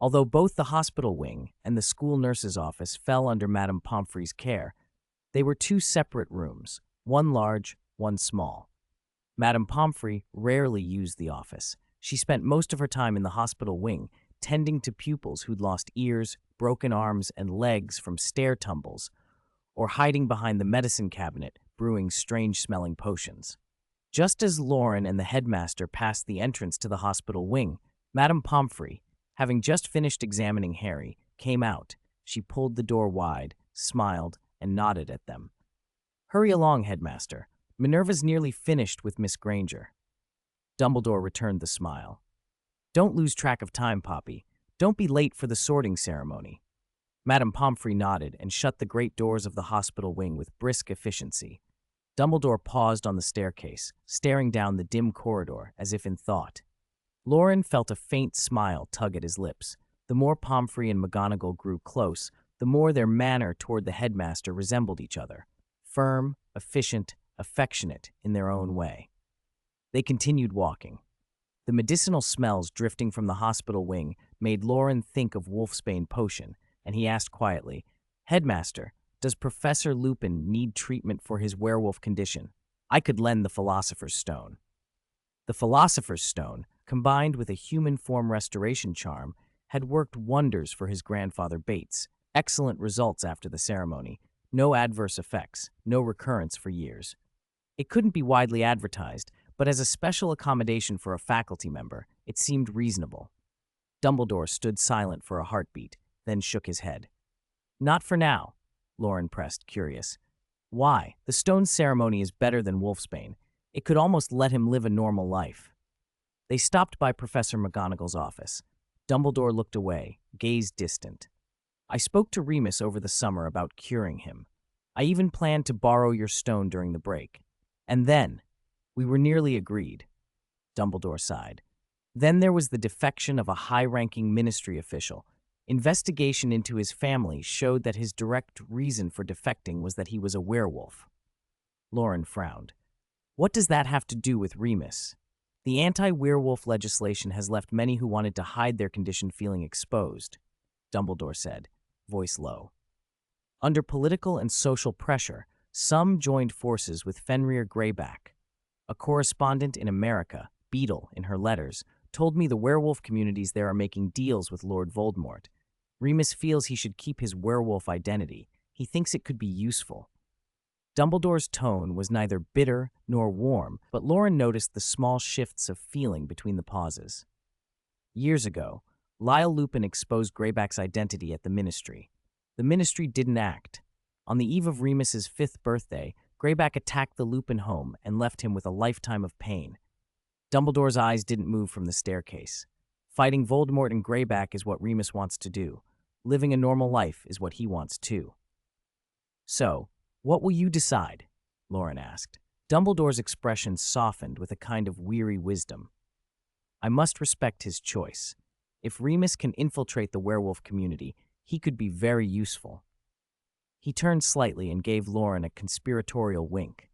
Although both the hospital wing and the school nurse's office fell under Madame Pomfrey's care, they were two separate rooms, one large, one small. Madame Pomfrey rarely used the office. She spent most of her time in the hospital wing, tending to pupils who'd lost ears, broken arms, and legs from stair tumbles, or hiding behind the medicine cabinet, brewing strange-smelling potions. Just as Loren and the headmaster passed the entrance to the hospital wing, Madame Pomfrey, having just finished examining Harry, came out. She pulled the door wide, smiled, and nodded at them. "Hurry along, headmaster. Minerva's nearly finished with Miss Granger." Dumbledore returned the smile. "Don't lose track of time, Poppy. Don't be late for the sorting ceremony." Madame Pomfrey nodded and shut the great doors of the hospital wing with brisk efficiency. Dumbledore paused on the staircase, staring down the dim corridor as if in thought. Loren felt a faint smile tug at his lips. The more Pomfrey and McGonagall grew close, the more their manner toward the headmaster resembled each other. Firm, efficient, affectionate in their own way. They continued walking. The medicinal smells drifting from the hospital wing made Loren think of wolfsbane potion, and he asked quietly, "Headmaster, does Professor Lupin need treatment for his werewolf condition? I could lend the Philosopher's Stone." The Philosopher's Stone, combined with a human form restoration charm, had worked wonders for his grandfather Bates. Excellent results after the ceremony. No adverse effects, no recurrence for years. It couldn't be widely advertised, but as a special accommodation for a faculty member, it seemed reasonable. Dumbledore stood silent for a heartbeat, then shook his head. "Not for now," Loren pressed, curious. "Why? The stone ceremony is better than wolfsbane. It could almost let him live a normal life." They stopped by Professor McGonagall's office. Dumbledore looked away, gaze distant. "I spoke to Remus over the summer about curing him. I even planned to borrow your stone during the break. And then, we were nearly agreed." Dumbledore sighed. "Then there was the defection of a high-ranking ministry official. Investigation into his family showed that his direct reason for defecting was that he was a werewolf." Loren frowned. "What does that have to do with Remus?" "The anti-werewolf legislation has left many who wanted to hide their condition feeling exposed," Dumbledore said, voice low. "Under political and social pressure, some joined forces with Fenrir Greyback. A correspondent in America, Beetle, in her letters, told me the werewolf communities there are making deals with Lord Voldemort. Remus feels he should keep his werewolf identity. He thinks it could be useful." Dumbledore's tone was neither bitter nor warm, but Loren noticed the small shifts of feeling between the pauses. "Years ago, Lyle Lupin exposed Greyback's identity at the Ministry. The Ministry didn't act. On the eve of Remus's 5th birthday, Greyback attacked the Lupin home and left him with a lifetime of pain." Dumbledore's eyes didn't move from the staircase. "Fighting Voldemort and Greyback is what Remus wants to do. Living a normal life is what he wants too." "So, what will you decide?" Loren asked. Dumbledore's expression softened with a kind of weary wisdom. "I must respect his choice. If Remus can infiltrate the werewolf community, he could be very useful." He turned slightly and gave Loren a conspiratorial wink.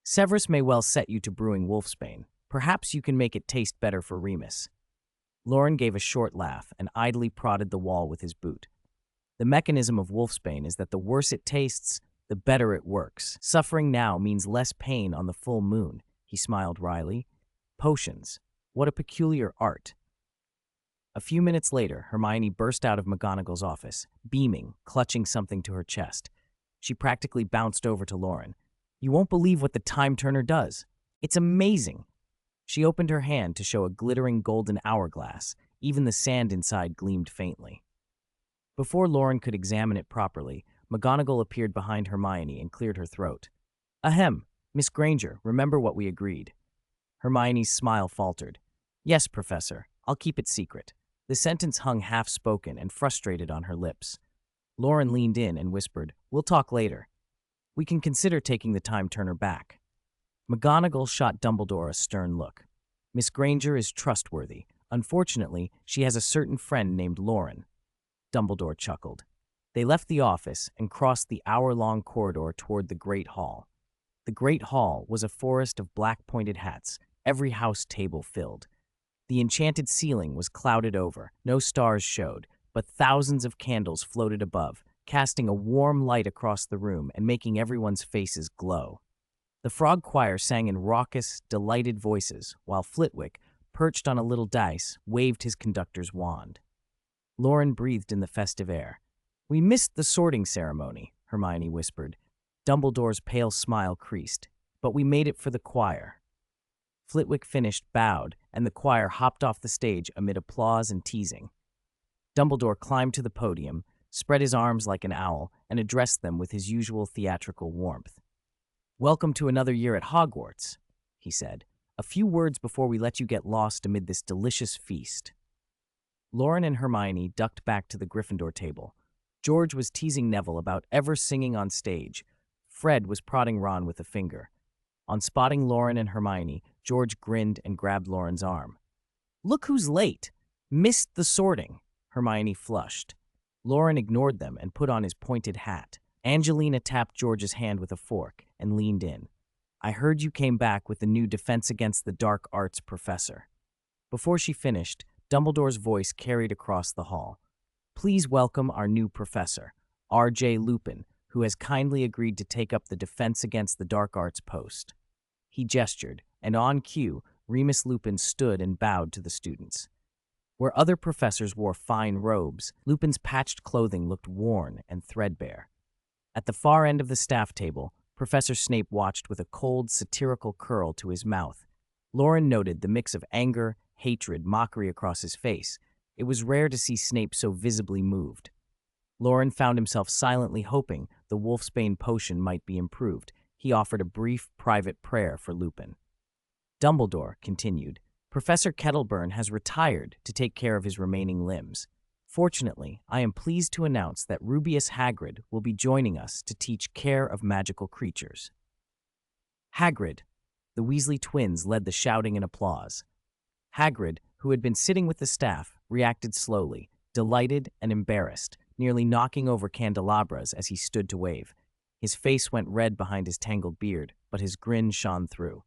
"Severus may well set you to brewing wolfsbane. Perhaps you can make it taste better for Remus." Loren gave a short laugh and idly prodded the wall with his boot. "The mechanism of wolfsbane is that the worse it tastes, the better it works. Suffering now means less pain on the full moon," he smiled wryly. "Potions. What a peculiar art." A few minutes later, Hermione burst out of McGonagall's office, beaming, clutching something to her chest. She practically bounced over to Loren. "You won't believe what the time turner does. It's amazing." She opened her hand to show a glittering golden hourglass. Even the sand inside gleamed faintly. Before Loren could examine it properly, McGonagall appeared behind Hermione and cleared her throat. "Ahem, Miss Granger, remember what we agreed." Hermione's smile faltered. "Yes, Professor, I'll keep it secret." The sentence hung half-spoken and frustrated on her lips. Loren leaned in and whispered, "We'll talk later. We can consider taking the time turner back." McGonagall shot Dumbledore a stern look. "Miss Granger is trustworthy. Unfortunately, she has a certain friend named Loren." Dumbledore chuckled. They left the office and crossed the hour-long corridor toward the Great Hall. The Great Hall was a forest of black pointed hats, every house table filled. The enchanted ceiling was clouded over. No stars showed, but thousands of candles floated above, casting a warm light across the room and making everyone's faces glow. The frog choir sang in raucous, delighted voices, while Flitwick, perched on a little dice, waved his conductor's wand. Loren breathed in the festive air. "We missed the sorting ceremony," Hermione whispered. Dumbledore's pale smile creased. "But we made it for the choir." Flitwick finished, bowed, and the choir hopped off the stage amid applause and teasing. Dumbledore climbed to the podium, spread his arms like an owl, and addressed them with his usual theatrical warmth. "Welcome to another year at Hogwarts," he said. "A few words before we let you get lost amid this delicious feast." Loren and Hermione ducked back to the Gryffindor table. George was teasing Neville about ever singing on stage. Fred was prodding Ron with a finger. On spotting Loren and Hermione, George grinned and grabbed Loren's arm. "Look who's late! Missed the sorting!" Hermione flushed. Loren ignored them and put on his pointed hat. Angelina tapped George's hand with a fork and leaned in. "I heard you came back with the new Defense Against the Dark Arts professor." Before she finished, Dumbledore's voice carried across the hall. "Please welcome our new professor, R.J. Lupin, who has kindly agreed to take up the Defense Against the Dark Arts post." He gestured, and on cue, Remus Lupin stood and bowed to the students. Where other professors wore fine robes, Lupin's patched clothing looked worn and threadbare. At the far end of the staff table, Professor Snape watched with a cold, satirical curl to his mouth. Loren noted the mix of anger, hatred, mockery across his face. It was rare to see Snape so visibly moved. Loren found himself silently hoping the Wolfsbane potion might be improved. He offered a brief, private prayer for Lupin. Dumbledore continued, "Professor Kettleburn has retired to take care of his remaining limbs. Fortunately, I am pleased to announce that Rubeus Hagrid will be joining us to teach care of magical creatures." Hagrid. The Weasley twins led the shouting and applause. Hagrid, who had been sitting with the staff, reacted slowly, delighted and embarrassed, nearly knocking over candelabras as he stood to wave. His face went red behind his tangled beard, but his grin shone through.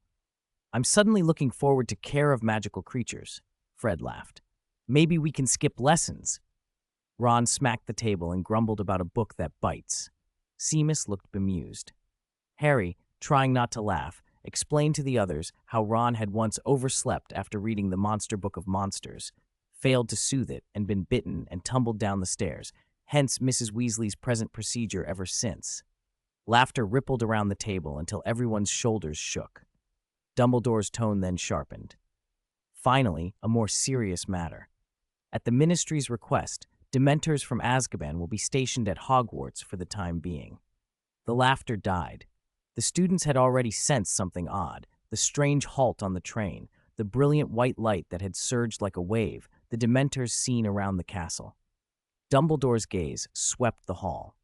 "I'm suddenly looking forward to care of magical creatures," Fred laughed. "Maybe we can skip lessons." Ron smacked the table and grumbled about a book that bites. Seamus looked bemused. Harry, trying not to laugh, explained to the others how Ron had once overslept after reading the Monster Book of Monsters, failed to soothe it, and been bitten and tumbled down the stairs, hence Mrs. Weasley's present procedure ever since. Laughter rippled around the table until everyone's shoulders shook. Dumbledore's tone then sharpened. Finally, a more serious matter. At the Ministry's request, Dementors from Azkaban will be stationed at Hogwarts for the time being. The laughter died. The students had already sensed something odd, the strange halt on the train, the brilliant white light that had surged like a wave, the Dementors seen around the castle. Dumbledore's gaze swept the hall.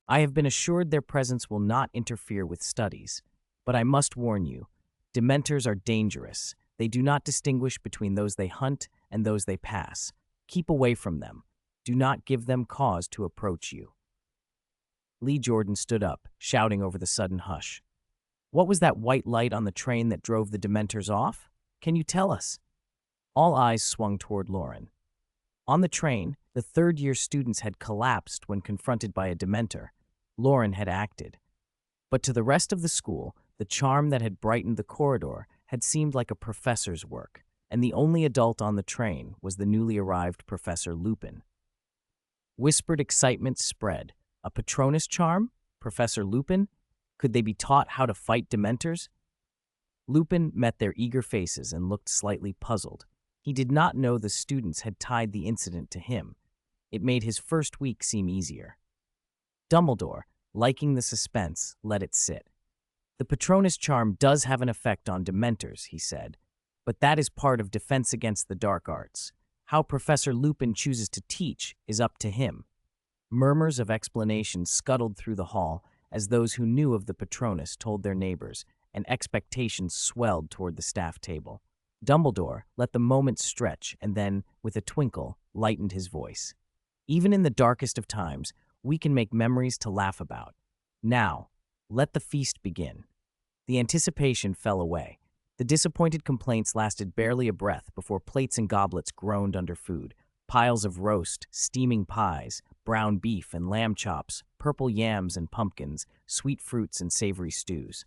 "I have been assured their presence will not interfere with studies, but I must warn you, Dementors are dangerous. They do not distinguish between those they hunt and those they pass. Keep away from them. Do not give them cause to approach you." Lee Jordan stood up, shouting over the sudden hush. "What was that white light on the train that drove the Dementors off? Can you tell us?" All eyes swung toward Loren. On the train, the third-year students had collapsed when confronted by a Dementor. Loren had acted. But to the rest of the school, the charm that had brightened the corridor had seemed like a professor's work, and the only adult on the train was the newly arrived Professor Lupin. Whispered excitement spread. A Patronus charm? Professor Lupin? Could they be taught how to fight Dementors? Lupin met their eager faces and looked slightly puzzled. He did not know the students had tied the incident to him. It made his first week seem easier. Dumbledore, liking the suspense, let it sit. "The Patronus charm does have an effect on Dementors," he said, "but that is part of Defense Against the Dark Arts. How Professor Lupin chooses to teach is up to him." Murmurs of explanation scuttled through the hall as those who knew of the Patronus told their neighbors, and expectations swelled toward the staff table. Dumbledore let the moment stretch and then, with a twinkle, lightened his voice. "Even in the darkest of times, we can make memories to laugh about. Now, let the feast begin." The anticipation fell away. The disappointed complaints lasted barely a breath before plates and goblets groaned under food. Piles of roast, steaming pies, brown beef and lamb chops, purple yams and pumpkins, sweet fruits and savory stews.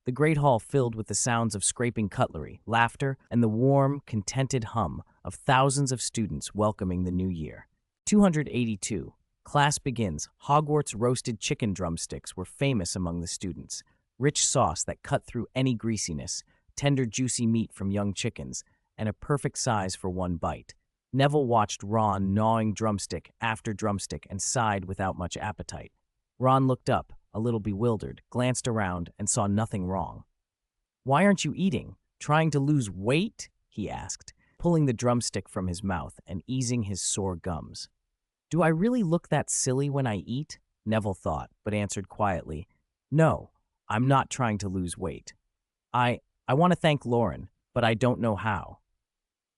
The great hall filled with the sounds of scraping cutlery, laughter, and the warm, contented hum of thousands of students welcoming the new year. 282. Class begins. Hogwarts roasted chicken drumsticks were famous among the students. Rich sauce that cut through any greasiness, tender juicy meat from young chickens, and a perfect size for one bite. Neville watched Ron gnawing drumstick after drumstick and sighed without much appetite. Ron looked up, a little bewildered, glanced around, and saw nothing wrong. "Why aren't you eating? Trying to lose weight?" he asked, pulling the drumstick from his mouth and easing his sore gums. "Do I really look that silly when I eat?" Neville thought, but answered quietly, "No, I'm not trying to lose weight. I want to thank Loren, but I don't know how."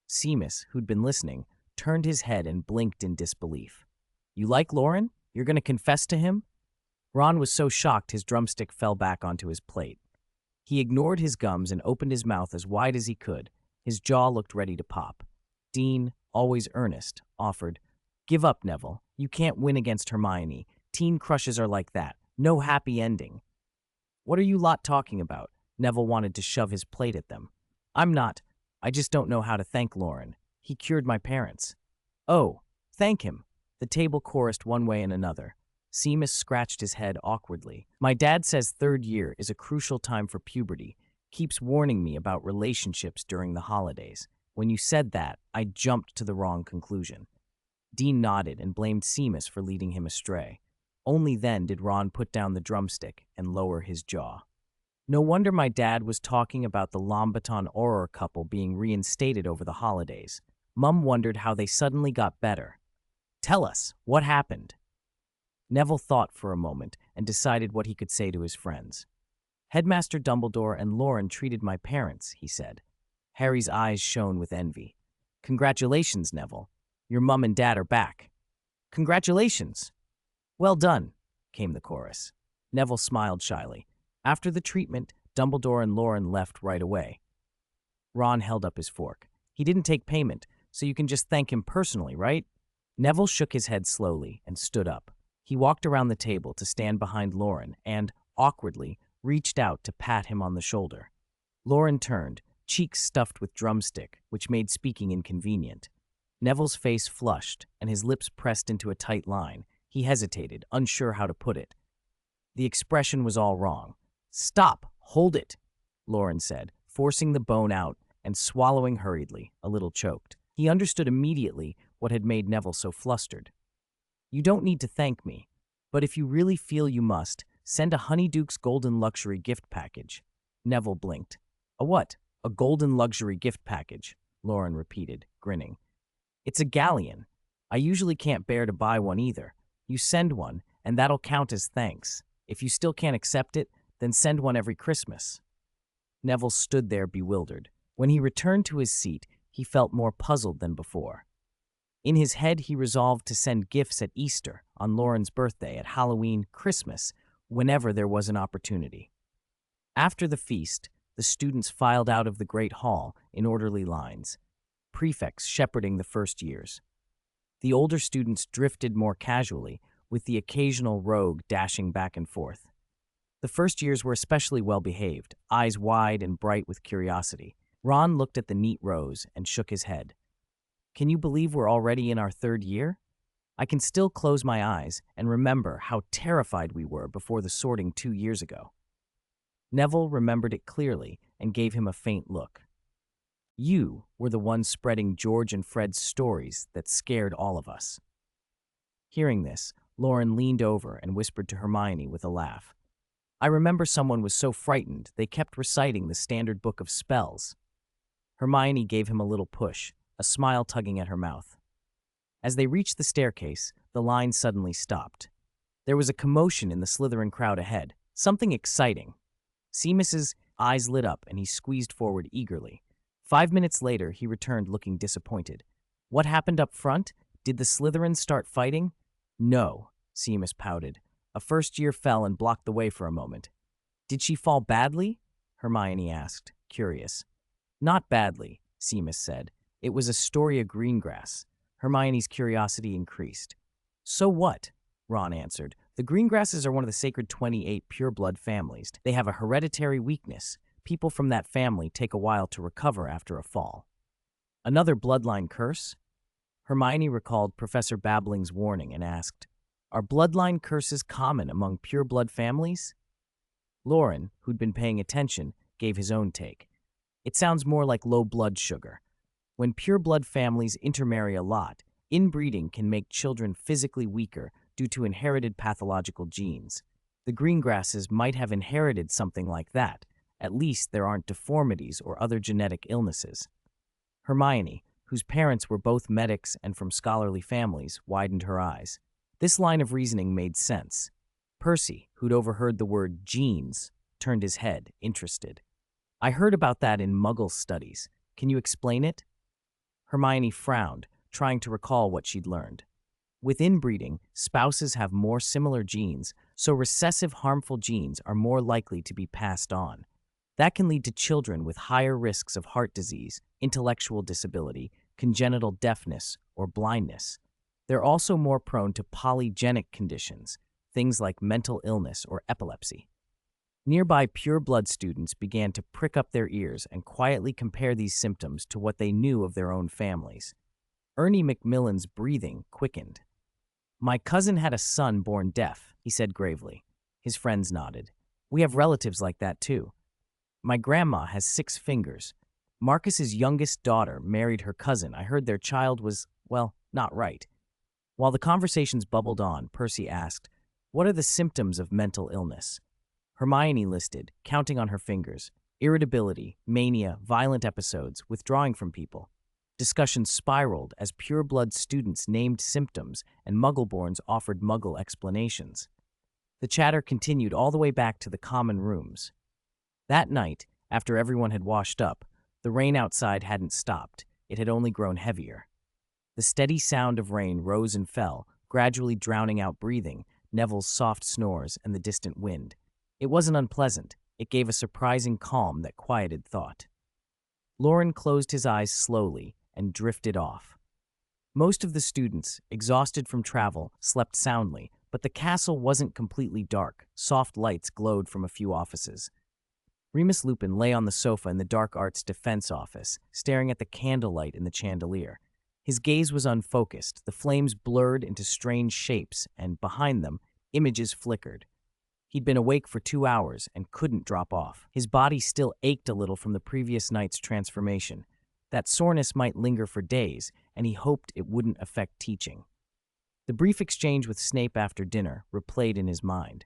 Seamus, who'd been listening, turned his head and blinked in disbelief. "You like Loren? You're going to confess to him?" Ron was so shocked his drumstick fell back onto his plate. He ignored his gums and opened his mouth as wide as he could. His jaw looked ready to pop. Dean, always earnest, offered, "Give up, Neville. You can't win against Hermione. Teen crushes are like that. No happy ending." "What are you lot talking about?" Neville wanted to shove his plate at them. "I'm not. I just don't know how to thank Loren. He cured my parents." "Oh, thank him." The table chorused one way and another. Seamus scratched his head awkwardly. "My dad says third year is a crucial time for puberty. Keeps warning me about relationships during the holidays. When you said that, I jumped to the wrong conclusion." Dean nodded and blamed Seamus for leading him astray. Only then did Ron put down the drumstick and lower his jaw. "No wonder my dad was talking about the Lombaton Auror couple being reinstated over the holidays. Mum wondered how they suddenly got better. Tell us, what happened?" Neville thought for a moment and decided what he could say to his friends. "Headmaster Dumbledore and Loren treated my parents," he said. Harry's eyes shone with envy. "Congratulations, Neville. Your mum and dad are back." "Congratulations!" "Well done," came the chorus. Neville smiled shyly. After the treatment, Dumbledore and Loren left right away. Ron held up his fork. "He didn't take payment, so you can just thank him personally, right?" Neville shook his head slowly and stood up. He walked around the table to stand behind Loren and, awkwardly, reached out to pat him on the shoulder. Loren turned, cheeks stuffed with drumstick, which made speaking inconvenient. Neville's face flushed, and his lips pressed into a tight line. He hesitated, unsure how to put it. The expression was all wrong. "Stop! Hold it!" Loren said, forcing the bone out and swallowing hurriedly, a little choked. He understood immediately what had made Neville so flustered. "You don't need to thank me, but if you really feel you must, send a Honeyduke's Golden Luxury gift package." Neville blinked. "A what? A golden luxury gift package?" Loren repeated, grinning. "It's a galleon. I usually can't bear to buy one either. You send one, and that'll count as thanks. If you still can't accept it, then send one every Christmas." Neville stood there bewildered. When he returned to his seat, he felt more puzzled than before. In his head, he resolved to send gifts at Easter, on Loren's birthday, at Halloween, Christmas, whenever there was an opportunity. After the feast, the students filed out of the Great Hall in orderly lines, prefects shepherding the first years. The older students drifted more casually, with the occasional rogue dashing back and forth. The first years were especially well behaved, eyes wide and bright with curiosity. Ron looked at the neat rows and shook his head. "Can you believe we're already in our third year? I can still close my eyes and remember how terrified we were before the sorting 2 years ago." Neville remembered it clearly and gave him a faint look. "You were the ones spreading George and Fred's stories that scared all of us." Hearing this, Loren leaned over and whispered to Hermione with a laugh. "I remember someone was so frightened they kept reciting the standard book of spells." Hermione gave him a little push, a smile tugging at her mouth. As they reached the staircase, the line suddenly stopped. There was a commotion in the Slytherin crowd ahead, something exciting. Seamus's eyes lit up and he squeezed forward eagerly. 5 minutes later, he returned looking disappointed. "What happened up front? Did the Slytherins start fighting?" "No," Seamus pouted. "A first year fell and blocked the way for a moment." "Did she fall badly?" Hermione asked, curious. Not badly, Seamus said. It was Astoria Greengrass. Hermione's curiosity increased. So what? Ron answered. The Greengrasses are one of the sacred 28 pureblood families. They have a hereditary weakness. People from that family take a while to recover after a fall. Another bloodline curse? Hermione recalled Professor Babbling's warning and asked, are bloodline curses common among pureblood families? Loren, who'd been paying attention, gave his own take. It sounds more like low blood sugar. When pureblood families intermarry a lot, inbreeding can make children physically weaker due to inherited pathological genes. The Greengrasses might have inherited something like that. At least there aren't deformities or other genetic illnesses. Hermione, whose parents were both medics and from scholarly families, widened her eyes. This line of reasoning made sense. Percy, who'd overheard the word genes, turned his head, interested. I heard about that in Muggle studies. Can you explain it? Hermione frowned, trying to recall what she'd learned. With inbreeding, spouses have more similar genes, so recessive harmful genes are more likely to be passed on. That can lead to children with higher risks of heart disease, intellectual disability, congenital deafness, or blindness. They're also more prone to polygenic conditions, things like mental illness or epilepsy. Nearby pureblood students began to prick up their ears and quietly compare these symptoms to what they knew of their own families. Ernie Macmillan's breathing quickened. My cousin had a son born deaf, he said gravely. His friends nodded. We have relatives like that too. My grandma has 6 fingers. Marcus's youngest daughter married her cousin. I heard their child was, well, not right. While the conversations bubbled on, Percy asked, what are the symptoms of mental illness? Hermione listed, counting on her fingers, irritability, mania, violent episodes, withdrawing from people. Discussions spiraled as pureblood students named symptoms and Muggleborns offered Muggle explanations. The chatter continued all the way back to the common rooms. That night, after everyone had washed up, the rain outside hadn't stopped. It had only grown heavier. The steady sound of rain rose and fell, gradually drowning out breathing, Neville's soft snores, and the distant wind. It wasn't unpleasant. It gave a surprising calm that quieted thought. Loren closed his eyes slowly and drifted off. Most of the students, exhausted from travel, slept soundly, but the castle wasn't completely dark. Soft lights glowed from a few offices. Remus Lupin lay on the sofa in the Dark Arts Defense Office, staring at the candlelight in the chandelier. His gaze was unfocused, the flames blurred into strange shapes, and behind them, images flickered. He'd been awake for 2 hours and couldn't drop off. His body still ached a little from the previous night's transformation. That soreness might linger for days, and he hoped it wouldn't affect teaching. The brief exchange with Snape after dinner replayed in his mind.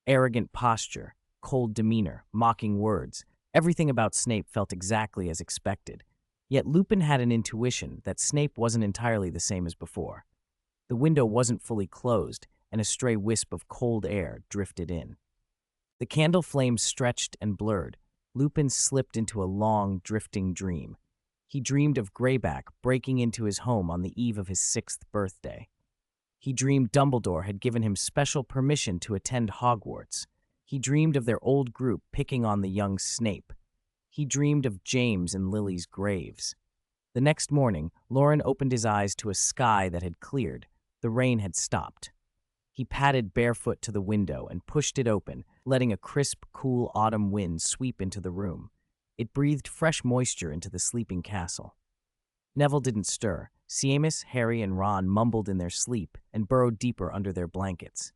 Arrogant posture, cold demeanor, mocking words. Everything about Snape felt exactly as expected. Yet Lupin had an intuition that Snape wasn't entirely the same as before. The window wasn't fully closed, and a stray wisp of cold air drifted in. The candle flames stretched and blurred. Lupin slipped into a long, drifting dream. He dreamed of Greyback breaking into his home on the eve of his 6th birthday. He dreamed Dumbledore had given him special permission to attend Hogwarts. He dreamed of their old group picking on the young Snape. He dreamed of James and Lily's graves. The next morning, Loren opened his eyes to a sky that had cleared. The rain had stopped. He padded barefoot to the window and pushed it open, letting a crisp, cool autumn wind sweep into the room. It breathed fresh moisture into the sleeping castle. Neville didn't stir. Seamus, Harry, and Ron mumbled in their sleep and burrowed deeper under their blankets.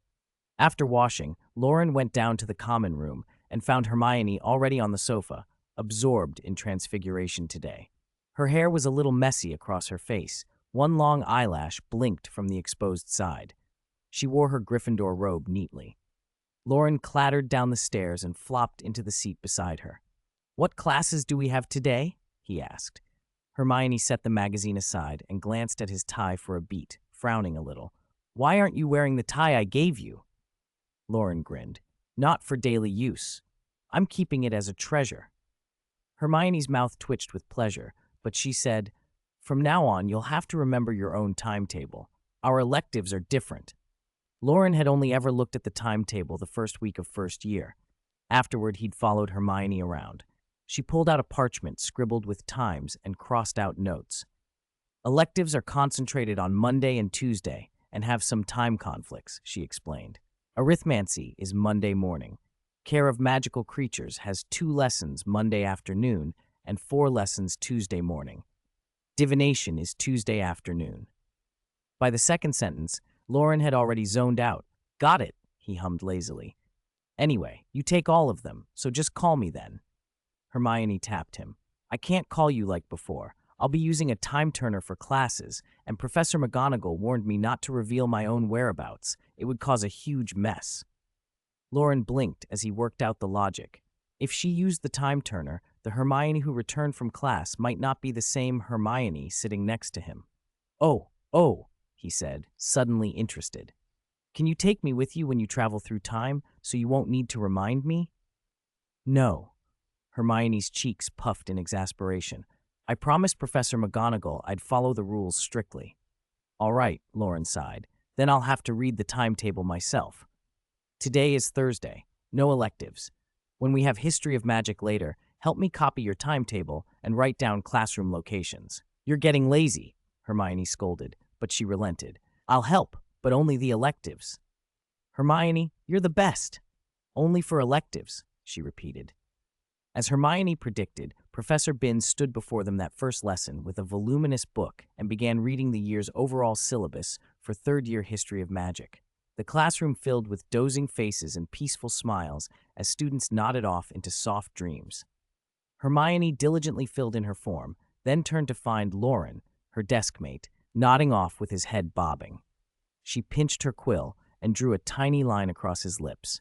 After washing, Loren went down to the common room and found Hermione already on the sofa, absorbed in Transfiguration today. Her hair was a little messy across her face. One long eyelash blinked from the exposed side. She wore her Gryffindor robe neatly. Loren clattered down the stairs and flopped into the seat beside her. What classes do we have today? He asked. Hermione set the magazine aside and glanced at his tie for a beat, frowning a little. Why aren't you wearing the tie I gave you? Loren grinned. Not for daily use. I'm keeping it as a treasure. Hermione's mouth twitched with pleasure, but she said, From now on, you'll have to remember your own timetable. Our electives are different. Loren had only ever looked at the timetable the first week of first year. Afterward, he'd followed Hermione around. She pulled out a parchment scribbled with times and crossed out notes. Electives are concentrated on Monday and Tuesday and have some time conflicts, she explained. Arithmancy is Monday morning. Care of magical creatures has 2 lessons Monday afternoon and 4 lessons Tuesday morning. Divination is Tuesday afternoon. By the second sentence, Loren had already zoned out. Got it, he hummed lazily. Anyway, you take all of them, so just call me then. Hermione tapped him. I can't call you like before. I'll be using a time turner for classes, and Professor McGonagall warned me not to reveal my own whereabouts. It would cause a huge mess. Loren blinked as he worked out the logic. If she used the time turner, the Hermione who returned from class might not be the same Hermione sitting next to him. Oh, he said, suddenly interested. Can you take me with you when you travel through time, so you won't need to remind me? No. Hermione's cheeks puffed in exasperation. I promised Professor McGonagall I'd follow the rules strictly. All right, Loren sighed. Then I'll have to read the timetable myself. Today is Thursday. No electives. When we have History of Magic later, help me copy your timetable and write down classroom locations. You're getting lazy, Hermione scolded, but she relented. I'll help, but only the electives. Hermione, you're the best. Only for electives, she repeated. As Hermione predicted, Professor Binns stood before them that first lesson with a voluminous book and began reading the year's overall syllabus for third-year History of Magic. The classroom filled with dozing faces and peaceful smiles as students nodded off into soft dreams. Hermione diligently filled in her form, then turned to find Loren, her deskmate, nodding off with his head bobbing. She pinched her quill and drew a tiny line across his lips.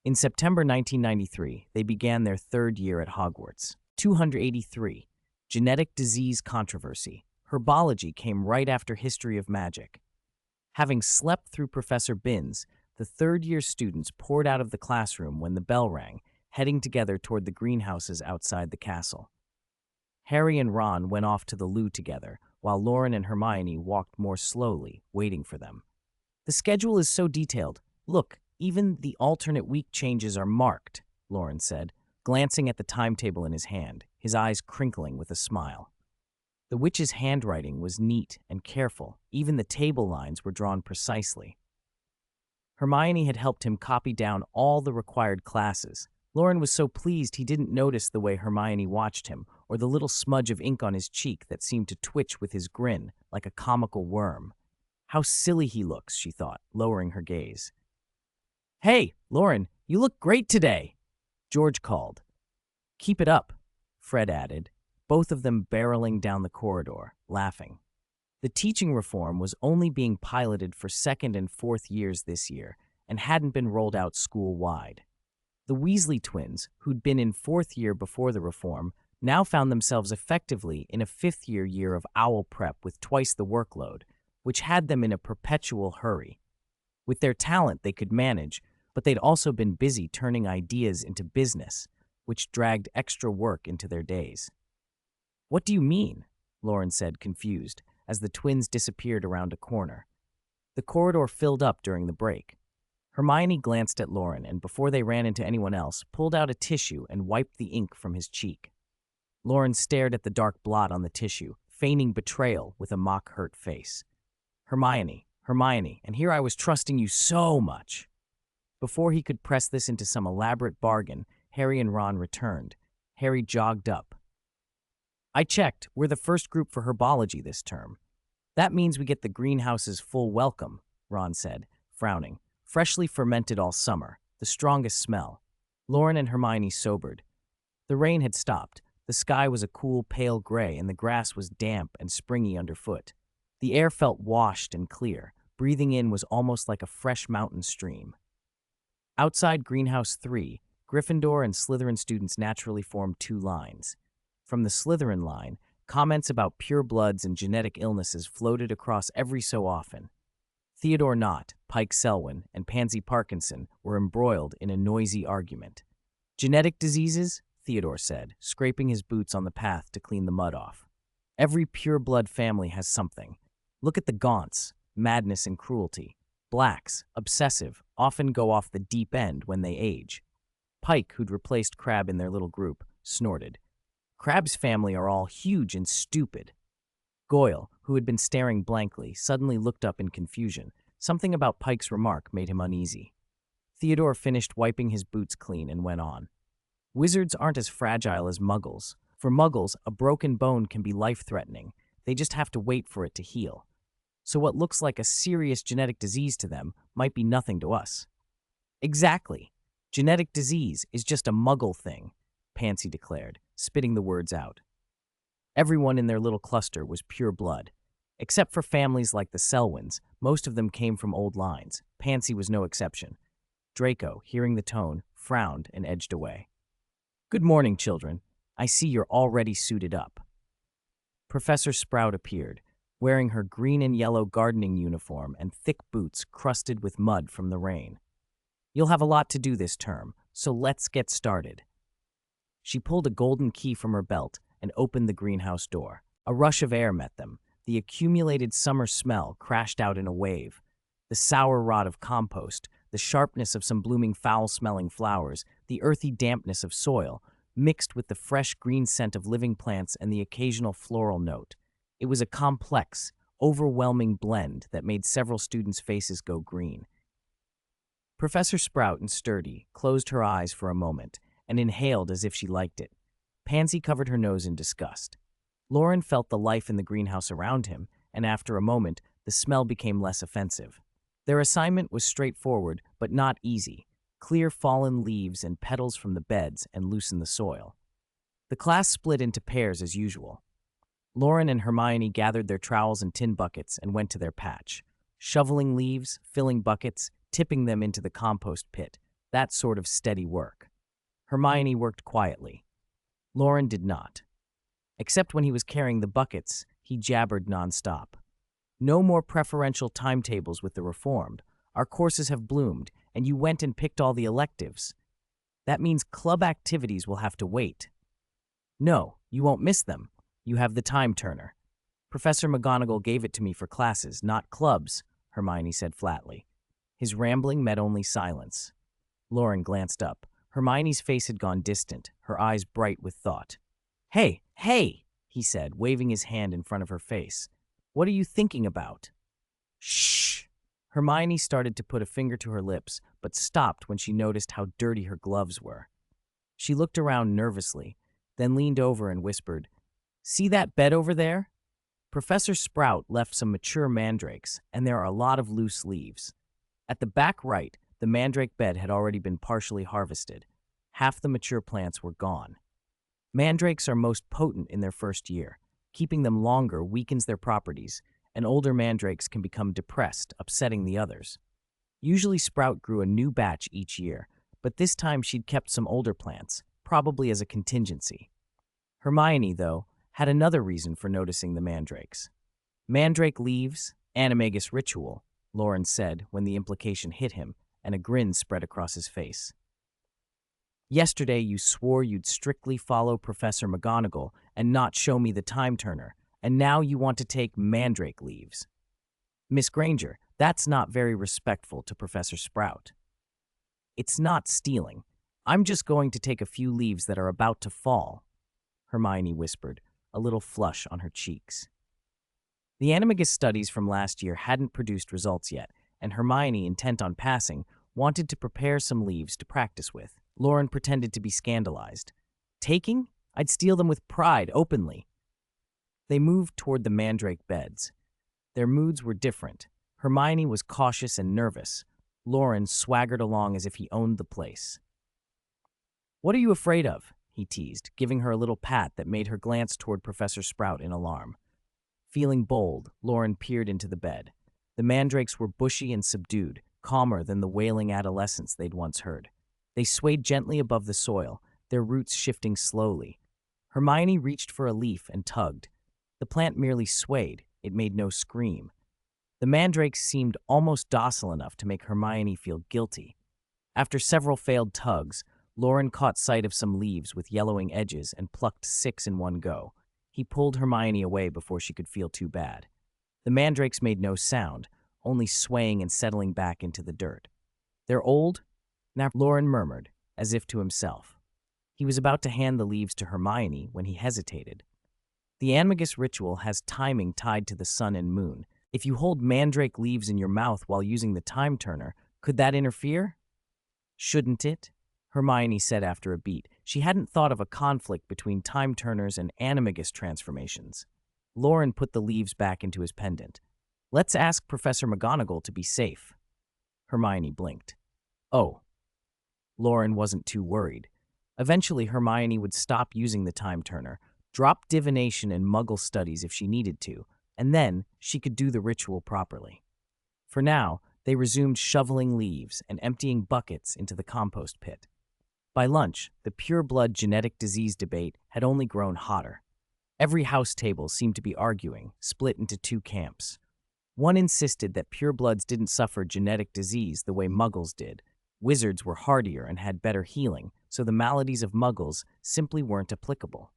In September 1993, they began their third year at Hogwarts. 283. Genetic Disease Controversy. Herbology came right after History of Magic. Having slept through Professor Binns, the third-year students poured out of the classroom when the bell rang, heading together toward the greenhouses outside the castle. Harry and Ron went off to the loo together, while Loren and Hermione walked more slowly, waiting for them. The schedule is so detailed. Look, even the alternate week changes are marked, Loren said, glancing at the timetable in his hand, his eyes crinkling with a smile. The witch's handwriting was neat and careful. Even the table lines were drawn precisely. Hermione had helped him copy down all the required classes. Loren was so pleased he didn't notice the way Hermione watched him, or the little smudge of ink on his cheek that seemed to twitch with his grin like a comical worm. How silly he looks, she thought, lowering her gaze. Hey, Loren, you look great today, George called. Keep it up, Fred added, both of them barreling down the corridor, laughing. The teaching reform was only being piloted for second and fourth years this year and hadn't been rolled out school-wide. The Weasley twins, who'd been in fourth year before the reform, now found themselves effectively in a fifth-year year of owl prep with twice the workload, which had them in a perpetual hurry. With their talent, they could manage, but they'd also been busy turning ideas into business, which dragged extra work into their days. What do you mean? Loren said, confused, as the twins disappeared around a corner. The corridor filled up during the break. Hermione glanced at Loren and, before they ran into anyone else, pulled out a tissue and wiped the ink from his cheek. Loren stared at the dark blot on the tissue, feigning betrayal with a mock-hurt face. Hermione, and here I was trusting you so much. Before he could press this into some elaborate bargain, Harry and Ron returned. Harry jogged up. I checked. We're the first group for herbology this term. That means we get the greenhouse's full welcome, Ron said, frowning. Freshly fermented all summer, the strongest smell. Loren and Hermione sobered. The rain had stopped. The sky was a cool, pale gray, and the grass was damp and springy underfoot. The air felt washed and clear. Breathing in was almost like a fresh mountain stream. Outside Greenhouse 3, Gryffindor and Slytherin students naturally formed 2 lines. From the Slytherin line, comments about purebloods and genetic illnesses floated across every so often. Theodore Knott, Pike Selwyn, and Pansy Parkinson were embroiled in a noisy argument. Genetic diseases? Theodore said, scraping his boots on the path to clean the mud off. Every pureblood family has something. Look at the Gaunts, madness and cruelty. Blacks, obsessive, often go off the deep end when they age. Pike, who'd replaced Crabbe in their little group, snorted. Crabbe's family are all huge and stupid. Goyle, who had been staring blankly, suddenly looked up in confusion. Something about Pike's remark made him uneasy. Theodore finished wiping his boots clean and went on. Wizards aren't as fragile as muggles. For muggles, a broken bone can be life-threatening. They just have to wait for it to heal. So what looks like a serious genetic disease to them might be nothing to us. Exactly. Genetic disease is just a muggle thing, Pansy declared, spitting the words out. Everyone in their little cluster was pure blood. Except for families like the Selwyns, most of them came from old lines. Pansy was no exception. Draco, hearing the tone, frowned and edged away. Good morning, children. I see you're already suited up. Professor Sprout appeared, wearing her green and yellow gardening uniform and thick boots crusted with mud from the rain. You'll have a lot to do this term, so let's get started. She pulled a golden key from her belt and opened the greenhouse door. A rush of air met them. The accumulated summer smell crashed out in a wave. The sour rot of compost, the sharpness of some blooming foul-smelling flowers, the earthy dampness of soil, mixed with the fresh green scent of living plants and the occasional floral note. It was a complex, overwhelming blend that made several students' faces go green. Professor Sprout and Sturdy closed her eyes for a moment and inhaled as if she liked it. Pansy covered her nose in disgust. Loren felt the life in the greenhouse around him, and after a moment, the smell became less offensive. Their assignment was straightforward, but not easy. Clear fallen leaves and petals from the beds and loosen the soil. The class split into pairs as usual. Loren and Hermione gathered their trowels and tin buckets and went to their patch, shoveling leaves, filling buckets, tipping them into the compost pit, that sort of steady work. Hermione worked quietly. Loren did not. Except when he was carrying the buckets, he jabbered nonstop. No more preferential timetables with the Reformed. Our courses have bloomed, and you went and picked all the electives. That means club activities will have to wait. No, you won't miss them. You have the time turner. Professor McGonagall gave it to me for classes, not clubs, Hermione said flatly. His rambling met only silence. Loren glanced up. Hermione's face had gone distant, her eyes bright with thought. Hey, he said, waving his hand in front of her face. What are you thinking about? Shh! Hermione started to put a finger to her lips, but stopped when she noticed how dirty her gloves were. She looked around nervously, then leaned over and whispered, See that bed over there? Professor Sprout left some mature mandrakes, and there are a lot of loose leaves. At the back right, the mandrake bed had already been partially harvested. Half the mature plants were gone. Mandrakes are most potent in their first year. Keeping them longer weakens their properties, and older mandrakes can become depressed, upsetting the others. Usually Sprout grew a new batch each year, but this time she'd kept some older plants, probably as a contingency. Hermione, though, had another reason for noticing the mandrakes. Mandrake leaves, animagus ritual, Loren said when the implication hit him, and a grin spread across his face. Yesterday you swore you'd strictly follow Professor McGonagall and not show me the time turner, and now you want to take mandrake leaves. Miss Granger, that's not very respectful to Professor Sprout. It's not stealing. I'm just going to take a few leaves that are about to fall, Hermione whispered, a little flush on her cheeks. The animagus studies from last year hadn't produced results yet, and Hermione, intent on passing, wanted to prepare some leaves to practice with. Loren pretended to be scandalized. Taking? I'd steal them with pride, openly. They moved toward the mandrake beds. Their moods were different. Hermione was cautious and nervous. Loren swaggered along as if he owned the place. What are you afraid of? He teased, giving her a little pat that made her glance toward Professor Sprout in alarm. Feeling bold, Loren peered into the bed. The mandrakes were bushy and subdued, calmer than the wailing adolescence they'd once heard. They swayed gently above the soil, their roots shifting slowly. Hermione reached for a leaf and tugged. The plant merely swayed, it made no scream. The mandrakes seemed almost docile enough to make Hermione feel guilty. After several failed tugs, Loren caught sight of some leaves with yellowing edges and plucked 6 in one go. He pulled Hermione away before she could feel too bad. The mandrakes made no sound, only swaying and settling back into the dirt. They're old? Loren murmured, as if to himself. He was about to hand the leaves to Hermione when he hesitated. The Animagus ritual has timing tied to the sun and moon. If you hold mandrake leaves in your mouth while using the time turner, could that interfere? Shouldn't it? Hermione said after a beat. She hadn't thought of a conflict between time turners and animagus transformations. Loren put the leaves back into his pendant. Let's ask Professor McGonagall to be safe. Hermione blinked. Oh. Loren wasn't too worried. Eventually, Hermione would stop using the time turner, drop divination and muggle studies if she needed to, and then she could do the ritual properly. For now, they resumed shoveling leaves and emptying buckets into the compost pit. By lunch, the pure-blood genetic disease debate had only grown hotter. Every house table seemed to be arguing, split into two camps. One insisted that purebloods didn't suffer genetic disease the way muggles did. Wizards were hardier and had better healing, so the maladies of muggles simply weren't applicable.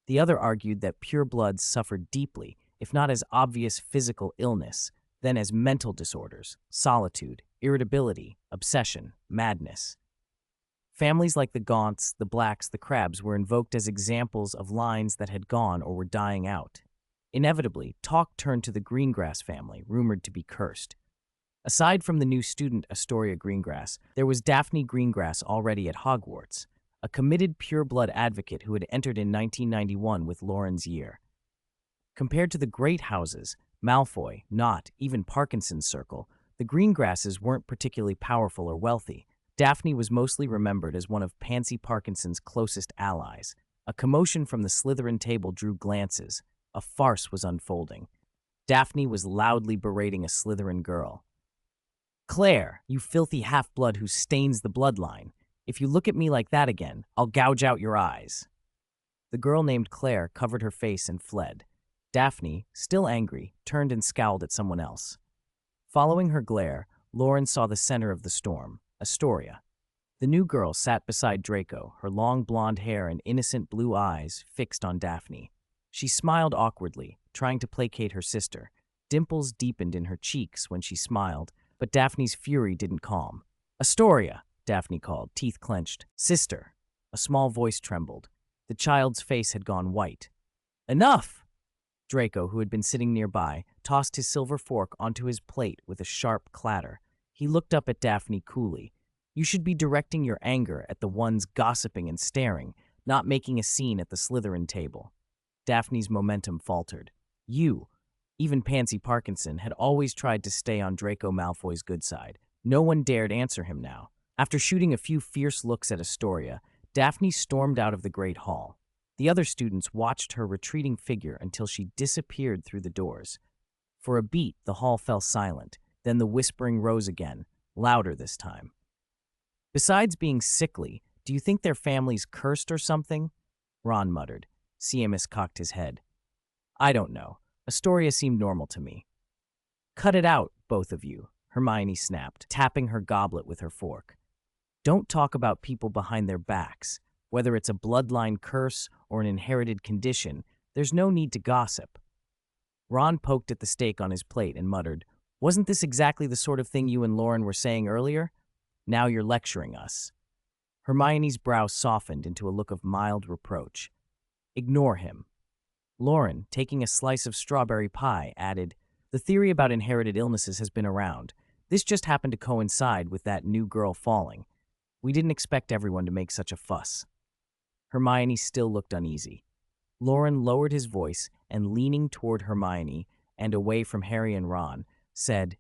The other argued that purebloods suffered deeply, if not as obvious physical illness, then as mental disorders, solitude, irritability, obsession, madness. Families like the Gaunts, the Blacks, the Crabs were invoked as examples of lines that had gone or were dying out. Inevitably, talk turned to the Greengrass family, rumored to be cursed. Aside from the new student Astoria Greengrass, there was Daphne Greengrass already at Hogwarts, a committed pureblood advocate who had entered in 1991 with Loren's year. Compared to the great houses, Malfoy, Nott, even Parkinson's Circle, the Greengrasses weren't particularly powerful or wealthy. Daphne was mostly remembered as one of Pansy Parkinson's closest allies. A commotion from the Slytherin table drew glances. A farce was unfolding. Daphne was loudly berating a Slytherin girl. "Claire, you filthy half-blood who stains the bloodline. If you look at me like that again, I'll gouge out your eyes." The girl named Claire covered her face and fled. Daphne, still angry, turned and scowled at someone else. Following her glare, Loren saw the center of the storm, Astoria. The new girl sat beside Draco, her long blonde hair and innocent blue eyes fixed on Daphne. She smiled awkwardly, trying to placate her sister. Dimples deepened in her cheeks when she smiled, but Daphne's fury didn't calm. "Astoria," Daphne called, teeth clenched. "Sister." A small voice trembled. The child's face had gone white. "Enough!" Draco, who had been sitting nearby, tossed his silver fork onto his plate with a sharp clatter. He looked up at Daphne coolly. "You should be directing your anger at the ones gossiping and staring, not making a scene at the Slytherin table." Daphne's momentum faltered. Even Pansy Parkinson, had always tried to stay on Draco Malfoy's good side. No one dared answer him now. After shooting a few fierce looks at Astoria, Daphne stormed out of the Great Hall. The other students watched her retreating figure until she disappeared through the doors. For a beat, the hall fell silent. Then the whispering rose again, louder this time. "Besides being sickly, do you think their family's cursed or something?" Ron muttered. Seamus cocked his head. "I don't know. Astoria seemed normal to me." "Cut it out, both of you," Hermione snapped, tapping her goblet with her fork. "Don't talk about people behind their backs. Whether it's a bloodline curse or an inherited condition, there's no need to gossip." Ron poked at the steak on his plate and muttered, "Wasn't this exactly the sort of thing you and Loren were saying earlier? Now you're lecturing us." Hermione's brow softened into a look of mild reproach. "Ignore him." Loren, taking a slice of strawberry pie, added, "The theory about inherited illnesses has been around. This just happened to coincide with that new girl falling. We didn't expect everyone to make such a fuss." Hermione still looked uneasy. Loren lowered his voice and, leaning toward Hermione and away from Harry and Ron, said,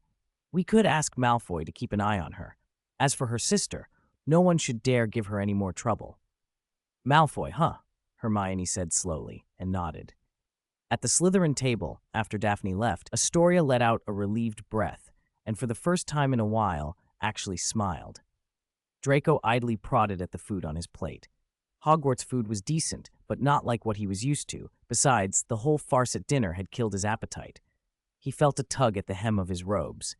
"We could ask Malfoy to keep an eye on her. As for her sister, no one should dare give her any more trouble." "Malfoy, huh?" Hermione said slowly, and nodded. At the Slytherin table, after Daphne left, Astoria let out a relieved breath, and for the first time in a while, actually smiled. Draco idly prodded at the food on his plate. Hogwarts food was decent, but not like what he was used to. Besides, the whole farce at dinner had killed his appetite. He felt a tug at the hem of his robes.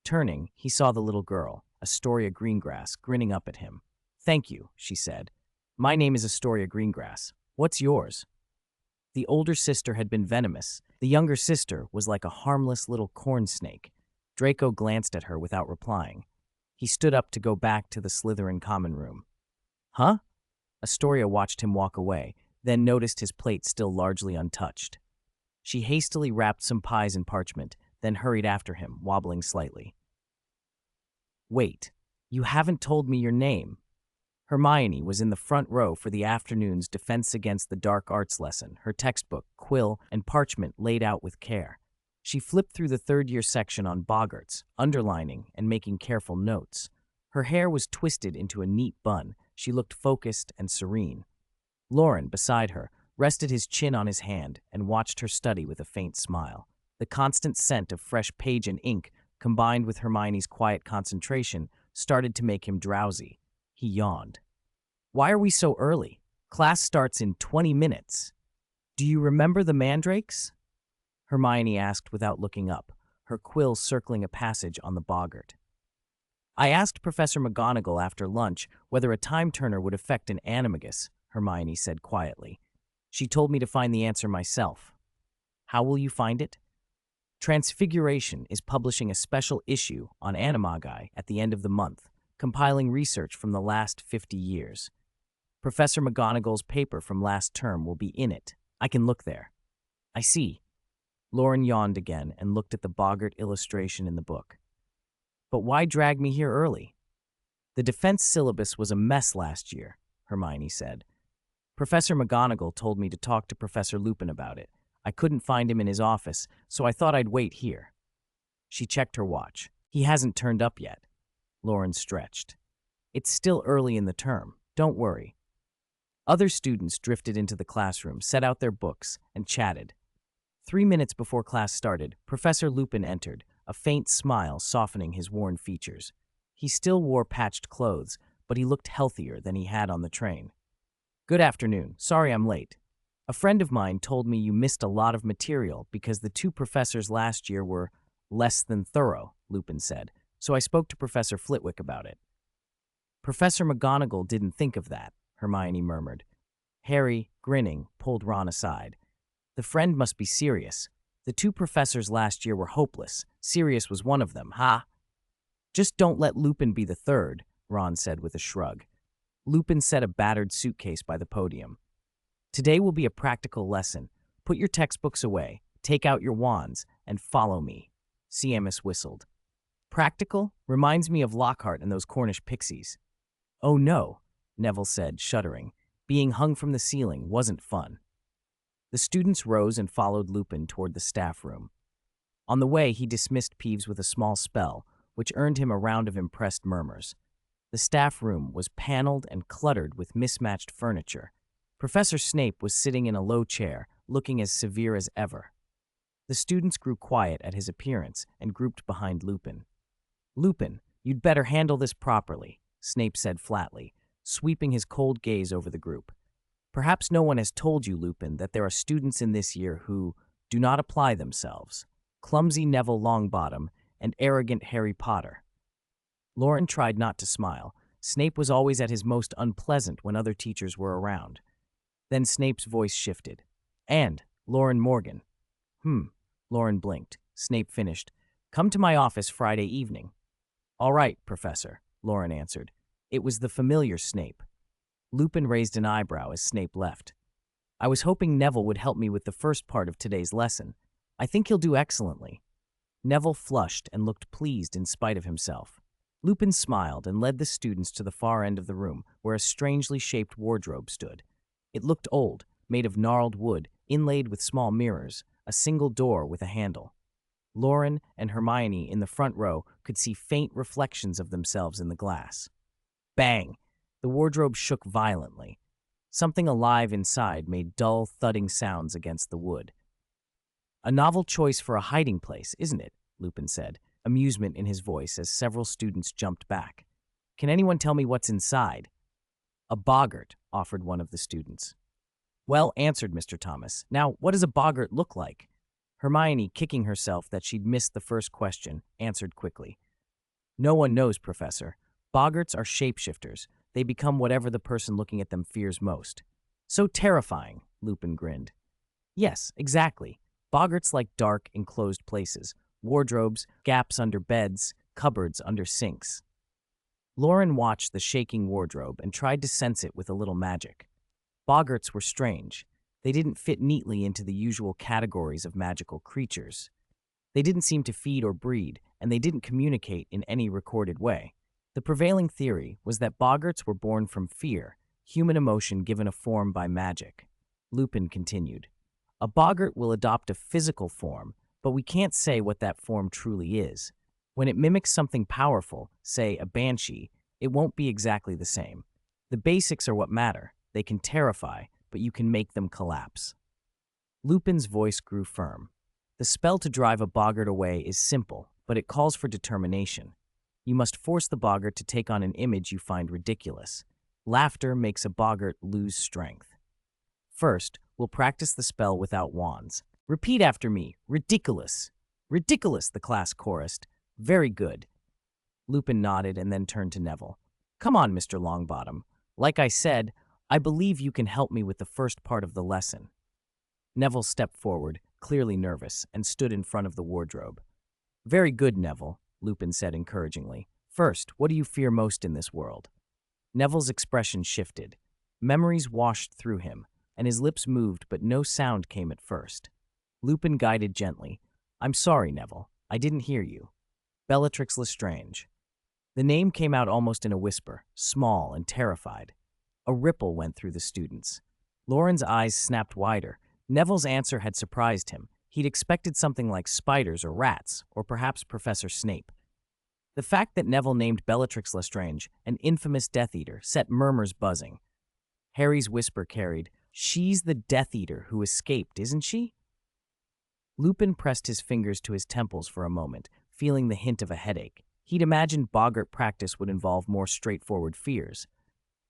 Turning, he saw the little girl, Astoria Greengrass, grinning up at him. "Thank you," she said. "My name is Astoria Greengrass. What's yours?" The older sister had been venomous. The younger sister was like a harmless little corn snake. Draco glanced at her without replying. He stood up to go back to the Slytherin common room. "Huh?" Astoria watched him walk away, then noticed his plate still largely untouched. She hastily wrapped some pies in parchment, then hurried after him, wobbling slightly. Wait, you haven't told me your name. Hermione was in the front row for the afternoon's Defense Against the Dark Arts lesson, her textbook, quill, and parchment laid out with care. She flipped through the third-year section on boggarts, underlining and making careful notes. Her hair was twisted into a neat bun. She looked focused and serene. Loren, beside her, rested his chin on his hand and watched her study with a faint smile. The constant scent of fresh page and ink, combined with Hermione's quiet concentration, started to make him drowsy. He yawned. Why are we so early? Class starts in 20 minutes. Do you remember the mandrakes? Hermione asked without looking up, her quill circling a passage on the boggart. I asked Professor McGonagall after lunch whether a time-turner would affect an animagus, Hermione said quietly. She told me to find the answer myself. How will you find it? Transfiguration is publishing a special issue on animagi at the end of the month, compiling research from the last 50 years. Professor McGonagall's paper from last term will be in it. I can look there. I see. Loren yawned again and looked at the boggart illustration in the book. But why drag me here early? The defense syllabus was a mess last year, Hermione said. Professor McGonagall told me to talk to Professor Lupin about it. I couldn't find him in his office, so I thought I'd wait here. She checked her watch. He hasn't turned up yet. Loren stretched. It's still early in the term. Don't worry. Other students drifted into the classroom, set out their books, and chatted. 3 minutes before class started, Professor Lupin entered, a faint smile softening his worn features. He still wore patched clothes, but he looked healthier than he had on the train. Good afternoon. Sorry I'm late. A friend of mine told me you missed a lot of material because the 2 professors last year were less than thorough, Lupin said, so I spoke to Professor Flitwick about it. Professor McGonagall didn't think of that, Hermione murmured. Harry, grinning, pulled Ron aside. The friend must be serious. The 2 professors last year were hopeless. Sirius was one of them, ha? Just don't let Lupin be the third, Ron said with a shrug. Lupin set a battered suitcase by the podium. Today will be a practical lesson. Put your textbooks away, take out your wands, and follow me. Seamus whistled. Practical? Reminds me of Lockhart and those Cornish pixies. Oh no, Neville said, shuddering. Being hung from the ceiling wasn't fun. The students rose and followed Lupin toward the staff room. On the way, he dismissed Peeves with a small spell, which earned him a round of impressed murmurs. The staff room was paneled and cluttered with mismatched furniture. Professor Snape was sitting in a low chair, looking as severe as ever. The students grew quiet at his appearance and grouped behind Lupin. Lupin, you'd better handle this properly, Snape said flatly, sweeping his cold gaze over the group. Perhaps no one has told you, Lupin, that there are students in this year who do not apply themselves. Clumsy Neville Longbottom and arrogant Harry Potter. Loren tried not to smile. Snape was always at his most unpleasant when other teachers were around. Then Snape's voice shifted. And Loren Morgan. Loren blinked. Snape finished. Come to my office Friday evening. All right, Professor, Loren answered. It was the familiar Snape. Lupin raised an eyebrow as Snape left. I was hoping Neville would help me with the first part of today's lesson. I think he'll do excellently. Neville flushed and looked pleased in spite of himself. Lupin smiled and led the students to the far end of the room, where a strangely shaped wardrobe stood. It looked old, made of gnarled wood, inlaid with small mirrors, a single door with a handle. Loren and Hermione in the front row could see faint reflections of themselves in the glass. Bang! The wardrobe shook violently. Something alive inside made dull, thudding sounds against the wood. A novel choice for a hiding place, isn't it? Lupin said, amusement in his voice as several students jumped back. Can anyone tell me what's inside? A boggart, offered one of the students. Well, answered Mr. Thomas. Now, what does a boggart look like? Hermione, kicking herself that she'd missed the first question, answered quickly. No one knows, Professor. Boggarts are shapeshifters. They become whatever the person looking at them fears most. So terrifying, Lupin grinned. Yes, exactly. Boggarts like dark, enclosed places, wardrobes, gaps under beds, cupboards under sinks. Loren watched the shaking wardrobe and tried to sense it with a little magic. Boggarts were strange. They didn't fit neatly into the usual categories of magical creatures. They didn't seem to feed or breed, and they didn't communicate in any recorded way. The prevailing theory was that boggarts were born from fear, human emotion given a form by magic. Lupin continued. A boggart will adopt a physical form, but we can't say what that form truly is. When it mimics something powerful, say a banshee, it won't be exactly the same. The basics are what matter. They can terrify, but you can make them collapse. Lupin's voice grew firm. The spell to drive a boggart away is simple, but it calls for determination. You must force the boggart to take on an image you find ridiculous. Laughter makes a boggart lose strength. First, we'll practice the spell without wands. Repeat after me. Ridiculous. Ridiculous, the class chorused. Very good. Lupin nodded and then turned to Neville. Come on, Mr. Longbottom. Like I said, I believe you can help me with the first part of the lesson. Neville stepped forward, clearly nervous, and stood in front of the wardrobe. Very good, Neville, Lupin said encouragingly. First, what do you fear most in this world? Neville's expression shifted. Memories washed through him, and his lips moved, but no sound came at first. Lupin guided gently. I'm sorry, Neville. I didn't hear you. Bellatrix Lestrange. The name came out almost in a whisper, small and terrified. A ripple went through the students. Loren's eyes snapped wider. Neville's answer had surprised him. He'd expected something like spiders or rats, or perhaps Professor Snape. The fact that Neville named Bellatrix Lestrange an infamous Death Eater set murmurs buzzing. Harry's whisper carried, She's the Death Eater who escaped, isn't she? Lupin pressed his fingers to his temples for a moment, feeling the hint of a headache. He'd imagined boggart practice would involve more straightforward fears.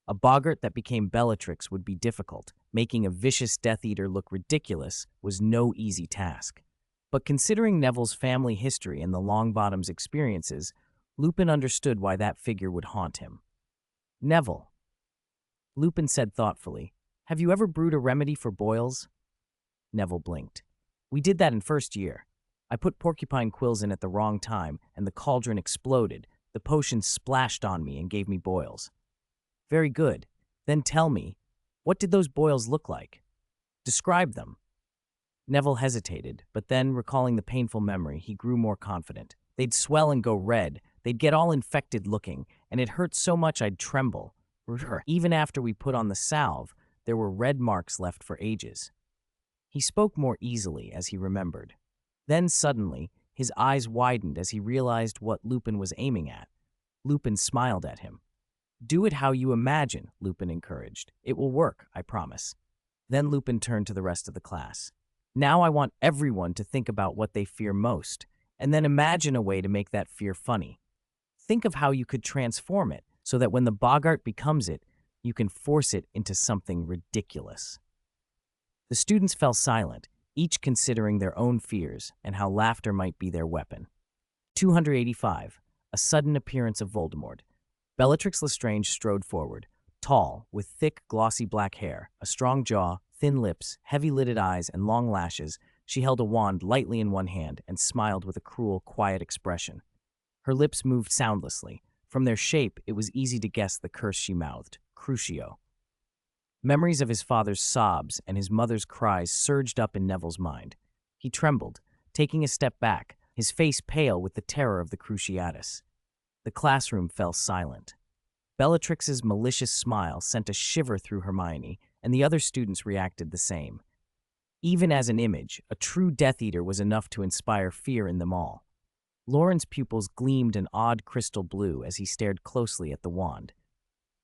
A boggart that became Bellatrix would be difficult. Making a vicious Death Eater look ridiculous was no easy task. But considering Neville's family history and the Longbottom's experiences, Lupin understood why that figure would haunt him. Neville, Lupin said thoughtfully, have you ever brewed a remedy for boils? Neville blinked. We did that in first year. I put porcupine quills in at the wrong time, and the cauldron exploded. The potion splashed on me and gave me boils. Very good. Then tell me, what did those boils look like? Describe them. Neville hesitated, but then, recalling the painful memory, he grew more confident. They'd swell and go red, they'd get all infected looking, and it hurt so much I'd tremble. Even after we put on the salve, there were red marks left for ages. He spoke more easily as he remembered. Then suddenly, his eyes widened as he realized what Lupin was aiming at. Lupin smiled at him. Do it how you imagine, Lupin encouraged. It will work, I promise. Then Lupin turned to the rest of the class. Now I want everyone to think about what they fear most, and then imagine a way to make that fear funny. Think of how you could transform it so that when the boggart becomes it, you can force it into something ridiculous. The students fell silent, each considering their own fears and how laughter might be their weapon. 285. A sudden appearance of Voldemort. Bellatrix Lestrange strode forward, tall, with thick, glossy black hair, a strong jaw, thin lips, heavy-lidded eyes, and long lashes. She held a wand lightly in one hand and smiled with a cruel, quiet expression. Her lips moved soundlessly. From their shape, it was easy to guess the curse she mouthed, Crucio. Memories of his father's sobs and his mother's cries surged up in Neville's mind. He trembled, taking a step back, his face pale with the terror of the Cruciatus. The classroom fell silent. Bellatrix's malicious smile sent a shiver through Hermione, and the other students reacted the same. Even as an image, a true Death Eater was enough to inspire fear in them all. Loren's pupils gleamed an odd crystal blue as he stared closely at the wand.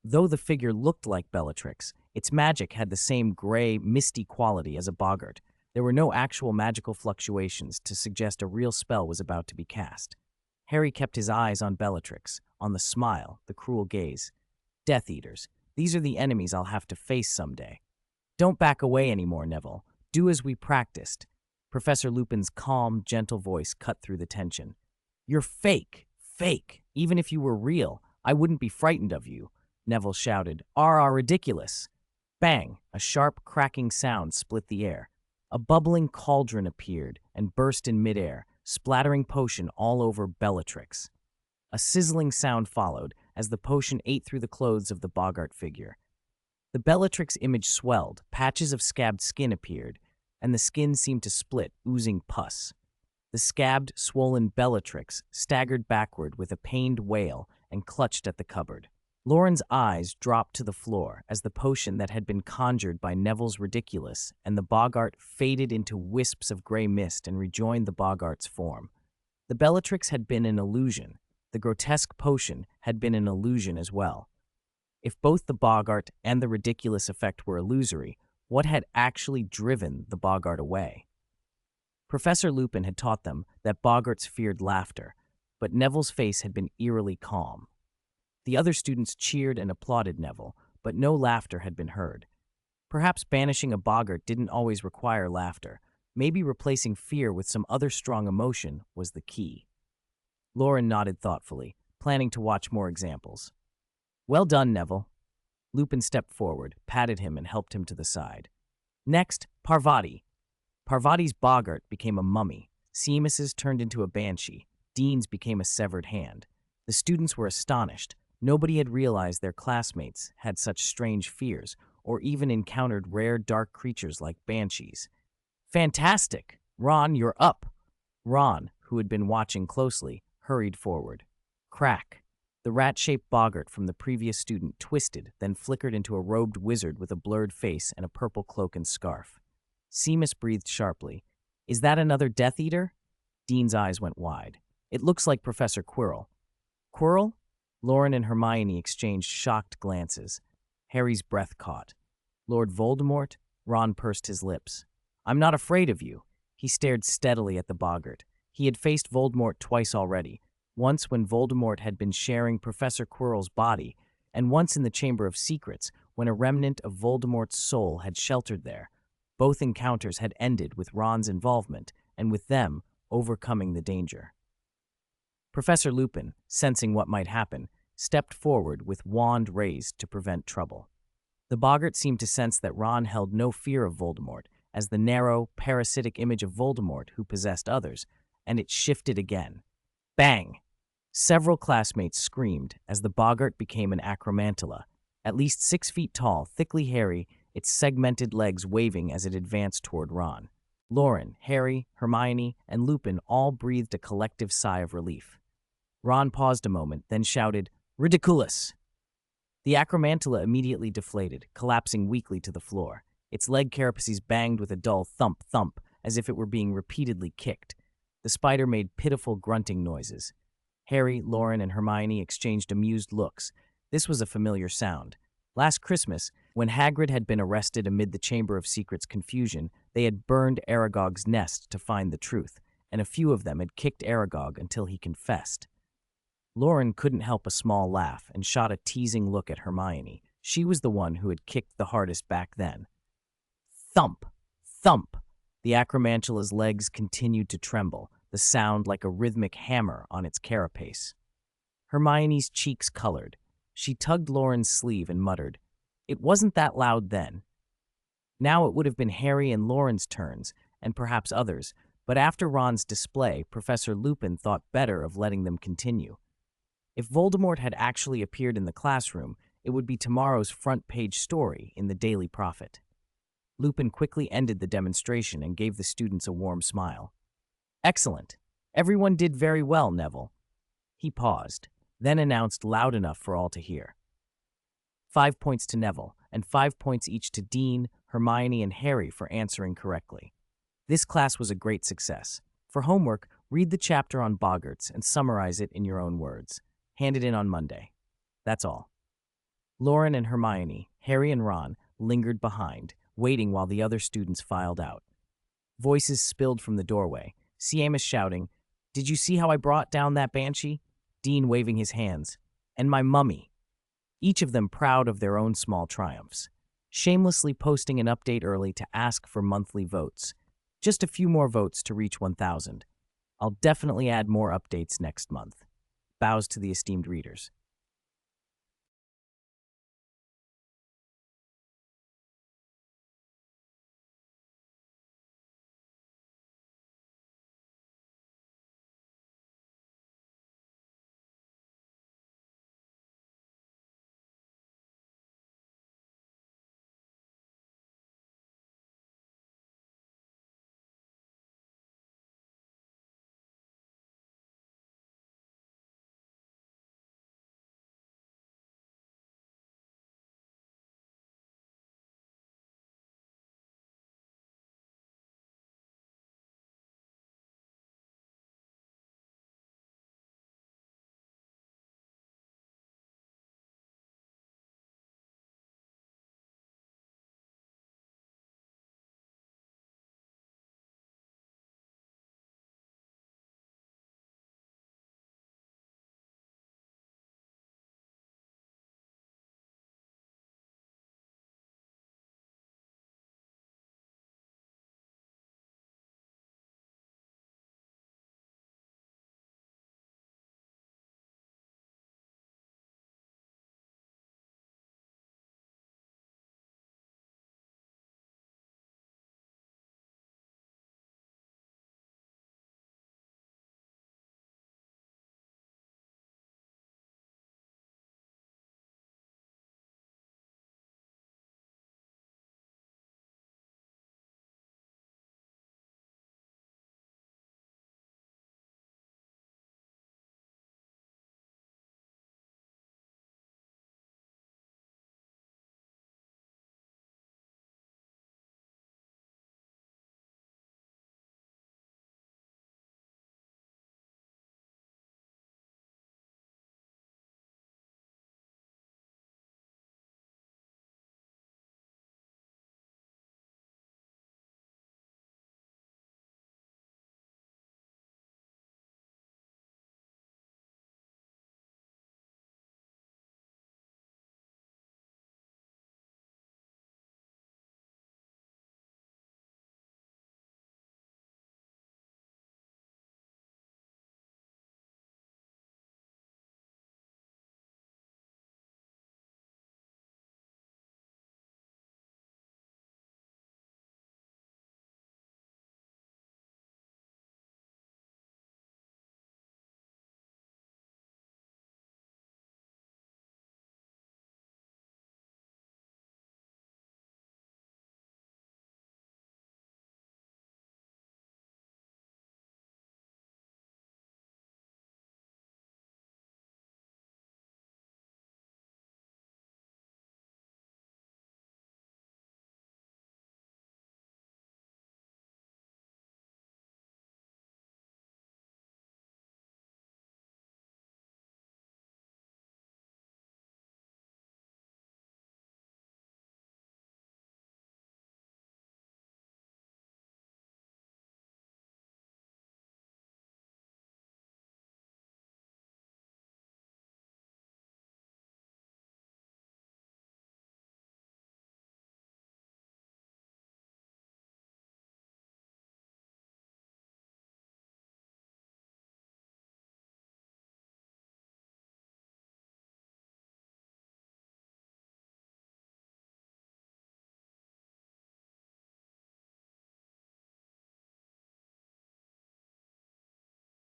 Though the figure looked like Bellatrix, its magic had the same gray, misty quality as a boggart. There were no actual magical fluctuations to suggest a real spell was about to be cast. Harry kept his eyes on Bellatrix, on the smile, the cruel gaze. Death Eaters. These are the enemies I'll have to face someday. Don't back away anymore, Neville. Do as we practiced. Professor Lupin's calm, gentle voice cut through the tension. You're fake. Fake. Even if you were real, I wouldn't be frightened of you. Neville shouted. Ridiculous. Bang! A sharp, cracking sound split the air. A bubbling cauldron appeared and burst in midair, splattering potion all over Bellatrix. A sizzling sound followed, as the potion ate through the clothes of the Boggart figure. The Bellatrix image swelled, patches of scabbed skin appeared, and the skin seemed to split, oozing pus. The scabbed, swollen Bellatrix staggered backward with a pained wail and clutched at the cupboard. Loren's eyes dropped to the floor as the potion that had been conjured by Neville's ridiculous and the Boggart faded into wisps of gray mist and rejoined the Boggart's form. The Bellatrix had been an illusion. The grotesque potion had been an illusion as well. If both the Boggart and the ridiculous effect were illusory, what had actually driven the Boggart away? Professor Lupin had taught them that Boggarts feared laughter, but Neville's face had been eerily calm. The other students cheered and applauded Neville, but no laughter had been heard. Perhaps banishing a Boggart didn't always require laughter. Maybe replacing fear with some other strong emotion was the key. Loren nodded thoughtfully, planning to watch more examples. "Well done, Neville." Lupin stepped forward, patted him, and helped him to the side. "Next, Parvati." Parvati's Boggart became a mummy. Seamus's turned into a banshee. Dean's became a severed hand. The students were astonished. Nobody had realized their classmates had such strange fears, or even encountered rare dark creatures like banshees. "Fantastic! Ron, you're up!" Ron, who had been watching closely, hurried forward. Crack! The rat-shaped Boggart from the previous student twisted, then flickered into a robed wizard with a blurred face and a purple cloak and scarf. Seamus breathed sharply. "Is that another Death Eater?" Dean's eyes went wide. "It looks like Professor Quirrell." "Quirrell?" Loren and Hermione exchanged shocked glances. Harry's breath caught. "Lord Voldemort?" Ron pursed his lips. "I'm not afraid of you." He stared steadily at the Boggart. He had faced Voldemort twice already, once when Voldemort had been sharing Professor Quirrell's body, and once in the Chamber of Secrets when a remnant of Voldemort's soul had sheltered there. Both encounters had ended with Ron's involvement, and with them overcoming the danger. Professor Lupin, sensing what might happen, stepped forward with wand raised to prevent trouble. The Boggart seemed to sense that Ron held no fear of Voldemort, as the narrow, parasitic image of Voldemort who possessed others, and it shifted again. Bang! Several classmates screamed as the Boggart became an acromantula, at least 6 feet tall, thickly hairy, its segmented legs waving as it advanced toward Ron. Loren, Harry, Hermione, and Lupin all breathed a collective sigh of relief. Ron paused a moment, then shouted, "Ridiculous!" The acromantula immediately deflated, collapsing weakly to the floor. Its leg carapaces banged with a dull thump-thump, as if it were being repeatedly kicked. The spider made pitiful grunting noises. Harry, Loren, and Hermione exchanged amused looks. This was a familiar sound. Last Christmas, when Hagrid had been arrested amid the Chamber of Secrets' confusion, they had burned Aragog's nest to find the truth, and a few of them had kicked Aragog until he confessed. Loren couldn't help a small laugh and shot a teasing look at Hermione. She was the one who had kicked the hardest back then. Thump! Thump! The acromantula's legs continued to tremble, the sound like a rhythmic hammer on its carapace. Hermione's cheeks colored. She tugged Loren's sleeve and muttered, "It wasn't that loud then." Now it would have been Harry and Loren's turns, and perhaps others, but after Ron's display, Professor Lupin thought better of letting them continue. If Voldemort had actually appeared in the classroom, it would be tomorrow's front-page story in the Daily Prophet. Lupin quickly ended the demonstration and gave the students a warm smile. "Excellent. Everyone did very well, Neville." He paused, then announced loud enough for all to hear. 5 points to Neville, and 5 points each to Dean, Hermione, and Harry for answering correctly. This class was a great success. For homework, read the chapter on Boggarts and summarize it in your own words. Hand it in on Monday. That's all. Loren and Hermione, Harry and Ron lingered behind, waiting while the other students filed out. Voices spilled from the doorway. Seamus shouting, "Did you see how I brought down that banshee?" Dean waving his hands. "And my mummy." Each of them proud of their own small triumphs. Shamelessly posting an update early to ask for monthly votes. Just a few more votes to reach 1,000. I'll definitely add more updates next month. Bows to the esteemed readers.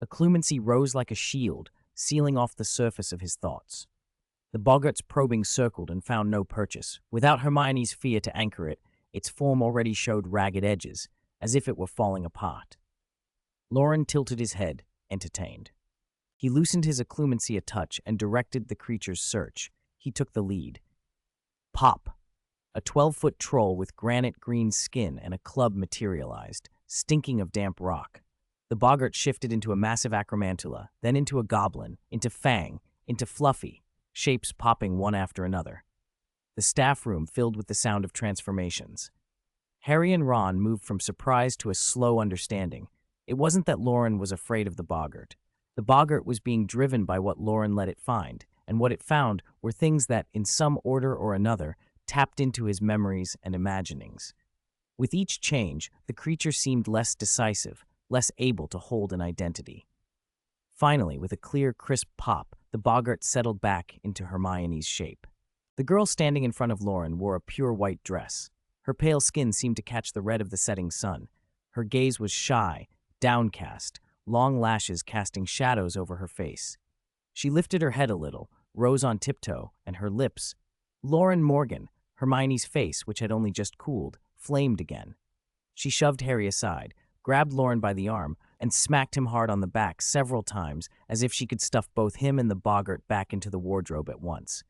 Occlumency rose like a shield, sealing off the surface of his thoughts. The boggart's probing circled and found no purchase. Without Hermione's fear to anchor it, its form already showed ragged edges, as if it were falling apart. Loren tilted his head, entertained. He loosened his occlumency a touch and directed the creature's search. He took the lead. Pop! A 12-foot troll with granite green skin and a club materialized, stinking of damp rock. The boggart shifted into a massive acromantula, then into a goblin, into Fang, into Fluffy, shapes popping one after another. The staff room filled with the sound of transformations. Harry and Ron moved from surprise to a slow understanding. It wasn't that Loren was afraid of the boggart. The boggart was being driven by what Loren let it find, and what it found were things that, in some order or another, tapped into his memories and imaginings. With each change, the creature seemed less decisive, less able to hold an identity. Finally, with a clear, crisp pop, the boggart settled back into Hermione's shape. The girl standing in front of Loren wore a pure white dress. Her pale skin seemed to catch the red of the setting sun. Her gaze was shy, downcast, long lashes casting shadows over her face. She lifted her head a little, rose on tiptoe, and her lips— Loren Morgan, Hermione's face, which had only just cooled, flamed again. She shoved Harry aside, grabbed Loren by the arm, and smacked him hard on the back several times, as if she could stuff both him and the boggart back into the wardrobe at once.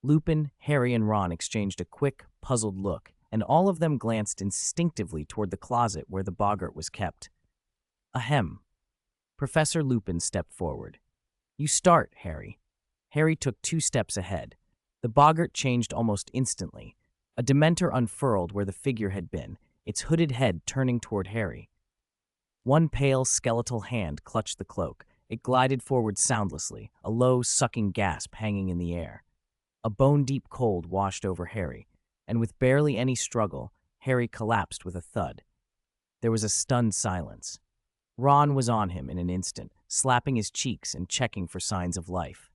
Lupin, Harry, and Ron exchanged a quick, puzzled look, and all of them glanced instinctively toward the closet where the boggart was kept. Ahem. Professor Lupin stepped forward. You start, Harry. Harry took 2 steps ahead. The boggart changed almost instantly. A Dementor unfurled where the figure had been, its hooded head turning toward Harry. One pale, skeletal hand clutched the cloak. It glided forward soundlessly, a low, sucking gasp hanging in the air. A bone-deep cold washed over Harry, and with barely any struggle, Harry collapsed with a thud. There was a stunned silence. Ron was on him in an instant, slapping his cheeks and checking for signs of life.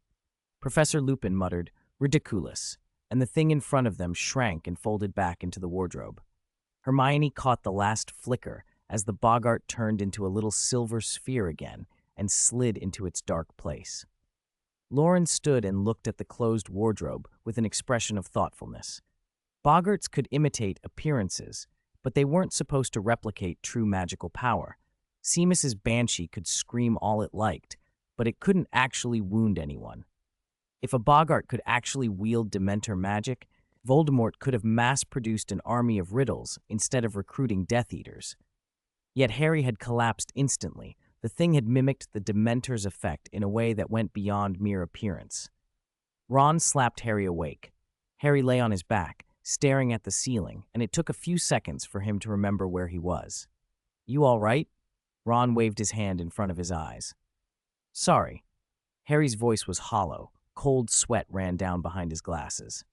Professor Lupin muttered, "Ridiculous," and the thing in front of them shrank and folded back into the wardrobe. Hermione caught the last flicker as the boggart turned into a little silver sphere again and slid into its dark place. Loren stood and looked at the closed wardrobe with an expression of thoughtfulness. Boggarts could imitate appearances, but they weren't supposed to replicate true magical power. Seamus's banshee could scream all it liked, but it couldn't actually wound anyone. If a boggart could actually wield Dementor magic, Voldemort could have mass-produced an army of riddles instead of recruiting Death Eaters. Yet Harry had collapsed instantly. The thing had mimicked the Dementor's effect in a way that went beyond mere appearance. Ron slapped Harry awake. Harry lay on his back, staring at the ceiling, and it took a few seconds for him to remember where he was. You all right? Ron waved his hand in front of his eyes. Sorry. Harry's voice was hollow. Cold sweat ran down behind his glasses.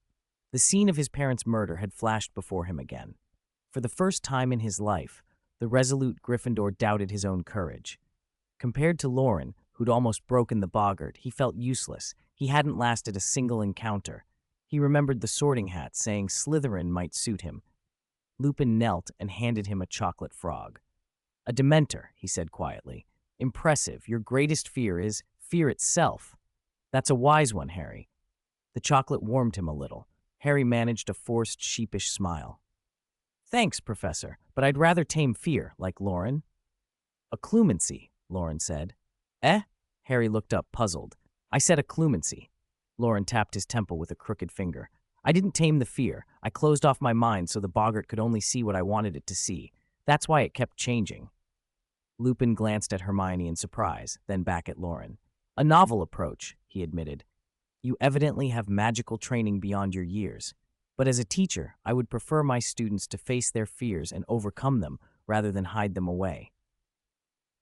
The scene of his parents' murder had flashed before him again. For the first time in his life, the resolute Gryffindor doubted his own courage. Compared to Loren, who'd almost broken the boggart, he felt useless. He hadn't lasted a single encounter. He remembered the Sorting Hat saying Slytherin might suit him. Lupin knelt and handed him a chocolate frog. A Dementor, he said quietly. Impressive. Your greatest fear is fear itself. That's a wise one, Harry. The chocolate warmed him a little. Harry managed a forced, sheepish smile. Thanks, Professor, but I'd rather tame fear, like Loren. Occlumency, Loren said. Eh? Harry looked up, puzzled. I said occlumency. Loren tapped his temple with a crooked finger. I didn't tame the fear. I closed off my mind so the boggart could only see what I wanted it to see. That's why it kept changing. Lupin glanced at Hermione in surprise, then back at Loren. A novel approach, he admitted. You evidently have magical training beyond your years. But as a teacher, I would prefer my students to face their fears and overcome them rather than hide them away.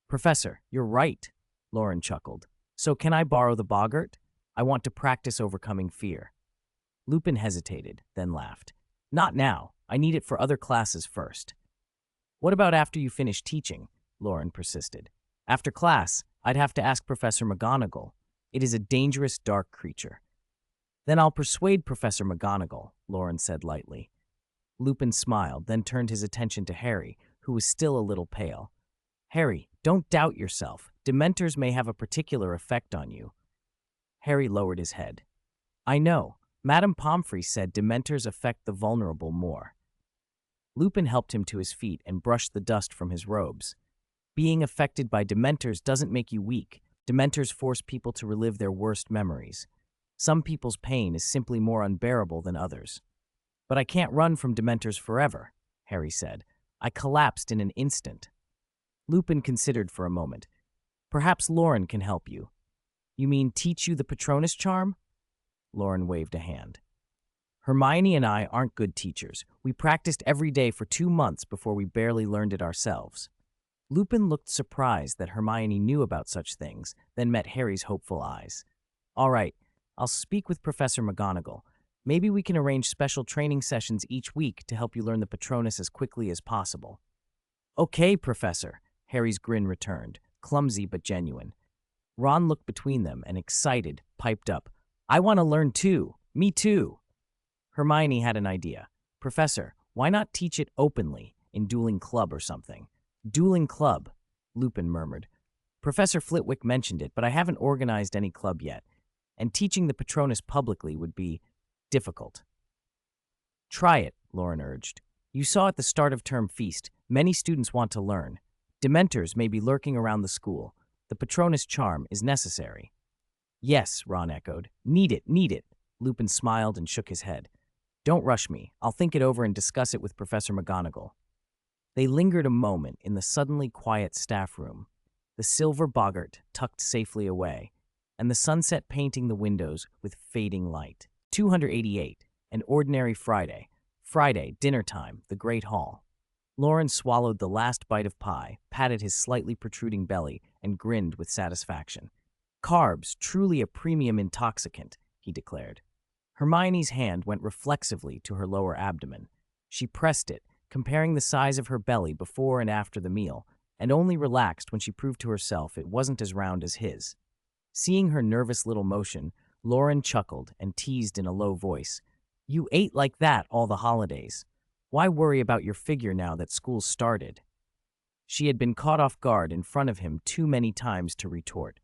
Professor, you're right, Loren chuckled. So can I borrow the boggart? I want to practice overcoming fear. Lupin hesitated, then laughed. Not now. I need it for other classes first. What about after you finish teaching? Loren persisted. After class, I'd have to ask Professor McGonagall. It is a dangerous, dark creature. Then I'll persuade Professor McGonagall, Loren said lightly. Lupin smiled, then turned his attention to Harry, who was still a little pale. Harry, don't doubt yourself. Dementors may have a particular effect on you. Harry lowered his head. I know. Madame Pomfrey said Dementors affect the vulnerable more. Lupin helped him to his feet and brushed the dust from his robes. Being affected by Dementors doesn't make you weak. Dementors force people to relive their worst memories. Some people's pain is simply more unbearable than others. But I can't run from Dementors forever, Harry said. I collapsed in an instant. Lupin considered for a moment. Perhaps Loren can help you. You mean teach you the Patronus charm? Loren waved a hand. Hermione and I aren't good teachers. We practiced every day for 2 months before we barely learned it ourselves. Lupin looked surprised that Hermione knew about such things, then met Harry's hopeful eyes. All right, I'll speak with Professor McGonagall. Maybe we can arrange special training sessions each week to help you learn the Patronus as quickly as possible. Okay, Professor, Harry's grin returned, clumsy but genuine. Ron looked between them and, excited, piped up, I want to learn too. Me too. Hermione had an idea. Professor, why not teach it openly, in dueling club or something? Dueling club, Lupin murmured. Professor Flitwick mentioned it, but I haven't organized any club yet, and teaching the Patronus publicly would be difficult. Try it, Loren urged. You saw at the start of term feast, many students want to learn. Dementors may be lurking around the school. The Patronus charm is necessary. Yes, Ron echoed. Need it. Lupin smiled and shook his head. Don't rush me. I'll think it over and discuss it with Professor McGonagall. They lingered a moment in the suddenly quiet staff room, the silver boggart tucked safely away, and the sunset painting the windows with fading light. 288, an ordinary Friday. Friday, dinner time, the Great Hall. Loren swallowed the last bite of pie, patted his slightly protruding belly, and grinned with satisfaction. Carbs, truly a premium intoxicant, he declared. Hermione's hand went reflexively to her lower abdomen. She pressed it, comparing the size of her belly before and after the meal, and only relaxed when she proved to herself it wasn't as round as his. Seeing her nervous little motion, Loren chuckled and teased in a low voice, You ate like that all the holidays. Why worry about your figure now that school's started? She had been caught off guard in front of him too many times to retort.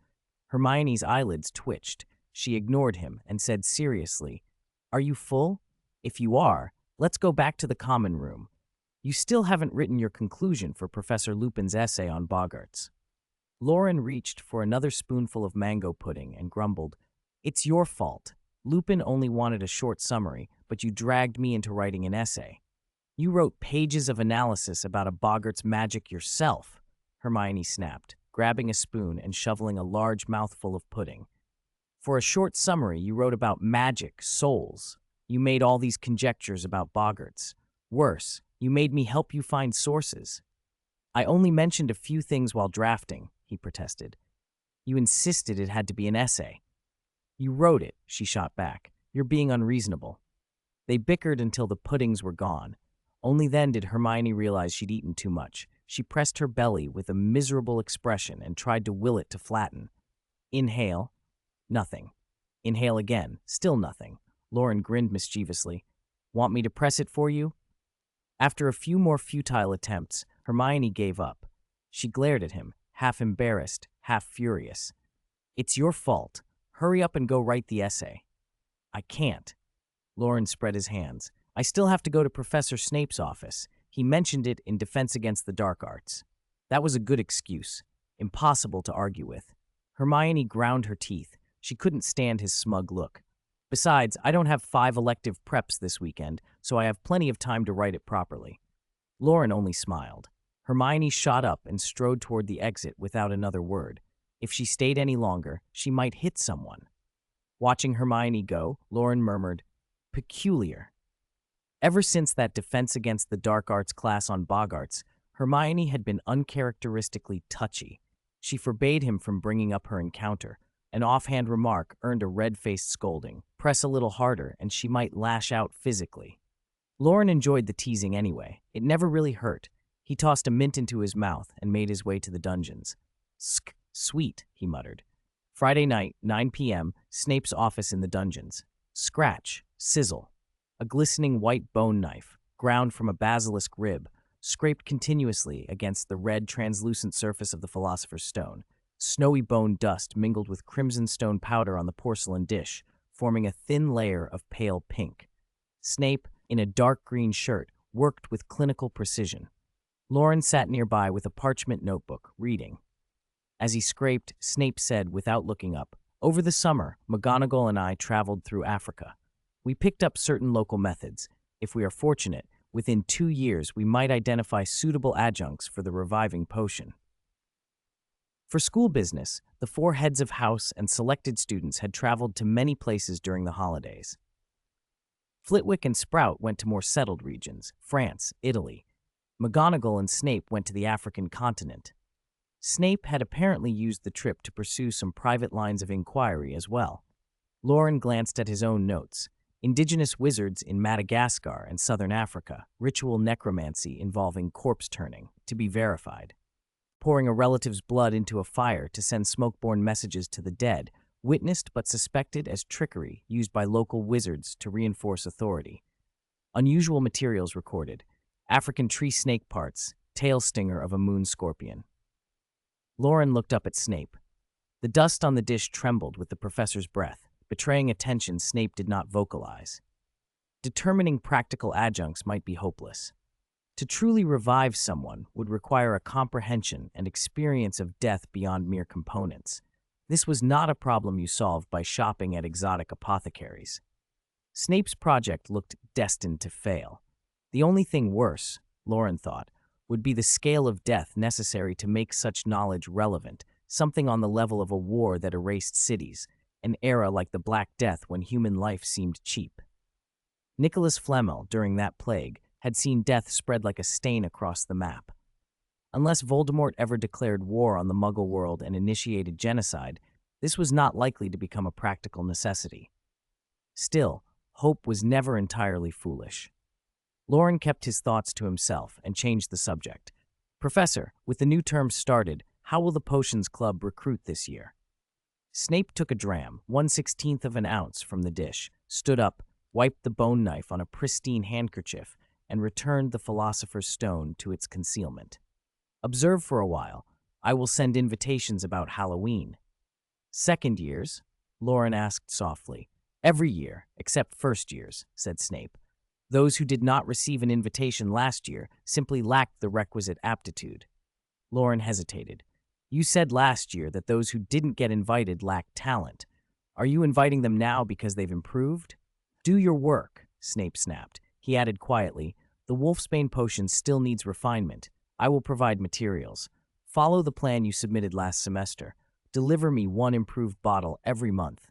Hermione's eyelids twitched. She ignored him and said seriously, Are you full? If you are, let's go back to the common room. You still haven't written your conclusion for Professor Lupin's essay on boggarts. Loren reached for another spoonful of mango pudding and grumbled, It's your fault. Lupin only wanted a short summary, but you dragged me into writing an essay. You wrote pages of analysis about a boggart's magic yourself, Hermione snapped, grabbing a spoon and shoveling a large mouthful of pudding. For a short summary, you wrote about magic, souls. You made all these conjectures about boggarts. Worse, you made me help you find sources. I only mentioned a few things while drafting, he protested. You insisted it had to be an essay. You wrote it, she shot back. You're being unreasonable. They bickered until the puddings were gone. Only then did Hermione realize she'd eaten too much. She pressed her belly with a miserable expression and tried to will it to flatten. Inhale. Nothing. Inhale again. Still nothing. Loren grinned mischievously. Want me to press it for you? After a few more futile attempts, Hermione gave up. She glared at him, half embarrassed, half furious. It's your fault. Hurry up and go write the essay. I can't. Loren spread his hands. I still have to go to Professor Snape's office. He mentioned it in Defense Against the Dark Arts. That was a good excuse. Impossible to argue with. Hermione ground her teeth. She couldn't stand his smug look. Besides, I don't have 5 elective preps this weekend, so I have plenty of time to write it properly. Loren only smiled. Hermione shot up and strode toward the exit without another word. If she stayed any longer, she might hit someone. Watching Hermione go, Loren murmured, Peculiar. Ever since that Defense Against the Dark Arts class on boggarts, Hermione had been uncharacteristically touchy. She forbade him from bringing up her encounter. An offhand remark earned a red-faced scolding. Press a little harder, and she might lash out physically. Loren enjoyed the teasing anyway. It never really hurt. He tossed a mint into his mouth and made his way to the dungeons. Sweet, he muttered. Friday night, 9 p.m., Snape's office in the dungeons. Scratch, sizzle. A glistening white bone knife, ground from a basilisk rib, scraped continuously against the red, translucent surface of the Philosopher's Stone. Snowy bone dust mingled with crimson stone powder on the porcelain dish, forming a thin layer of pale pink. Snape, in a dark green shirt, worked with clinical precision. Loren sat nearby with a parchment notebook, reading. As he scraped, Snape said without looking up, "Over the summer, McGonagall and I traveled through Africa. We picked up certain local methods. If we are fortunate, within 2 years we might identify suitable adjuncts for the reviving potion." For school business, the 4 heads of house and selected students had traveled to many places during the holidays. Flitwick and Sprout went to more settled regions, France, Italy. McGonagall and Snape went to the African continent. Snape had apparently used the trip to pursue some private lines of inquiry as well. Loren glanced at his own notes. Indigenous wizards in Madagascar and southern Africa, ritual necromancy involving corpse turning, to be verified. Pouring a relative's blood into a fire to send smoke-borne messages to the dead, witnessed but suspected as trickery used by local wizards to reinforce authority. Unusual materials recorded. African tree snake parts, tail stinger of a moon scorpion. Loren looked up at Snape. The dust on the dish trembled with the professor's breath, betraying a tension Snape did not vocalize. Determining practical adjuncts might be hopeless. To truly revive someone would require a comprehension and experience of death beyond mere components. This was not a problem you solved by shopping at exotic apothecaries. Snape's project looked destined to fail. The only thing worse, Loren thought, would be the scale of death necessary to make such knowledge relevant, something on the level of a war that erased cities, an era like the Black Death when human life seemed cheap. Nicholas Flamel, during that plague, had seen death spread like a stain across the map. Unless Voldemort ever declared war on the Muggle world and initiated genocide, this was not likely to become a practical necessity. Still, hope was never entirely foolish. Loren kept his thoughts to himself and changed the subject. "Professor, with the new term started, how will the Potions Club recruit this year?" Snape took a dram, 1/16 of an ounce, from the dish, stood up, wiped the bone knife on a pristine handkerchief, and returned the Philosopher's Stone to its concealment. "Observe for a while. I will send invitations about Halloween." "Second years?" Loren asked softly. "Every year, except first years," said Snape. "Those who did not receive an invitation last year simply lacked the requisite aptitude." Loren hesitated. "You said last year that those who didn't get invited lacked talent. Are you inviting them now because they've improved?" "Do your work," Snape snapped. He added quietly, "The Wolfsbane potion still needs refinement. I will provide materials. Follow the plan you submitted last semester. Deliver me 1 improved bottle every month."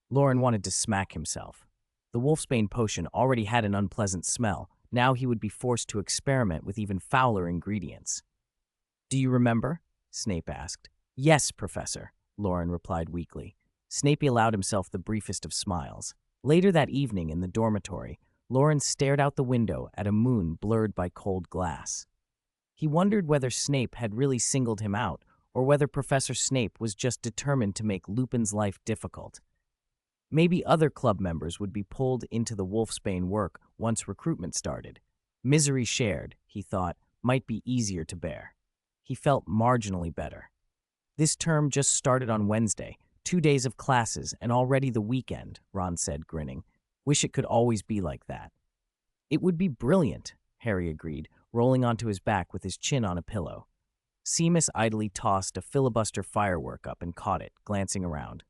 Loren wanted to smack himself. The Wolfsbane potion already had an unpleasant smell. Now he would be forced to experiment with even fouler ingredients. "Do you remember?" Snape asked. "Yes, Professor," Loren replied weakly. Snape allowed himself the briefest of smiles. Later that evening in the dormitory, Loren stared out the window at a moon blurred by cold glass. He wondered whether Snape had really singled him out, or whether Professor Snape was just determined to make Lupin's life difficult. Maybe other club members would be pulled into the Wolfsbane work once recruitment started. Misery shared, he thought, might be easier to bear. He felt marginally better. This term just started on Wednesday, 2 days of classes, and already the weekend, Ron said, grinning. Wish it could always be like that. It would be brilliant, Harry agreed, rolling onto his back with his chin on a pillow. Seamus idly tossed a filibuster firework up and caught it, glancing around.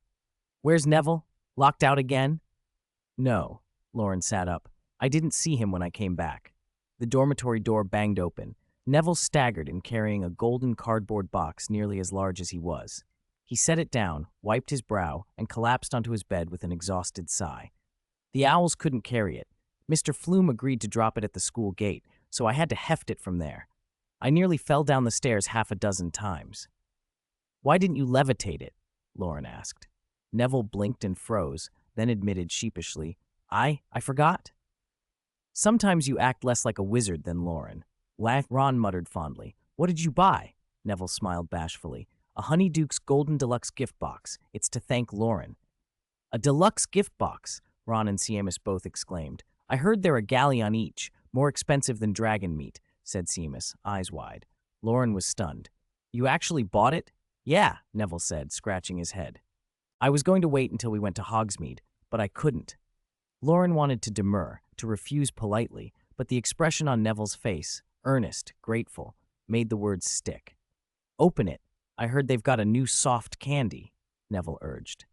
"Where's Neville? Locked out again?" "No." Loren sat up. "I didn't see him when I came back." The dormitory door banged open. Neville staggered in carrying a golden cardboard box nearly as large as he was. He set it down, wiped his brow, and collapsed onto his bed with an exhausted sigh. "The owls couldn't carry it. Mr. Flume agreed to drop it at the school gate, so I had to heft it from there. I nearly fell down the stairs 6 times." "Why didn't you levitate it?" Loren asked. Neville blinked and froze, then admitted sheepishly, I forgot." "Sometimes you act less like a wizard than Loren." Ron muttered fondly. "What did you buy?" Neville smiled bashfully. "A Honeyduke's Golden Deluxe gift box. It's to thank Loren." "A deluxe gift box?" Ron and Seamus both exclaimed. "I heard they're a galleon each, more expensive than dragon meat. said Seamus, eyes wide. Loren was stunned. You actually bought it? Yeah, Neville said, scratching his head. I was going to wait until we went to Hogsmeade, but I couldn't. Loren wanted to demur, to refuse politely, but the expression on Neville's face, earnest, grateful, made the words stick. Open it. I heard they've got a new soft candy, Neville urged.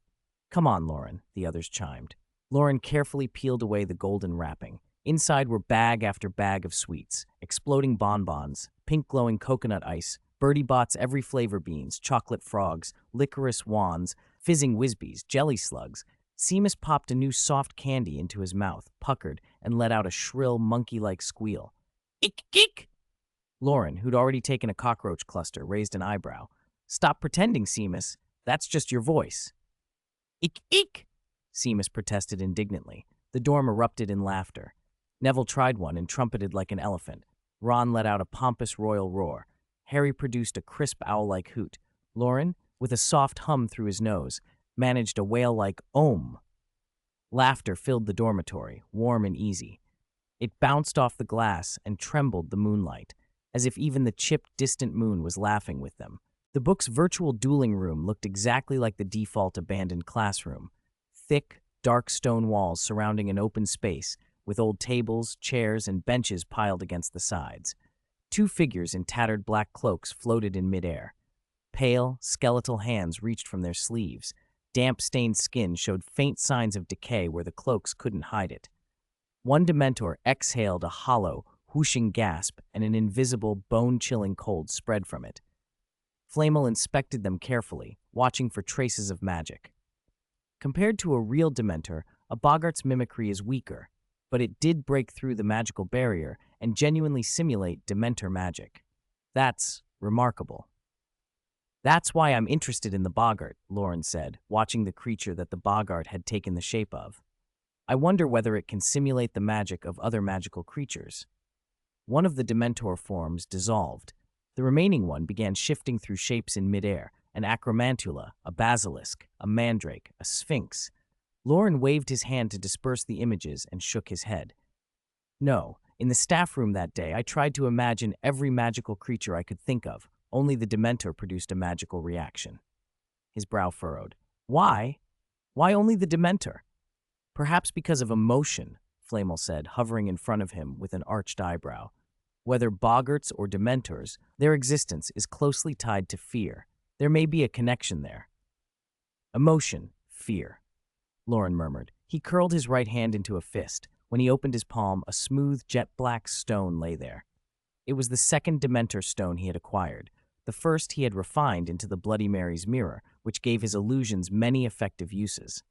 Come on, Loren, the others chimed. Loren carefully peeled away the golden wrapping. Inside were bag after bag of sweets, exploding bonbons, pink glowing coconut ice, Bertie Bott's every flavor beans, chocolate frogs, licorice wands, fizzing Whizbees, jelly slugs. Seamus popped a new soft candy into his mouth, puckered, and let out a shrill, monkey-like squeal. Eek, eek! Loren, who'd already taken a cockroach cluster, raised an eyebrow. Stop pretending, Seamus. That's just your voice. Eek, eek! Seamus protested indignantly. The dorm erupted in laughter. Neville tried one and trumpeted like an elephant. Ron let out a pompous royal roar. Harry produced a crisp owl-like hoot. Loren, with a soft hum through his nose, managed a whale-like ohm. Laughter filled the dormitory, warm and easy. It bounced off the glass and trembled the moonlight, as if even the chipped, distant moon was laughing with them. The book's virtual dueling room looked exactly like the default abandoned classroom. Thick, dark stone walls surrounding an open space, with old tables, chairs, and benches piled against the sides. Two figures in tattered black cloaks floated in midair. Pale, skeletal hands reached from their sleeves. Damp, stained skin showed faint signs of decay where the cloaks couldn't hide it. One Dementor exhaled a hollow, whooshing gasp, and an invisible, bone-chilling cold spread from it. Flamel inspected them carefully, watching for traces of magic. Compared to a real Dementor, a Boggart's mimicry is weaker, but it did break through the magical barrier and genuinely simulate Dementor magic. That's remarkable. That's why I'm interested in the Boggart, Loren said, watching the creature that the Boggart had taken the shape of. I wonder whether it can simulate the magic of other magical creatures. One of the Dementor forms dissolved. The remaining one began shifting through shapes in midair, an acromantula, a basilisk, a mandrake, a sphinx. Loren waved his hand to disperse the images and shook his head. No, in the staff room that day, I tried to imagine every magical creature I could think of. Only the Dementor produced a magical reaction. His brow furrowed. Why? Why only the Dementor? Perhaps because of emotion, Flamel said, hovering in front of him with an arched eyebrow. Whether Boggarts or Dementors, their existence is closely tied to fear. There may be a connection there. Emotion, fear, Loren murmured. He curled his right hand into a fist. When he opened his palm, a smooth, jet-black stone lay there. It was the second Dementor stone he had acquired. The first he had refined into the Bloody Mary's mirror, which gave his illusions many effective uses.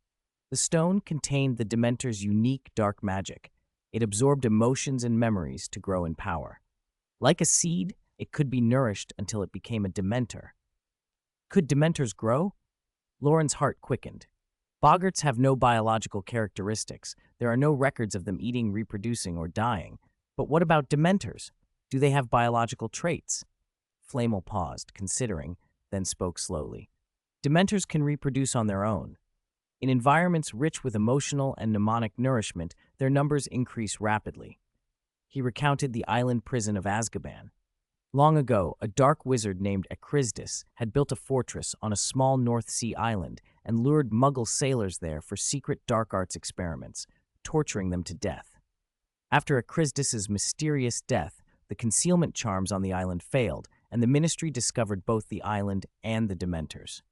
The stone contained the Dementor's unique dark magic. It absorbed emotions and memories to grow in power. Like a seed, it could be nourished until it became a Dementor. Could Dementors grow? Loren's heart quickened. Boggarts have no biological characteristics. There are no records of them eating, reproducing, or dying. But what about Dementors? Do they have biological traits? Flamel paused, considering, then spoke slowly. Dementors can reproduce on their own. In environments rich with emotional and mnemonic nourishment, their numbers increase rapidly. He recounted the island prison of Azkaban. Long ago, a dark wizard named Acrisdus had built a fortress on a small North Sea island and lured Muggle sailors there for secret dark arts experiments, torturing them to death. After Acrisdus's mysterious death, the concealment charms on the island failed, and the Ministry discovered both the island and the Dementors.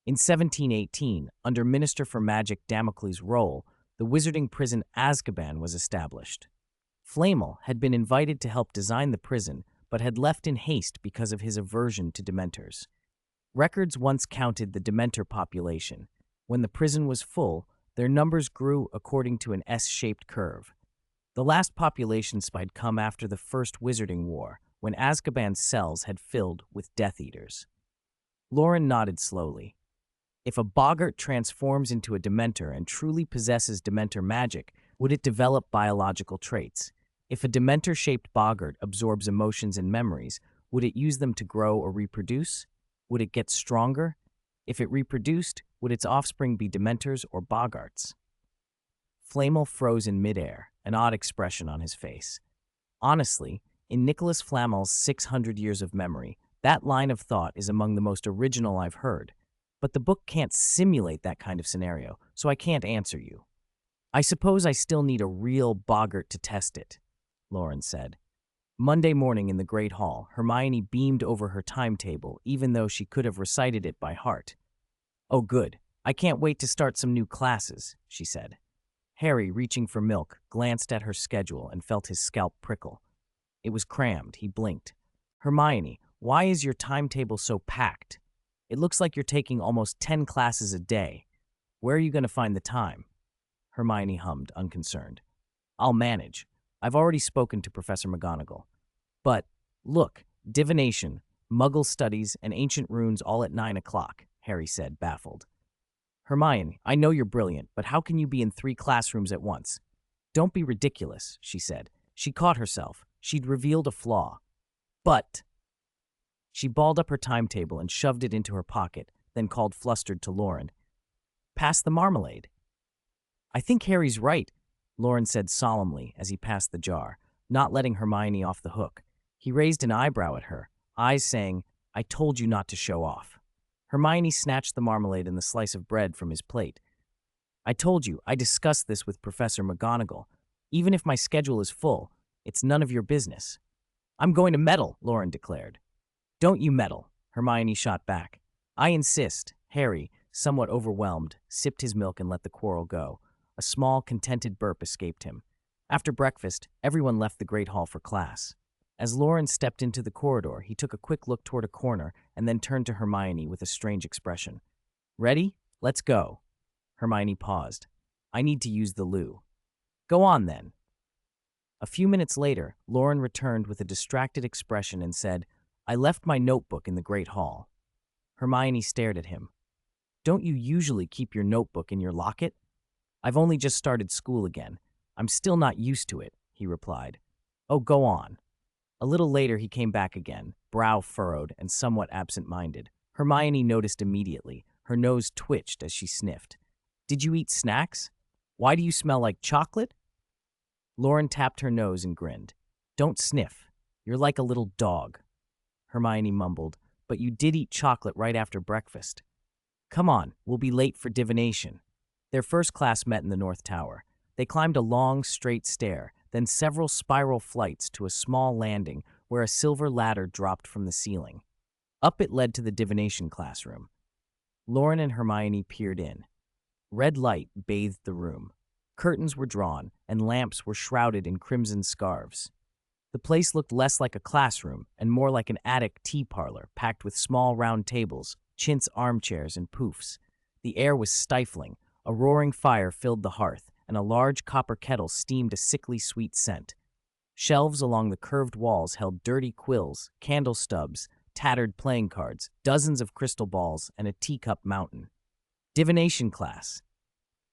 In 1718, under Minister for Magic Damocles Roll, the wizarding prison Azkaban was established. Flamel had been invited to help design the prison, but had left in haste because of his aversion to Dementors. Records once counted the Dementor population. When the prison was full, their numbers grew according to an S-shaped curve. The last population spike had come after the First Wizarding War, when Azkaban's cells had filled with Death Eaters. Loren nodded slowly. If a Boggart transforms into a Dementor and truly possesses Dementor magic, would it develop biological traits? If a Dementor-shaped Boggart absorbs emotions and memories, would it use them to grow or reproduce? Would it get stronger? If it reproduced, would its offspring be Dementors or Boggarts? Flamel froze in midair, an odd expression on his face. Honestly, In Nicholas Flamel's 600 Years of Memory, that line of thought is among the most original I've heard. But the book can't simulate that kind of scenario, so I can't answer you. I suppose I still need a real boggart to test it, Loren said. Monday morning in the Great Hall, Hermione beamed over her timetable, even though she could have recited it by heart. Oh, good. I can't wait to start some new classes, she said. Harry, reaching for milk, glanced at her schedule and felt his scalp prickle. It was crammed. He blinked. Hermione, why is your timetable so packed? It looks like you're taking almost 10 classes a day. Where are you going to find the time? Hermione hummed, unconcerned. I'll manage. I've already spoken to Professor McGonagall. But, look, divination, Muggle studies, and ancient runes all at 9 o'clock, Harry said, baffled. Hermione, I know you're brilliant, but how can you be in 3 classrooms at once? Don't be ridiculous, she said. She caught herself. She'd revealed a flaw. But... She balled up her timetable and shoved it into her pocket, then called flustered to Loren. Pass the marmalade. I think Harry's right, Loren said solemnly as he passed the jar, not letting Hermione off the hook. He raised an eyebrow at her, eyes saying, I told you not to show off. Hermione snatched the marmalade and the slice of bread from his plate. I told you, I discussed this with Professor McGonagall. Even if my schedule is full, it's none of your business. I'm going to meddle, Loren declared. Don't you meddle, Hermione shot back. I insist. Harry, somewhat overwhelmed, sipped his milk and let the quarrel go. A small, contented burp escaped him. After breakfast, everyone left the Great Hall for class. As Loren stepped into the corridor, he took a quick look toward a corner and then turned to Hermione with a strange expression. Ready? Let's go. Hermione paused. I need to use the loo. Go on, then. A few minutes later, Loren returned with a distracted expression and said, I left my notebook in the Great Hall. Hermione stared at him. Don't you usually keep your notebook in your locket? I've only just started school again. I'm still not used to it, he replied. Oh, go on. A little later, he came back again, brow furrowed and somewhat absent-minded. Hermione noticed immediately. Her nose twitched as she sniffed. Did you eat snacks? Why do you smell like chocolate? Loren tapped her nose and grinned. Don't sniff. You're like a little dog. Hermione mumbled, but you did eat chocolate right after breakfast. Come on, we'll be late for divination. Their first class met in the North Tower. They climbed a long, straight stair, then several spiral flights to a small landing where a silver ladder dropped from the ceiling. Up it led to the divination classroom. Loren and Hermione peered in. Red light bathed the room. Curtains were drawn, and lamps were shrouded in crimson scarves. The place looked less like a classroom and more like an attic tea parlor packed with small round tables, chintz armchairs, and poufs. The air was stifling. A roaring fire filled the hearth, and a large copper kettle steamed a sickly sweet scent. Shelves along the curved walls held dirty quills, candle stubs, tattered playing cards, dozens of crystal balls, and a teacup mountain. Divination class.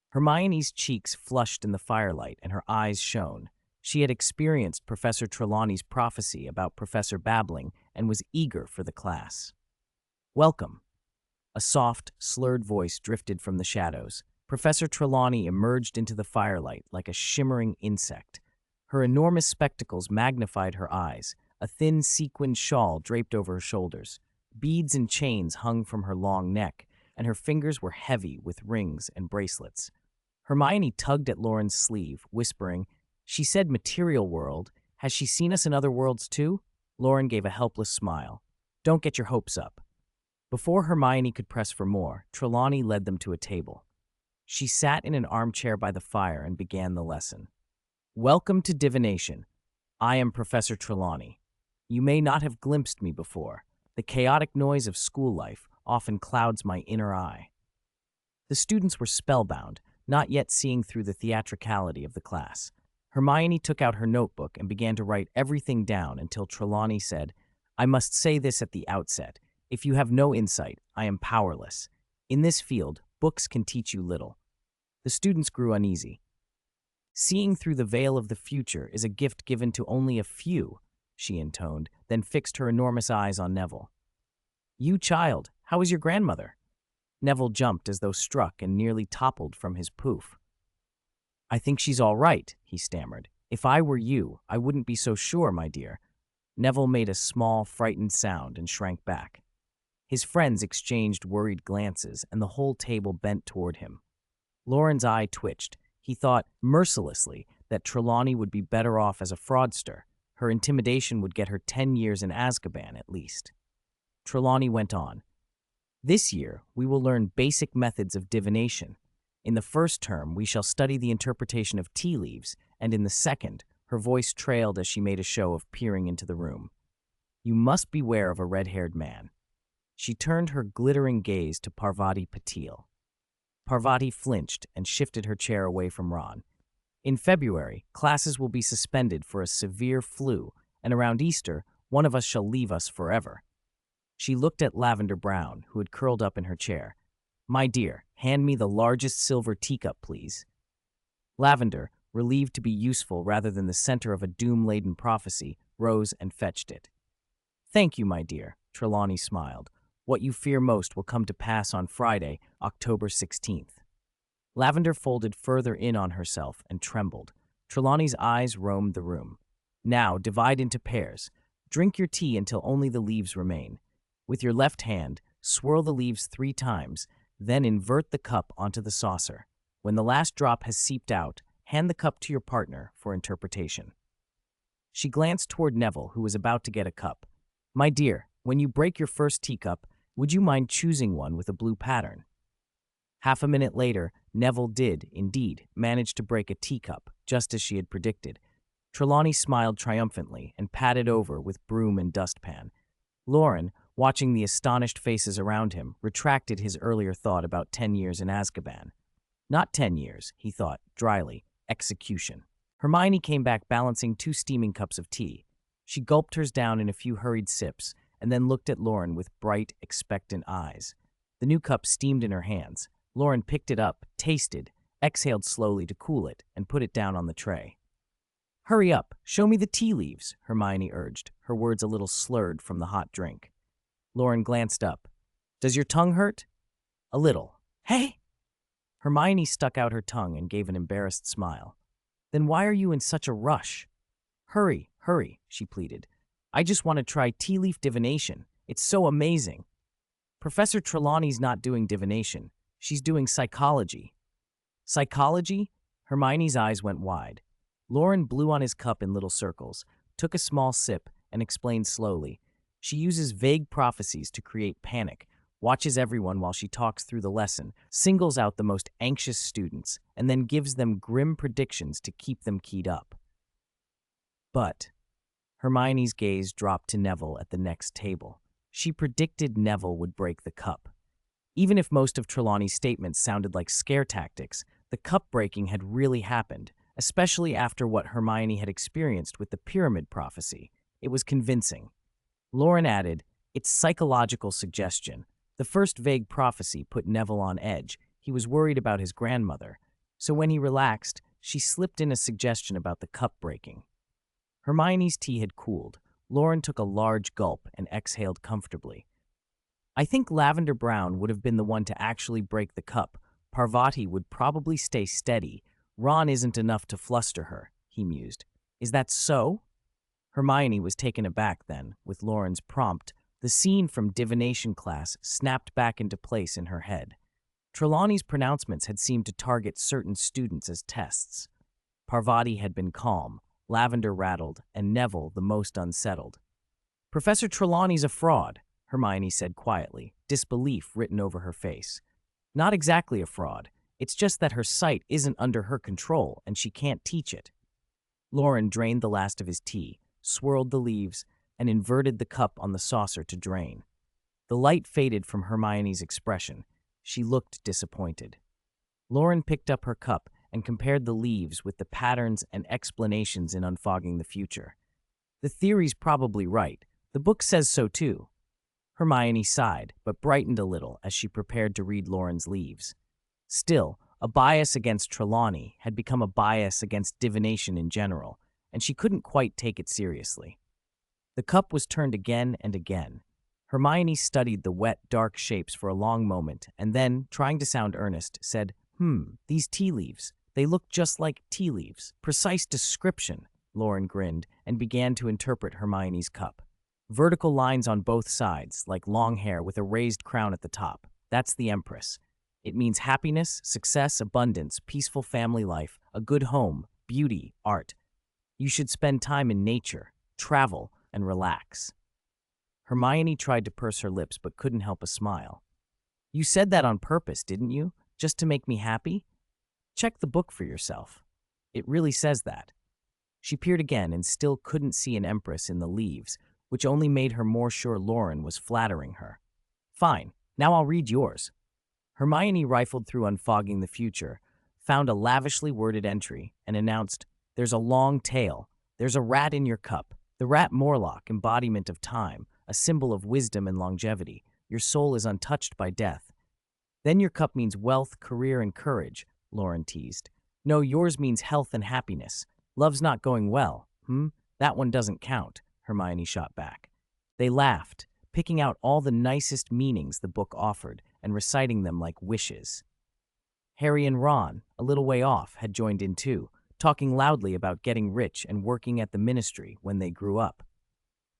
Hermione's cheeks flushed in the firelight, and her eyes shone. She had experienced Professor Trelawney's prophecy about Professor Babbling and was eager for the class. Welcome. A soft, slurred voice drifted from the shadows. Professor Trelawney emerged into the firelight like a shimmering insect. Her enormous spectacles magnified her eyes. A thin sequined shawl draped over her shoulders. Beads and chains hung from her long neck, and her fingers were heavy with rings and bracelets. Hermione tugged at Loren's sleeve, whispering, She said material world. Has she seen us in other worlds too? Loren gave a helpless smile. Don't get your hopes up. Before Hermione could press for more, Trelawney led them to a table. She sat in an armchair by the fire and began the lesson. Welcome to divination. I am Professor Trelawney. You may not have glimpsed me before. The chaotic noise of school life often clouds my inner eye. The students were spellbound, not yet seeing through the theatricality of the class. Hermione took out her notebook and began to write everything down until Trelawney said, I must say this at the outset. If you have no insight, I am powerless. In this field, books can teach you little. The students grew uneasy. Seeing through the veil of the future is a gift given to only a few, she intoned, then fixed her enormous eyes on Neville. You child, how is your grandmother? Neville jumped as though struck and nearly toppled from his poof. I think she's all right, he stammered. If I were you, I wouldn't be so sure, my dear. Neville made a small, frightened sound and shrank back. His friends exchanged worried glances, and the whole table bent toward him. Loren's eye twitched. He thought, mercilessly, that Trelawney would be better off as a fraudster. Her intimidation would get her 10 years in Azkaban, at least. Trelawney went on. This year, we will learn basic methods of divination. In the first term, we shall study the interpretation of tea leaves, and in the second, her voice trailed as she made a show of peering into the room. You must beware of a red-haired man. She turned her glittering gaze to Parvati Patil. Parvati flinched and shifted her chair away from Ron. In February, classes will be suspended for a severe flu, and around Easter, one of us shall leave us forever. She looked at Lavender Brown, who had curled up in her chair. My dear, hand me the largest silver teacup, please. Lavender, relieved to be useful rather than the center of a doom-laden prophecy, rose and fetched it. Thank you, my dear, Trelawney smiled. What you fear most will come to pass on Friday, October 16th. Lavender folded further in on herself and trembled. Trelawney's eyes roamed the room. Now, divide into pairs. Drink your tea until only the leaves remain. With your left hand, swirl the leaves 3 times, then invert the cup onto the saucer. When the last drop has seeped out, hand the cup to your partner for interpretation. She glanced toward Neville, who was about to get a cup. My dear, when you break your first teacup, would you mind choosing one with a blue pattern? Half a minute later, Neville did, indeed, manage to break a teacup, just as she had predicted. Trelawney smiled triumphantly and patted over with broom and dustpan. Loren, watching the astonished faces around him, retracted his earlier thought about 10 years in Azkaban. Not 10 years, he thought, dryly. Execution. Hermione came back balancing 2 steaming cups of tea. She gulped hers down in a few hurried sips, and then looked at Loren with bright, expectant eyes. The new cup steamed in her hands. Loren picked it up, tasted, exhaled slowly to cool it, and put it down on the tray. Hurry up, show me the tea leaves, Hermione urged, her words a little slurred from the hot drink. Loren glanced up. Does your tongue hurt? A little. Hey! Hermione stuck out her tongue and gave an embarrassed smile. Then why are you in such a rush? Hurry, hurry, she pleaded. I just want to try tea leaf divination. It's so amazing. Professor Trelawney's not doing divination. She's doing psychology. Psychology? Hermione's eyes went wide. Loren blew on his cup in little circles, took a small sip, and explained slowly. She uses vague prophecies to create panic, watches everyone while she talks through the lesson, singles out the most anxious students, and then gives them grim predictions to keep them keyed up. But Hermione's gaze dropped to Neville at the next table. She predicted Neville would break the cup. Even if most of Trelawney's statements sounded like scare tactics, the cup breaking had really happened, especially after what Hermione had experienced with the pyramid prophecy. It was convincing. Loren added, it's psychological suggestion. The first vague prophecy put Neville on edge. He was worried about his grandmother. So when he relaxed, she slipped in a suggestion about the cup breaking. Hermione's tea had cooled. Loren took a large gulp and exhaled comfortably. I think Lavender Brown would have been the one to actually break the cup. Parvati would probably stay steady. Ron isn't enough to fluster her, he mused. Is that so? Hermione was taken aback then, with Loren's prompt. The scene from divination class snapped back into place in her head. Trelawney's pronouncements had seemed to target certain students as tests. Parvati had been calm, Lavender rattled, and Neville the most unsettled. Professor Trelawney's a fraud, Hermione said quietly, disbelief written over her face. Not exactly a fraud. It's just that her sight isn't under her control and she can't teach it. Loren drained the last of his tea, swirled the leaves, and inverted the cup on the saucer to drain. The light faded from Hermione's expression. She looked disappointed. Loren picked up her cup and compared the leaves with the patterns and explanations in Unfogging the Future. The theory's probably right. The book says so too. Hermione sighed, but brightened a little as she prepared to read Loren's leaves. Still, a bias against Trelawney had become a bias against divination in general, and she couldn't quite take it seriously. The cup was turned again and again. Hermione studied the wet, dark shapes for a long moment, and then, trying to sound earnest, said, these tea leaves. They look just like tea leaves. Precise description. Loren grinned and began to interpret Hermione's cup. Vertical lines on both sides, like long hair with a raised crown at the top. That's the Empress. It means happiness, success, abundance, peaceful family life, a good home, beauty, art. You should spend time in nature, travel, and relax. Hermione tried to purse her lips but couldn't help a smile. You said that on purpose, didn't you? Just to make me happy? Check the book for yourself. It really says that. She peered again and still couldn't see an empress in the leaves, which only made her more sure Loren was flattering her. Fine, now I'll read yours. Hermione rifled through Unfogging the Future, found a lavishly worded entry, and announced, There's a long tale. There's a rat in your cup. The rat Morlock, embodiment of time, a symbol of wisdom and longevity. Your soul is untouched by death. Then your cup means wealth, career, and courage, Loren teased. No, yours means health and happiness. Love's not going well, That one doesn't count, Hermione shot back. They laughed, picking out all the nicest meanings the book offered and reciting them like wishes. Harry and Ron, a little way off, had joined in too, talking loudly about getting rich and working at the ministry when they grew up.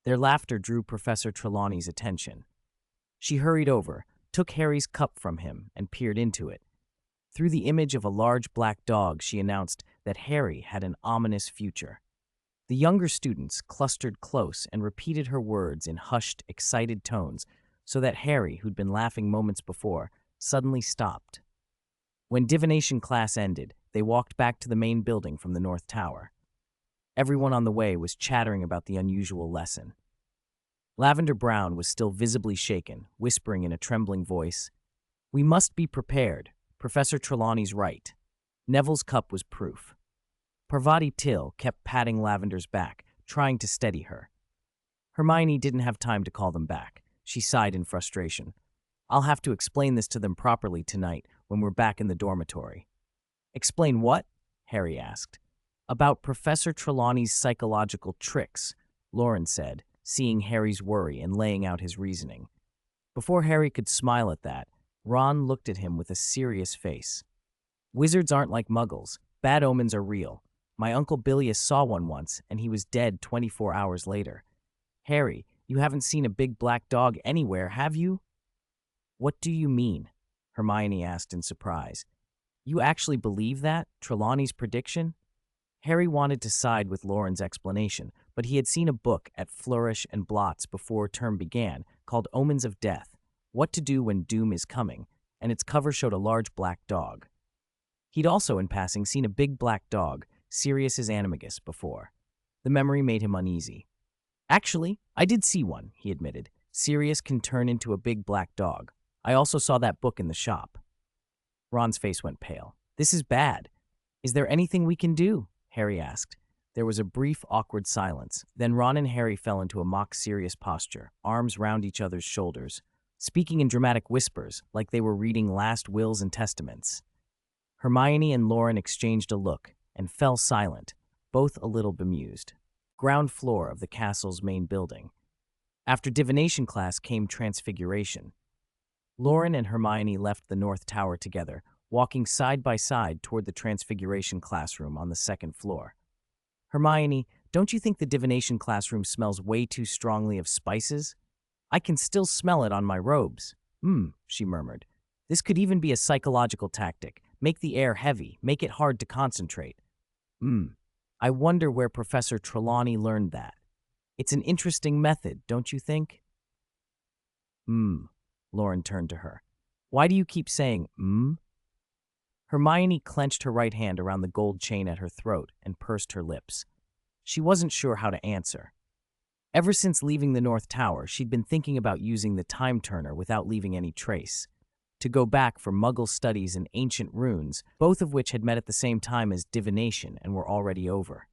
Their laughter drew Professor Trelawney's attention. She hurried over, took Harry's cup from him, and peered into it. Through the image of a large black dog, she announced that Harry had an ominous future. The younger students clustered close and repeated her words in hushed, excited tones, so that Harry, who'd been laughing moments before, suddenly stopped. When divination class ended, they walked back to the main building from the North Tower. Everyone on the way was chattering about the unusual lesson. Lavender Brown was still visibly shaken, whispering in a trembling voice, We must be prepared. Professor Trelawney's right. Neville's cup was proof. Parvati Till kept patting Lavender's back, trying to steady her. Hermione didn't have time to call them back. She sighed in frustration. I'll have to explain this to them properly tonight when we're back in the dormitory. Explain what? Harry asked. About Professor Trelawney's psychological tricks, Loren said, seeing Harry's worry and laying out his reasoning. Before Harry could smile at that, Ron looked at him with a serious face. Wizards aren't like muggles. Bad omens are real. My Uncle Bilious saw one once, and he was dead 24 hours later. Harry, you haven't seen a big black dog anywhere, have you? What do you mean? Hermione asked in surprise. You actually believe that? Trelawney's prediction? Harry wanted to side with Loren's explanation, but he had seen a book at Flourish and Blots before term began called Omens of Death, What to Do When Doom is Coming, and its cover showed a large black dog. He'd also, in passing, seen a big black dog, Sirius as Animagus, before. The memory made him uneasy. Actually, I did see one, he admitted. Sirius can turn into a big black dog. I also saw that book in the shop. Ron's face went pale. This is bad. Is there anything we can do? Harry asked. There was a brief, awkward silence. Then Ron and Harry fell into a mock-serious posture, arms round each other's shoulders, speaking in dramatic whispers, like they were reading last wills and testaments. Hermione and Loren exchanged a look and fell silent, both a little bemused. Ground floor of the castle's main building. After divination class came transfiguration. Loren and Hermione left the North Tower together, walking side by side toward the transfiguration classroom on the second floor. Hermione, don't you think the divination classroom smells way too strongly of spices? I can still smell it on my robes. She murmured. This could even be a psychological tactic. Make the air heavy, make it hard to concentrate. I wonder where Professor Trelawney learned that. It's an interesting method, don't you think? Loren turned to her. Why do you keep saying, Hermione clenched her right hand around the gold chain at her throat and pursed her lips. She wasn't sure how to answer. Ever since leaving the North Tower, she'd been thinking about using the time turner without leaving any trace. To go back for Muggle studies and ancient runes, both of which had met at the same time as divination and were already over.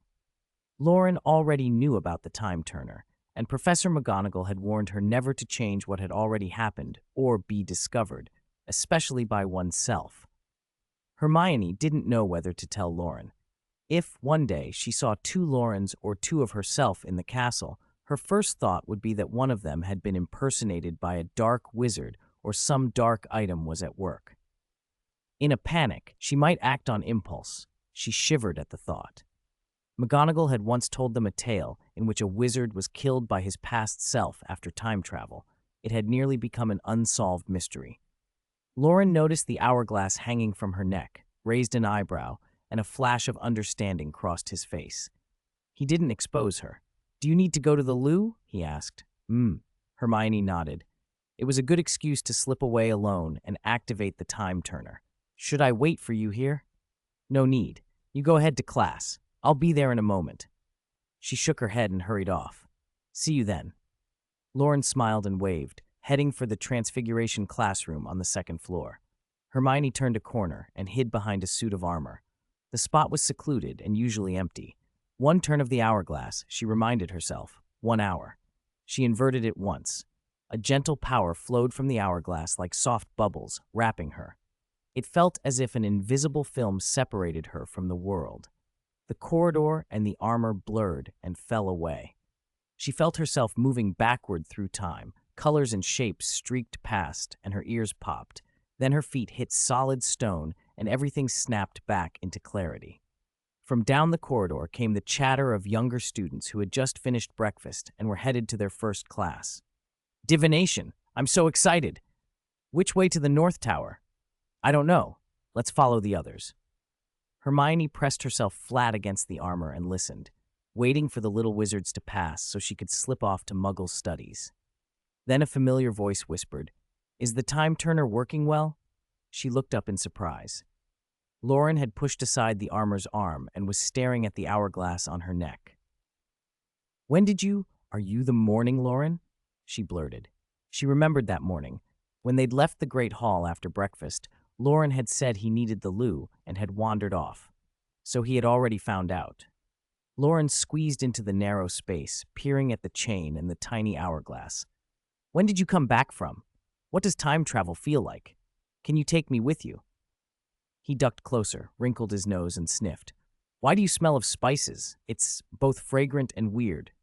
Loren already knew about the time turner, and Professor McGonagall had warned her never to change what had already happened or be discovered, especially by oneself. Hermione didn't know whether to tell Loren. If, one day, she saw two Lorens or two of herself in the castle, her first thought would be that one of them had been impersonated by a dark wizard or some dark item was at work. In a panic, she might act on impulse. She shivered at the thought. McGonagall had once told them a tale in which a wizard was killed by his past self after time travel. It had nearly become an unsolved mystery. Loren noticed the hourglass hanging from her neck, raised an eyebrow, and a flash of understanding crossed his face. He didn't expose her. "Do you need to go to the loo?" he asked. Hermione nodded. It was a good excuse to slip away alone and activate the time turner. "Should I wait for you here?" "No need. You go ahead to class. I'll be there in a moment." She shook her head and hurried off. "See you then." Loren smiled and waved, heading for the Transfiguration classroom on the second floor. Hermione turned a corner and hid behind a suit of armor. The spot was secluded and usually empty. One turn of the hourglass, she reminded herself, 1 hour. She inverted it once. A gentle power flowed from the hourglass like soft bubbles, wrapping her. It felt as if an invisible film separated her from the world. The corridor and the armor blurred and fell away. She felt herself moving backward through time. Colors and shapes streaked past, and her ears popped. Then her feet hit solid stone, and everything snapped back into clarity. From down the corridor came the chatter of younger students who had just finished breakfast and were headed to their first class. "Divination! I'm so excited! Which way to the North Tower?" "I don't know. Let's follow the others." Hermione pressed herself flat against the armor and listened, waiting for the little wizards to pass so she could slip off to Muggle studies. Then a familiar voice whispered, "Is the time turner working well?" She looked up in surprise. Loren had pushed aside the armor's arm and was staring at the hourglass on her neck. "Are you the morning Loren?" she blurted. She remembered that morning. When they'd left the Great Hall after breakfast, Loren had said he needed the loo and had wandered off. So he had already found out. Loren squeezed into the narrow space, peering at the chain and the tiny hourglass. "When did you come back from? What does time travel feel like? Can you take me with you?" He ducked closer, wrinkled his nose, and sniffed. "Why do you smell of spices? It's both fragrant and weird."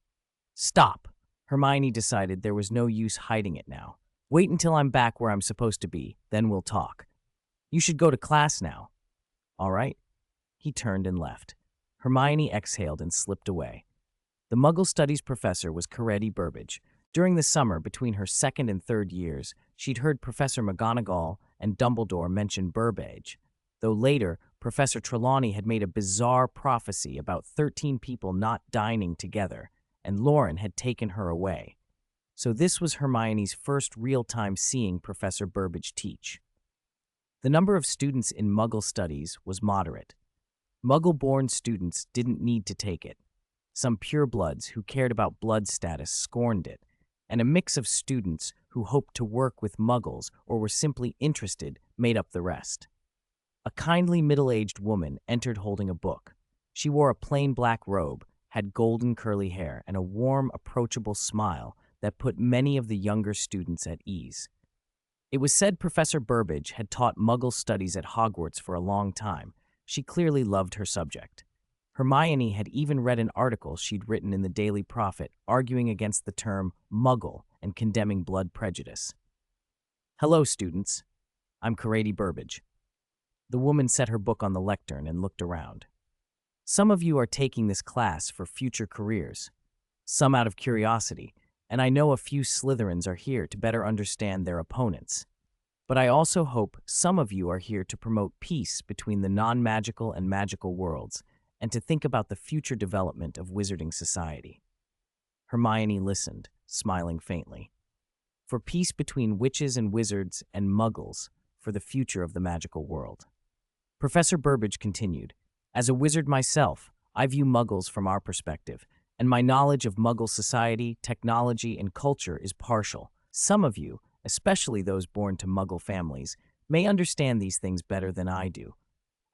"Stop!" Hermione decided there was no use hiding it now. "Wait until I'm back where I'm supposed to be, then we'll talk. You should go to class now." "All right." He turned and left. Hermione exhaled and slipped away. The Muggle Studies professor was Coretti Burbage. During the summer, between her second and third years, she'd heard Professor McGonagall and Dumbledore mention Burbage, though later, Professor Trelawney had made a bizarre prophecy about 13 people not dining together, and Loren had taken her away. So this was Hermione's first real time seeing Professor Burbage teach. The number of students in Muggle studies was moderate. Muggle-born students didn't need to take it. Some purebloods who cared about blood status scorned it, and a mix of students who hoped to work with Muggles or were simply interested made up the rest. A kindly middle-aged woman entered holding a book. She wore a plain black robe, had golden curly hair, and a warm, approachable smile that put many of the younger students at ease. It was said Professor Burbage had taught Muggle studies at Hogwarts for a long time. She clearly loved her subject. Hermione had even read an article she'd written in the Daily Prophet arguing against the term Muggle and condemning blood prejudice. "Hello, students. I'm Coretti Burbage." The woman set her book on the lectern and looked around. "Some of you are taking this class for future careers, some out of curiosity, and I know a few Slytherins are here to better understand their opponents. But I also hope some of you are here to promote peace between the non-magical and magical worlds, and to think about the future development of wizarding society." Hermione listened, smiling faintly. For peace between witches and wizards and muggles, for the future of the magical world. Professor Burbage continued, "As a wizard myself, I view muggles from our perspective, and my knowledge of muggle society, technology, and culture is partial. Some of you, especially those born to muggle families, may understand these things better than I do.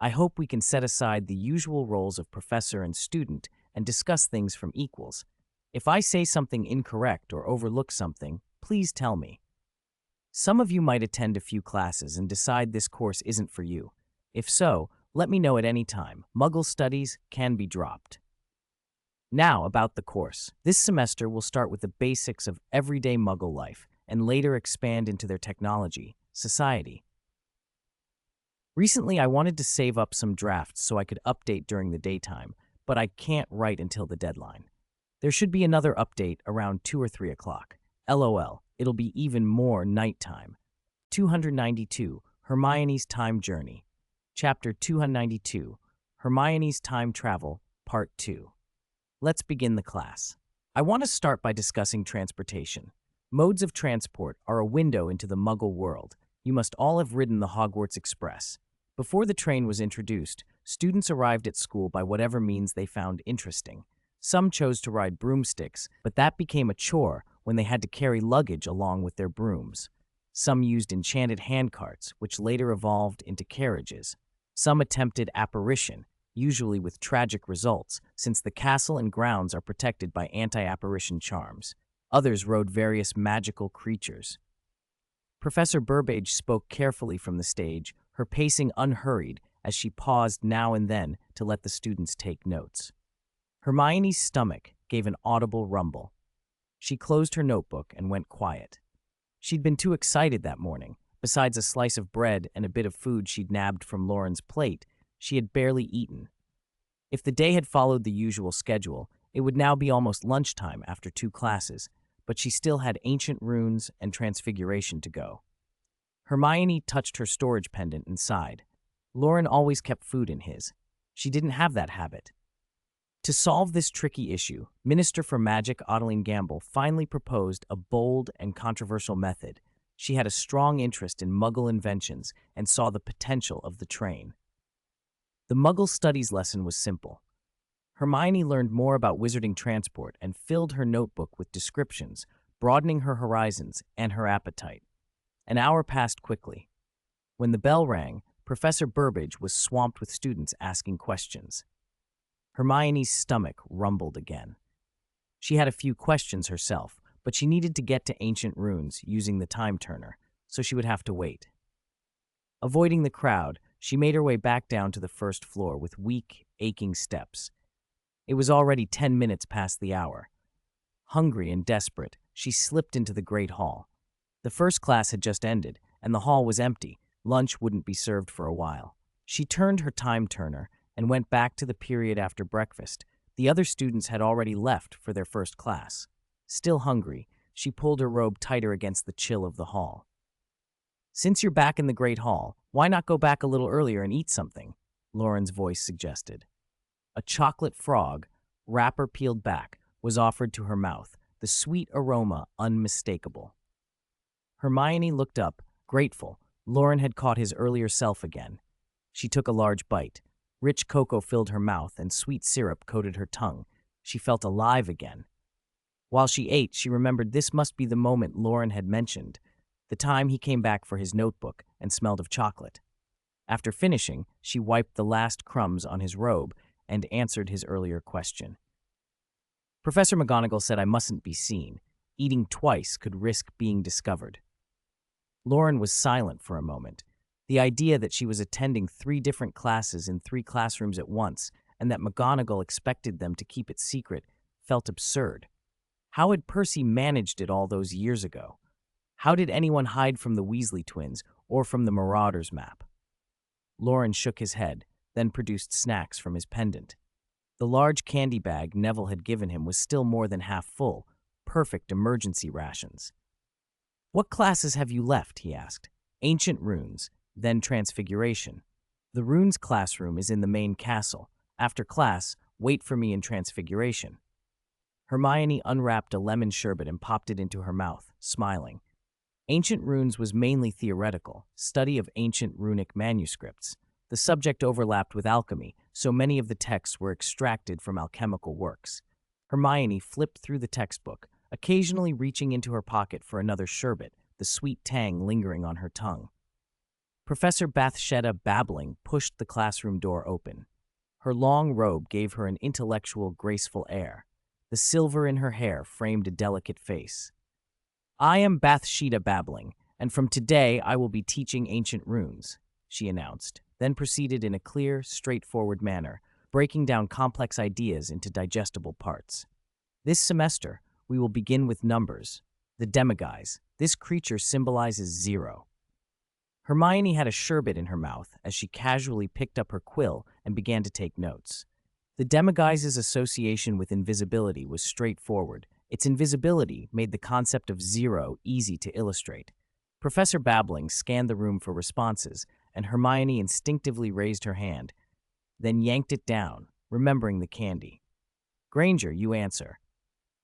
I hope we can set aside the usual roles of professor and student and discuss things from equals. If I say something incorrect or overlook something, please tell me. Some of you might attend a few classes and decide this course isn't for you. If so, let me know at any time. Muggle studies can be dropped." Now about the course. This semester we'll start with the basics of everyday Muggle life and later expand into their technology, society. Recently, I wanted to save up some drafts so I could update during the daytime, but I can't write until the deadline. There should be another update around 2 or 3 o'clock. LOL, it'll be even more nighttime. 292, Hermione's Time Journey. Chapter 292, Hermione's Time Travel, Part 2. Let's begin the class. I want to start by discussing transportation. Modes of transport are a window into the Muggle world. You must all have ridden the Hogwarts Express. Before the train was introduced, students arrived at school by whatever means they found interesting. Some chose to ride broomsticks, but that became a chore when they had to carry luggage along with their brooms. Some used enchanted handcarts, which later evolved into carriages. Some attempted apparition, usually with tragic results, since the castle and grounds are protected by anti-apparition charms. Others rode various magical creatures. Professor Burbage spoke carefully from the stage, her pacing unhurried as she paused now and then to let the students take notes. Hermione's stomach gave an audible rumble. She closed her notebook and went quiet. She'd been too excited that morning. Besides a slice of bread and a bit of food she'd nabbed from Loren's plate, she had barely eaten. If the day had followed the usual schedule, it would now be almost lunchtime after 2 classes, but she still had ancient runes and transfiguration to go. Hermione touched her storage pendant and sighed. Loren always kept food in his. She didn't have that habit. To solve this tricky issue, Minister for Magic Adeline Gamble finally proposed a bold and controversial method. She had a strong interest in Muggle inventions and saw the potential of the train. The Muggle Studies lesson was simple. Hermione learned more about wizarding transport and filled her notebook with descriptions, broadening her horizons and her appetite. An hour passed quickly. When the bell rang, Professor Burbage was swamped with students asking questions. Hermione's stomach rumbled again. She had a few questions herself, but she needed to get to ancient runes using the time turner, so she would have to wait. Avoiding the crowd, she made her way back down to the first floor with weak, aching steps. It was already 10 minutes past the hour. Hungry and desperate, she slipped into the Great Hall. The first class had just ended, and the hall was empty. Lunch wouldn't be served for a while. She turned her time turner and went back to the period after breakfast. The other students had already left for their first class. Still hungry, she pulled her robe tighter against the chill of the hall. "Since you're back in the Great Hall, why not go back a little earlier and eat something?" Loren's voice suggested. A chocolate frog, wrapper peeled back, was offered to her mouth, the sweet aroma unmistakable. Hermione looked up, grateful. Loren had caught his earlier self again. She took a large bite. Rich cocoa filled her mouth and sweet syrup coated her tongue. She felt alive again. While she ate, she remembered this must be the moment Loren had mentioned, the time he came back for his notebook and smelled of chocolate. After finishing, she wiped the last crumbs on his robe and answered his earlier question. "Professor McGonagall said I mustn't be seen. Eating twice could risk being discovered." Loren was silent for a moment. The idea that she was attending 3 different classes in 3 classrooms at once and that McGonagall expected them to keep it secret felt absurd. How had Percy managed it all those years ago? How did anyone hide from the Weasley twins or from the Marauders map? Loren shook his head, then produced snacks from his pendant. The large candy bag Neville had given him was still more than half full, perfect emergency rations. "What classes have you left?" he asked. "Ancient runes, then transfiguration. The runes classroom is in the main castle. After class, wait for me in transfiguration." Hermione unwrapped a lemon sherbet and popped it into her mouth, smiling. Ancient runes was mainly theoretical, study of ancient runic manuscripts. The subject overlapped with alchemy, so many of the texts were extracted from alchemical works. Hermione flipped through the textbook, occasionally reaching into her pocket for another sherbet, the sweet tang lingering on her tongue. Professor Bathsheba Babbling pushed the classroom door open. Her long robe gave her an intellectual, graceful air. The silver in her hair framed a delicate face. "I am Bathsheba Babbling, and from today I will be teaching ancient runes," she announced, then proceeded in a clear, straightforward manner, breaking down complex ideas into digestible parts. "This semester, we will begin with numbers. The demiguise. This creature symbolizes 0. Hermione had a sherbet in her mouth as she casually picked up her quill and began to take notes. The Demiguise's association with invisibility was straightforward. Its invisibility made the concept of zero easy to illustrate. Professor Babbling scanned the room for responses, and Hermione instinctively raised her hand, then yanked it down, remembering the candy. Granger, you answer.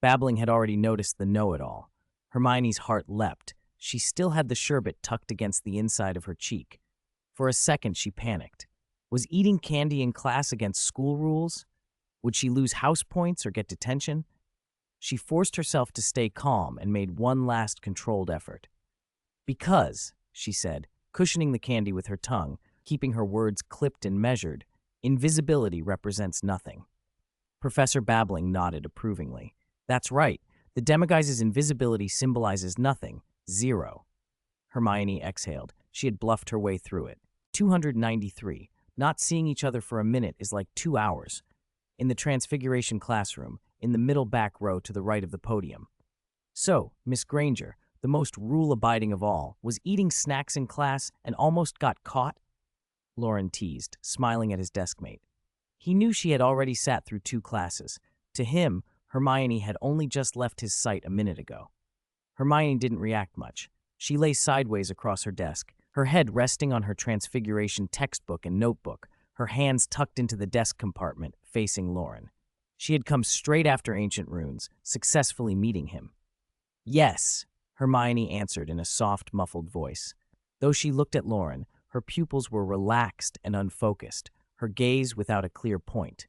Babbling had already noticed the know-it-all. Hermione's heart leapt. She still had the sherbet tucked against the inside of her cheek. For a second, she panicked. Was eating candy in class against school rules? Would she lose house points or get detention? She forced herself to stay calm and made one last controlled effort. Because, she said, cushioning the candy with her tongue, keeping her words clipped and measured, invisibility represents nothing. Professor Babbling nodded approvingly. That's right. The Demiguise's invisibility symbolizes nothing. Zero. Hermione exhaled. She had bluffed her way through it. 293. Not seeing each other for a minute is like 2 hours. In the Transfiguration classroom, in the middle back row to the right of the podium. So, Miss Granger, the most rule-abiding of all, was eating snacks in class and almost got caught? Loren teased, smiling at his deskmate. He knew she had already sat through 2 classes. To him, Hermione had only just left his sight a minute ago. Hermione didn't react much. She lay sideways across her desk, her head resting on her Transfiguration textbook and notebook, her hands tucked into the desk compartment, facing Loren. She had come straight after Ancient Runes, successfully meeting him. Yes, Hermione answered in a soft, muffled voice. Though she looked at Loren, her pupils were relaxed and unfocused, her gaze without a clear point.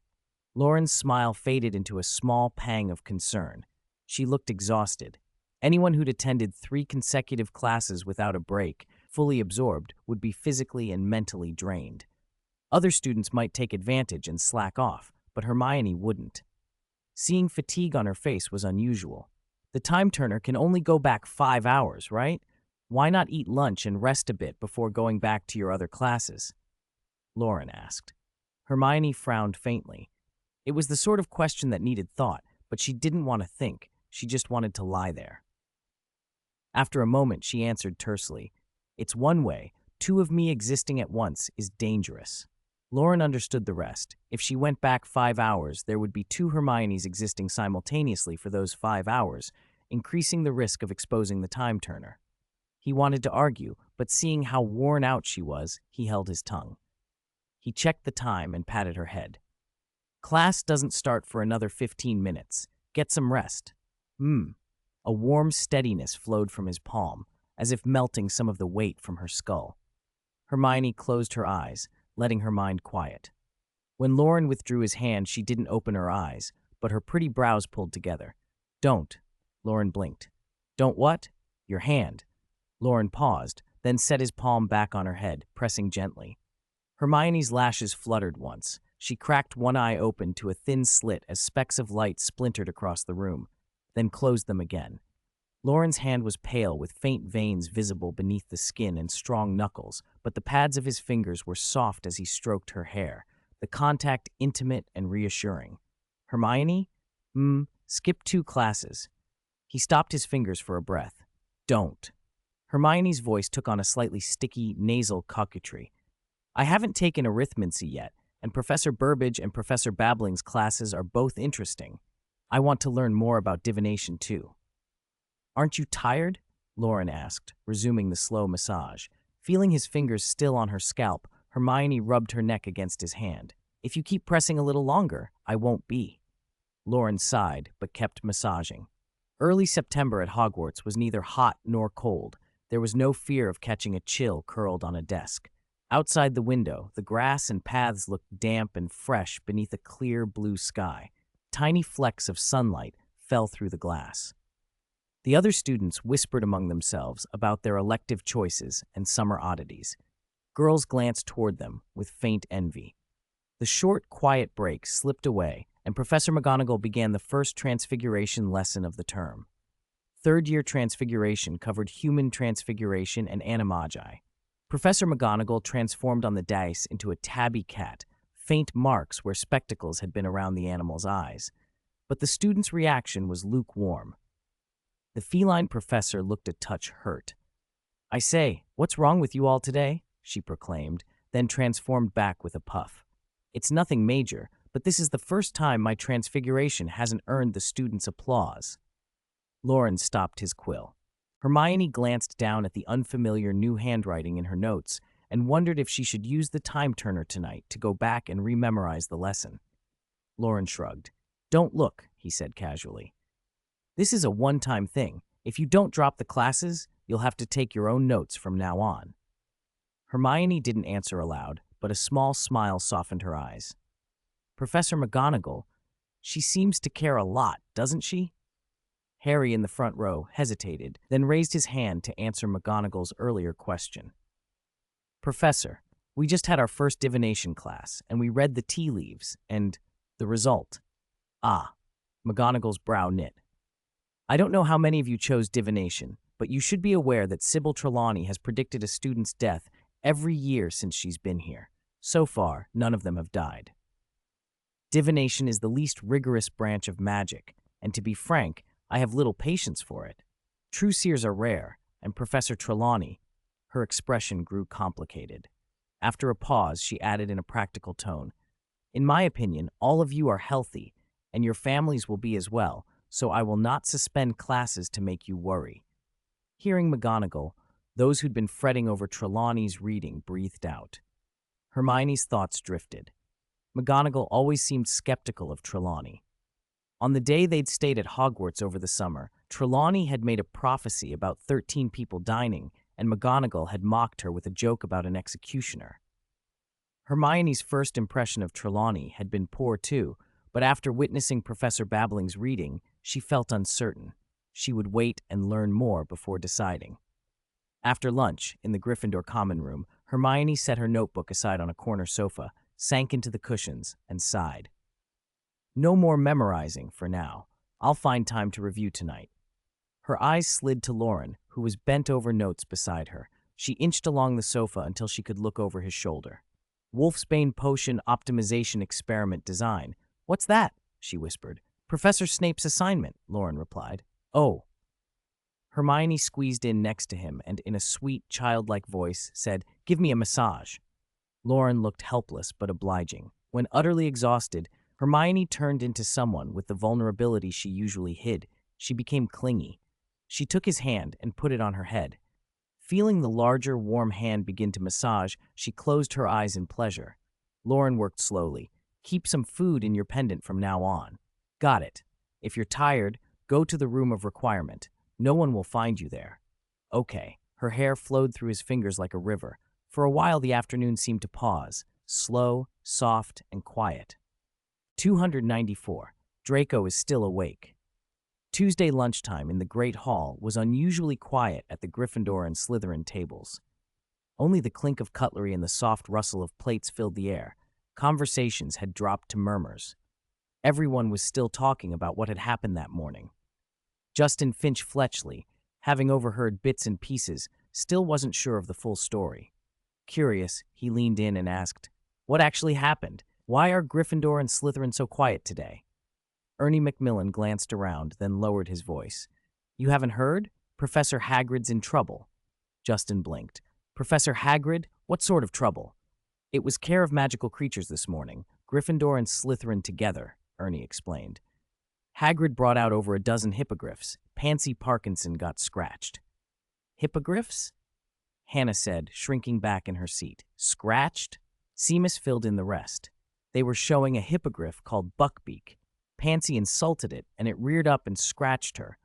Loren's smile faded into a small pang of concern. She looked exhausted. Anyone who'd attended 3 consecutive classes without a break, fully absorbed, would be physically and mentally drained. Other students might take advantage and slack off, but Hermione wouldn't. Seeing fatigue on her face was unusual. The time turner can only go back 5 hours, right? Why not eat lunch and rest a bit before going back to your other classes? Loren asked. Hermione frowned faintly. It was the sort of question that needed thought, but she didn't want to think. She just wanted to lie there. After a moment, she answered tersely, It's one way. 2 of me existing at once is dangerous. Loren understood the rest. If she went back 5 hours, there would be 2 Hermiones existing simultaneously for those 5 hours, increasing the risk of exposing the time turner. He wanted to argue, but seeing how worn out she was, he held his tongue. He checked the time and patted her head. Class doesn't start for another 15 minutes. Get some rest. A warm steadiness flowed from his palm, as if melting some of the weight from her skull. Hermione closed her eyes, letting her mind quiet. When Loren withdrew his hand, she didn't open her eyes, but her pretty brows pulled together. Don't. Loren blinked. Don't what? Your hand. Loren paused, then set his palm back on her head, pressing gently. Hermione's lashes fluttered once. She cracked one eye open to a thin slit as specks of light splintered across the room, then closed them again. Loren's hand was pale with faint veins visible beneath the skin and strong knuckles, but the pads of his fingers were soft as he stroked her hair, the contact intimate and reassuring. Hermione? Skip 2 classes. He stopped his fingers for a breath. Don't. Hermione's voice took on a slightly sticky, nasal coquetry. I haven't taken arithmancy yet, and Professor Burbage and Professor Babbling's classes are both interesting. I want to learn more about divination, too. Aren't you tired? Loren asked, resuming the slow massage. Feeling his fingers still on her scalp, Hermione rubbed her neck against his hand. If you keep pressing a little longer, I won't be. Loren sighed, but kept massaging. Early September at Hogwarts was neither hot nor cold. There was no fear of catching a chill curled on a desk. Outside the window, the grass and paths looked damp and fresh beneath a clear blue sky. Tiny flecks of sunlight fell through the glass. The other students whispered among themselves about their elective choices and summer oddities. Girls glanced toward them with faint envy. The short, quiet break slipped away, and Professor McGonagall began the first Transfiguration lesson of the term. Third-year Transfiguration covered human transfiguration and animagi. Professor McGonagall transformed on the dais into a tabby cat, faint marks where spectacles had been around the animal's eyes. But the students' reaction was lukewarm. The feline professor looked a touch hurt. I say, what's wrong with you all today? She proclaimed, then transformed back with a puff. It's nothing major, but this is the first time my transfiguration hasn't earned the students' applause. Loren stopped his quill. Hermione glanced down at the unfamiliar new handwriting in her notes and wondered if she should use the time turner tonight to go back and rememorize the lesson. Loren shrugged. "Don't look," he said casually. "This is a one-time thing. If you don't drop the classes, you'll have to take your own notes from now on." Hermione didn't answer aloud, but a small smile softened her eyes. "Professor McGonagall, she seems to care a lot, doesn't she?" Harry in the front row hesitated, then raised his hand to answer McGonagall's earlier question. "Professor, we just had our first divination class, and we read the tea leaves, and the result." "Ah," McGonagall's brow knit. "I don't know how many of you chose divination, but you should be aware that Sybil Trelawney has predicted a student's death every year since she's been here. So far, none of them have died. Divination is the least rigorous branch of magic, and to be frank, I have little patience for it. True seers are rare, and Professor Trelawney—" Her expression grew complicated. After a pause, she added in a practical tone, "In my opinion, all of you are healthy, and your families will be as well, so I will not suspend classes to make you worry." Hearing McGonagall, those who'd been fretting over Trelawney's reading breathed out. Hermione's thoughts drifted. McGonagall always seemed skeptical of Trelawney. On the day they'd stayed at Hogwarts over the summer, Trelawney had made a prophecy about 13 people dining, and McGonagall had mocked her with a joke about an executioner. Hermione's first impression of Trelawney had been poor too, but after witnessing Professor Babbling's reading, she felt uncertain. She would wait and learn more before deciding. After lunch, in the Gryffindor common room, Hermione set her notebook aside on a corner sofa, sank into the cushions, and sighed. "No more memorizing for now. I'll find time to review tonight." Her eyes slid to Loren, who was bent over notes beside her. She inched along the sofa until she could look over his shoulder. "Wolfsbane Potion Optimization Experiment Design. What's that?" she whispered. "Professor Snape's assignment," Loren replied. "Oh." Hermione squeezed in next to him and, in a sweet, childlike voice, said, "Give me a massage." Loren looked helpless but obliging. When utterly exhausted, Hermione turned into someone with the vulnerability she usually hid. She became clingy. She took his hand and put it on her head. Feeling the larger, warm hand begin to massage, she closed her eyes in pleasure. Loren worked slowly. "Keep some food in your pendant from now on." "Got it. If you're tired, go to the room of requirement. No one will find you there." "Okay." Her hair flowed through his fingers like a river. For a while the afternoon seemed to pause, slow, soft, and quiet. 294. Draco is still awake. Tuesday lunchtime in the Great Hall was unusually quiet at the Gryffindor and Slytherin tables. Only the clink of cutlery and the soft rustle of plates filled the air. Conversations had dropped to murmurs. Everyone was still talking about what had happened that morning. Justin Finch Fletchley, having overheard bits and pieces, still wasn't sure of the full story. Curious, he leaned in and asked, "What actually happened? Why are Gryffindor and Slytherin so quiet today?" Ernie Macmillan glanced around, then lowered his voice. "You haven't heard? Professor Hagrid's in trouble." Justin blinked. "Professor Hagrid? What sort of trouble?" "It was care of magical creatures this morning. Gryffindor and Slytherin together," Ernie explained. "Hagrid brought out over a dozen hippogriffs. Pansy Parkinson got scratched." "Hippogriffs?" Hannah said, shrinking back in her seat. "Scratched?" Seamus filled in the rest. "They were showing a hippogriff called Buckbeak. Pansy insulted it, and it reared up and scratched her.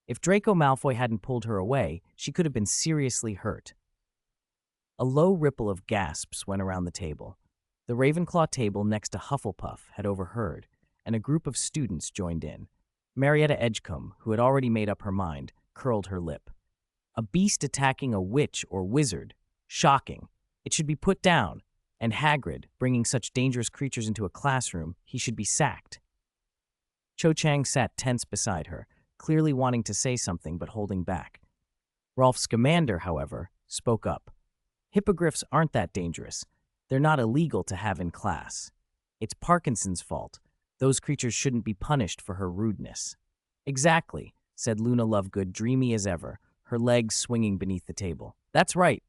If Draco Malfoy hadn't pulled her away, she could have been seriously hurt." A low ripple of gasps went around the table. The Ravenclaw table next to Hufflepuff had overheard, and a group of students joined in. Marietta Edgecombe, who had already made up her mind, curled her lip. "A beast attacking a witch or wizard. Shocking. It should be put down. And Hagrid, bringing such dangerous creatures into a classroom, he should be sacked." Cho Chang sat tense beside her, clearly wanting to say something but holding back. Rolf Scamander, however, spoke up. "Hippogriffs aren't that dangerous. They're not illegal to have in class. It's Parkinson's fault. Those creatures shouldn't be punished for her rudeness." "Exactly," said Luna Lovegood, dreamy as ever, her legs swinging beneath the table. "That's right."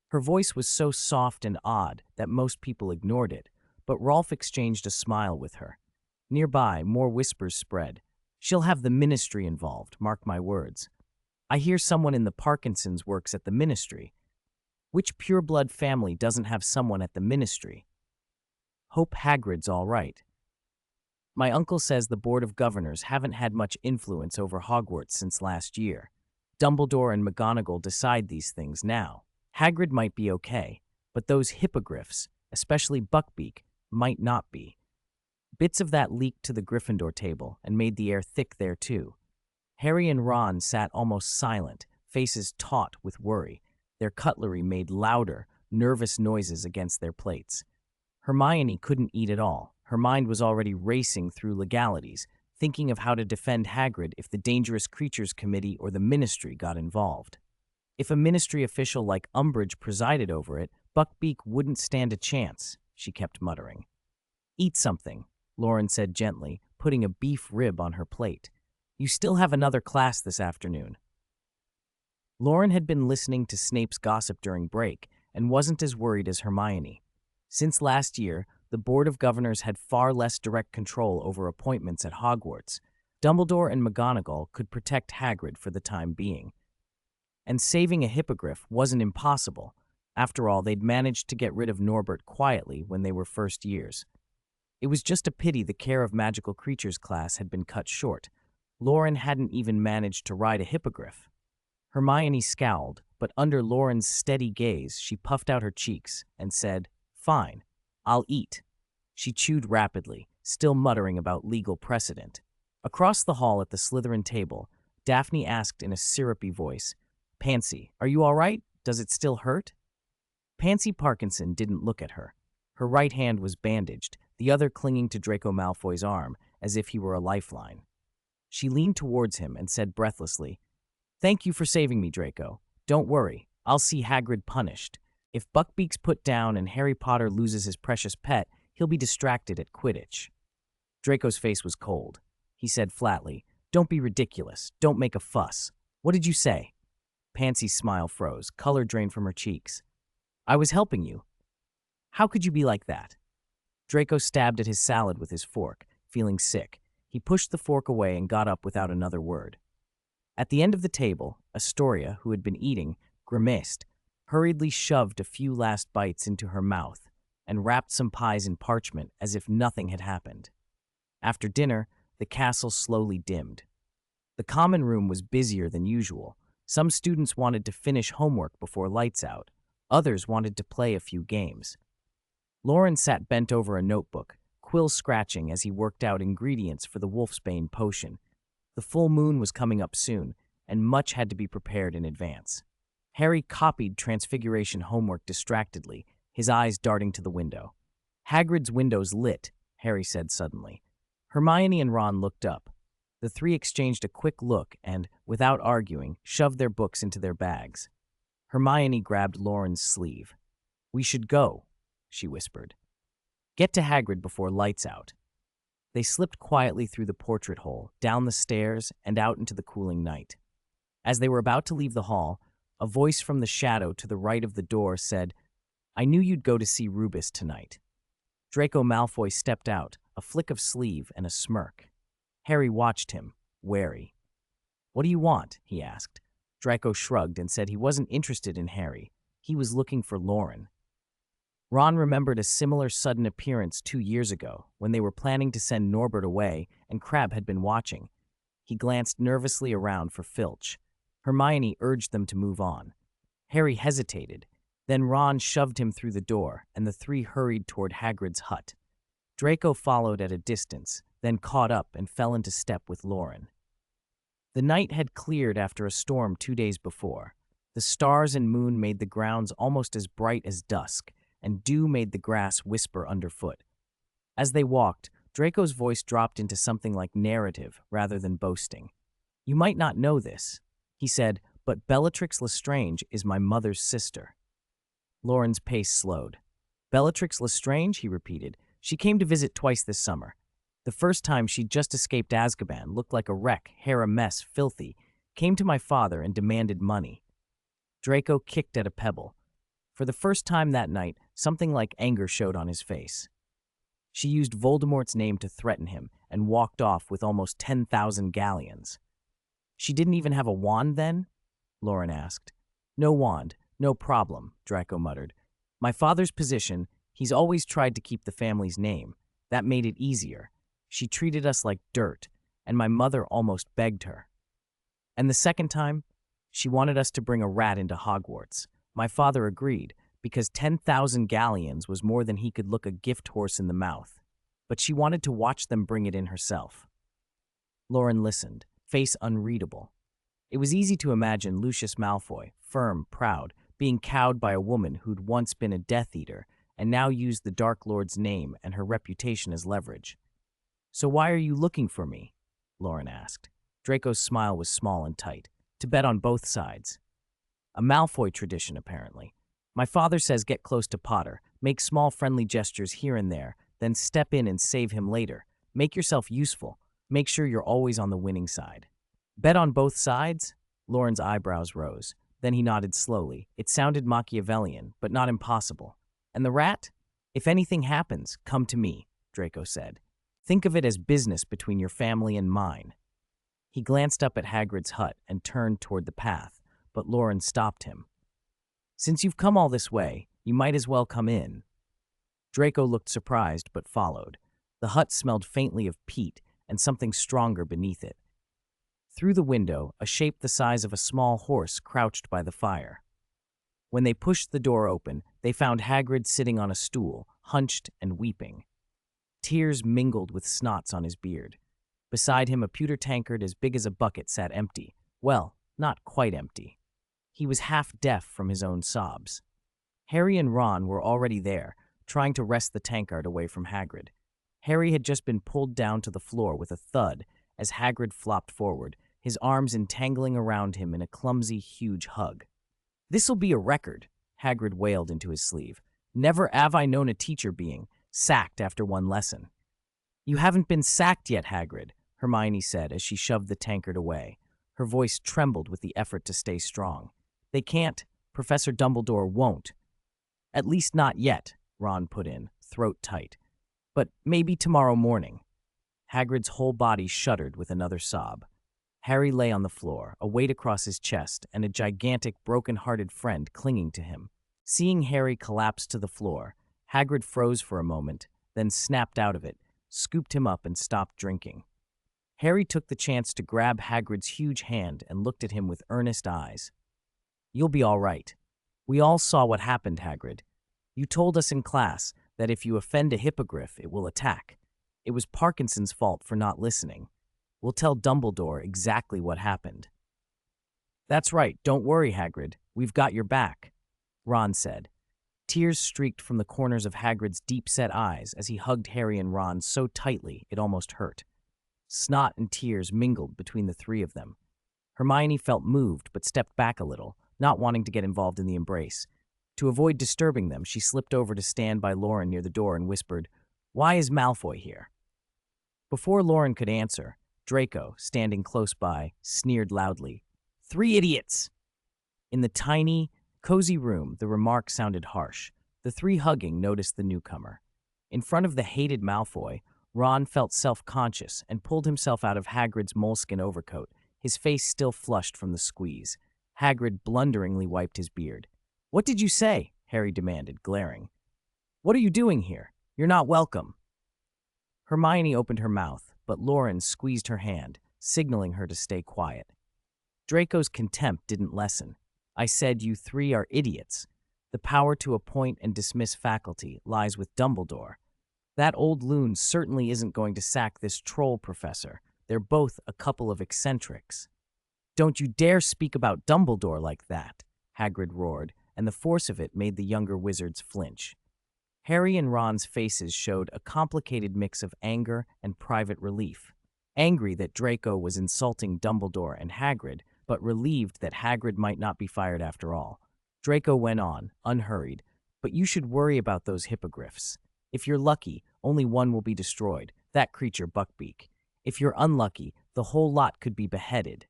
Her voice was so soft and odd that most people ignored it, but Rolf exchanged a smile with her. Nearby, more whispers spread. She'll have the ministry involved, mark my words. I hear someone in the Parkinsons works at the ministry. Which pureblood family doesn't have someone at the ministry? Hope Hagrid's all right. My uncle says the Board of Governors haven't had much influence over Hogwarts since last year. Dumbledore and McGonagall decide these things now. Hagrid might be okay, but those hippogriffs, especially Buckbeak, might not be. Bits of that leaked to the Gryffindor table and made the air thick there too. Harry and Ron sat almost silent, faces taut with worry. Their cutlery made louder, nervous noises against their plates. Hermione couldn't eat at all. Her mind was already racing through legalities, thinking of how to defend Hagrid if the Dangerous Creatures Committee or the Ministry got involved. If a Ministry official like Umbridge presided over it, Buckbeak wouldn't stand a chance, she kept muttering. Eat something, Loren said gently, putting a beef rib on her plate. You still have another class this afternoon. Loren had been listening to Snape's gossip during break and wasn't as worried as Hermione. Since last year, the Board of Governors had far less direct control over appointments at Hogwarts. Dumbledore and McGonagall could protect Hagrid for the time being. And saving a hippogriff wasn't impossible. After all, they'd managed to get rid of Norbert quietly when they were first years. It was just a pity the Care of Magical Creatures class had been cut short. Loren hadn't even managed to ride a hippogriff. Hermione scowled, but under Loren's steady gaze, she puffed out her cheeks and said, "Fine, I'll eat." She chewed rapidly, still muttering about legal precedent. Across the hall at the Slytherin table, Daphne asked in a syrupy voice, "Pansy, are you all right? Does it still hurt?" Pansy Parkinson didn't look at her. Her right hand was bandaged, the other clinging to Draco Malfoy's arm, as if he were a lifeline. She leaned towards him and said breathlessly, "Thank you for saving me, Draco. Don't worry, I'll see Hagrid punished. If Buckbeak's put down and Harry Potter loses his precious pet, he'll be distracted at Quidditch." Draco's face was cold. He said flatly, "Don't be ridiculous. Don't make a fuss. What did you say?" Pansy's smile froze, color drained from her cheeks. "I was helping you." "How could you be like that?" Draco stabbed at his salad with his fork, feeling sick. He pushed the fork away and got up without another word. At the end of the table, Astoria, who had been eating, grimaced, hurriedly shoved a few last bites into her mouth, and wrapped some pies in parchment as if nothing had happened. After dinner, the castle slowly dimmed. The common room was busier than usual. Some students wanted to finish homework before lights out. Others wanted to play a few games. Loren sat bent over a notebook, quill scratching as he worked out ingredients for the Wolfsbane potion. The full moon was coming up soon, and much had to be prepared in advance. Harry copied Transfiguration homework distractedly, his eyes darting to the window. "Hagrid's window's lit," Harry said suddenly. Hermione and Ron looked up. The three exchanged a quick look and, without arguing, shoved their books into their bags. Hermione grabbed Loren's sleeve. "We should go," she whispered. "Get to Hagrid before lights out." They slipped quietly through the portrait hole, down the stairs, and out into the cooling night. As they were about to leave the hall, a voice from the shadow to the right of the door said, "I knew you'd go to see Rubus tonight." Draco Malfoy stepped out, a flick of sleeve and a smirk. Harry watched him, wary. "What do you want?" he asked. Draco shrugged and said he wasn't interested in Harry. He was looking for Loren. Ron remembered a similar sudden appearance 2 years ago, when they were planning to send Norbert away and Crabbe had been watching. He glanced nervously around for Filch. Hermione urged them to move on. Harry hesitated. Then Ron shoved him through the door, and the three hurried toward Hagrid's hut. Draco followed at a distance, then caught up and fell into step with Loren. The night had cleared after a storm 2 days before. The stars and moon made the grounds almost as bright as dusk, and dew made the grass whisper underfoot. As they walked, Draco's voice dropped into something like narrative rather than boasting. "You might not know this," he said, "but Bellatrix Lestrange is my mother's sister." Loren's pace slowed. "Bellatrix Lestrange?" he repeated. "She came to visit twice this summer. The first time she'd just escaped Azkaban, looked like a wreck, hair a mess, filthy, came to my father and demanded money." Draco kicked at a pebble. For the first time that night, something like anger showed on his face. She used Voldemort's name to threaten him and walked off with almost 10,000 galleons. She didn't even have a wand then? Loren asked. No wand, no problem, Draco muttered. My father's position, he's always tried to keep the family's name. That made it easier. She treated us like dirt, and my mother almost begged her. And the second time, she wanted us to bring a rat into Hogwarts. My father agreed, because 10,000 galleons was more than he could look a gift horse in the mouth. But she wanted to watch them bring it in herself. Loren listened, face unreadable. It was easy to imagine Lucius Malfoy, firm, proud, being cowed by a woman who'd once been a Death Eater and now used the Dark Lord's name and her reputation as leverage. So why are you looking for me? Loren asked. Draco's smile was small and tight. To bet on both sides. A Malfoy tradition, apparently. My father says get close to Potter, make small friendly gestures here and there, then step in and save him later. Make yourself useful. Make sure you're always on the winning side. Bet on both sides? Loren's eyebrows rose. Then he nodded slowly. It sounded Machiavellian, but not impossible. And the rat? If anything happens, come to me, Draco said. Think of it as business between your family and mine. He glanced up at Hagrid's hut and turned toward the path, but Loren stopped him. Since you've come all this way, you might as well come in. Draco looked surprised but followed. The hut smelled faintly of peat and something stronger beneath it. Through the window, a shape the size of a small horse crouched by the fire. When they pushed the door open, they found Hagrid sitting on a stool, hunched and weeping. Tears mingled with snots on his beard. Beside him, a pewter tankard as big as a bucket sat empty. Well, not quite empty. He was half deaf from his own sobs. Harry and Ron were already there, trying to wrest the tankard away from Hagrid. Harry had just been pulled down to the floor with a thud as Hagrid flopped forward, his arms entangling around him in a clumsy, huge hug. This'll be a record, Hagrid wailed into his sleeve. Never have I known a teacher being sacked after one lesson. You haven't been sacked yet, Hagrid, Hermione said as she shoved the tankard away. Her voice trembled with the effort to stay strong. They can't. Professor Dumbledore won't. At least not yet, Ron put in, throat tight. But maybe tomorrow morning. Hagrid's whole body shuddered with another sob. Harry lay on the floor, a weight across his chest, and a gigantic, broken-hearted friend clinging to him. Seeing Harry collapse to the floor, Hagrid froze for a moment, then snapped out of it, scooped him up, and stopped drinking. Harry took the chance to grab Hagrid's huge hand and looked at him with earnest eyes. You'll be all right. We all saw what happened, Hagrid. You told us in class that if you offend a hippogriff, it will attack. It was Parkinson's fault for not listening. We'll tell Dumbledore exactly what happened. That's right, don't worry, Hagrid. We've got your back, Ron said. Tears streaked from the corners of Hagrid's deep-set eyes as he hugged Harry and Ron so tightly it almost hurt. Snot and tears mingled between the three of them. Hermione felt moved but stepped back a little, not wanting to get involved in the embrace. To avoid disturbing them, she slipped over to stand by Loren near the door and whispered, "Why is Malfoy here?" Before Loren could answer, Draco, standing close by, sneered loudly, "3 idiots!" In the tiny, cozy room, the remark sounded harsh. The three hugging noticed the newcomer. In front of the hated Malfoy, Ron felt self-conscious and pulled himself out of Hagrid's moleskin overcoat, his face still flushed from the squeeze. Hagrid blunderingly wiped his beard. "What did you say?" Harry demanded, glaring. "What are you doing here? You're not welcome." Hermione opened her mouth, but Loren squeezed her hand, signaling her to stay quiet. Draco's contempt didn't lessen. "I said you three are idiots. The power to appoint and dismiss faculty lies with Dumbledore. That old loon certainly isn't going to sack this troll professor. They're both a couple of eccentrics." "Don't you dare speak about Dumbledore like that," Hagrid roared, and the force of it made the younger wizards flinch. Harry and Ron's faces showed a complicated mix of anger and private relief. Angry that Draco was insulting Dumbledore and Hagrid, but relieved that Hagrid might not be fired after all. Draco went on, unhurried, "But you should worry about those hippogriffs. If you're lucky, only one will be destroyed, that creature Buckbeak. If you're unlucky, the whole lot could be beheaded."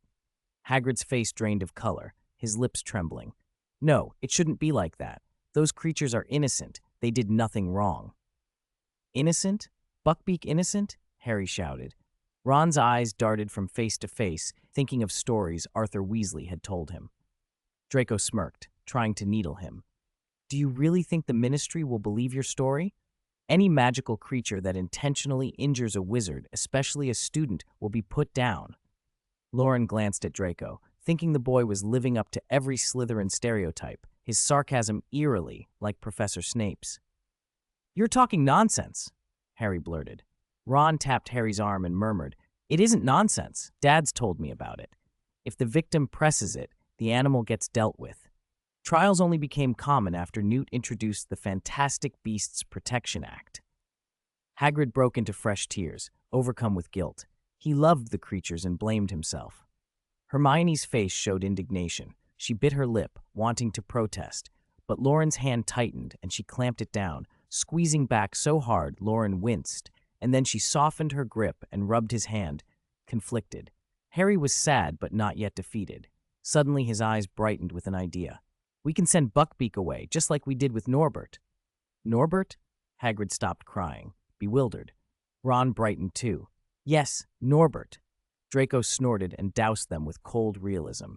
Hagrid's face drained of color, his lips trembling. "No, it shouldn't be like that. Those creatures are innocent. They did nothing wrong." "Innocent?" Buckbeak innocent? Harry shouted. Ron's eyes darted from face to face, thinking of stories Arthur Weasley had told him. Draco smirked, trying to needle him. Do you really think the Ministry will believe your story? Any magical creature that intentionally injures a wizard, especially a student, will be put down. Loren glanced at Draco, thinking the boy was living up to every Slytherin stereotype, his sarcasm eerily like Professor Snape's. You're talking nonsense, Harry blurted. Ron tapped Harry's arm and murmured, It isn't nonsense. Dad's told me about it. If the victim presses it, the animal gets dealt with. Trials only became common after Newt introduced the Fantastic Beasts Protection Act. Hagrid broke into fresh tears, overcome with guilt. He loved the creatures and blamed himself. Hermione's face showed indignation. She bit her lip, wanting to protest, but Loren's hand tightened and she clamped it down, squeezing back so hard Loren winced, and then she softened her grip and rubbed his hand, conflicted. Harry was sad but not yet defeated. Suddenly his eyes brightened with an idea. We can send Buckbeak away, just like we did with Norbert. Norbert? Hagrid stopped crying, bewildered. Ron brightened too. Yes, Norbert. Draco snorted and doused them with cold realism.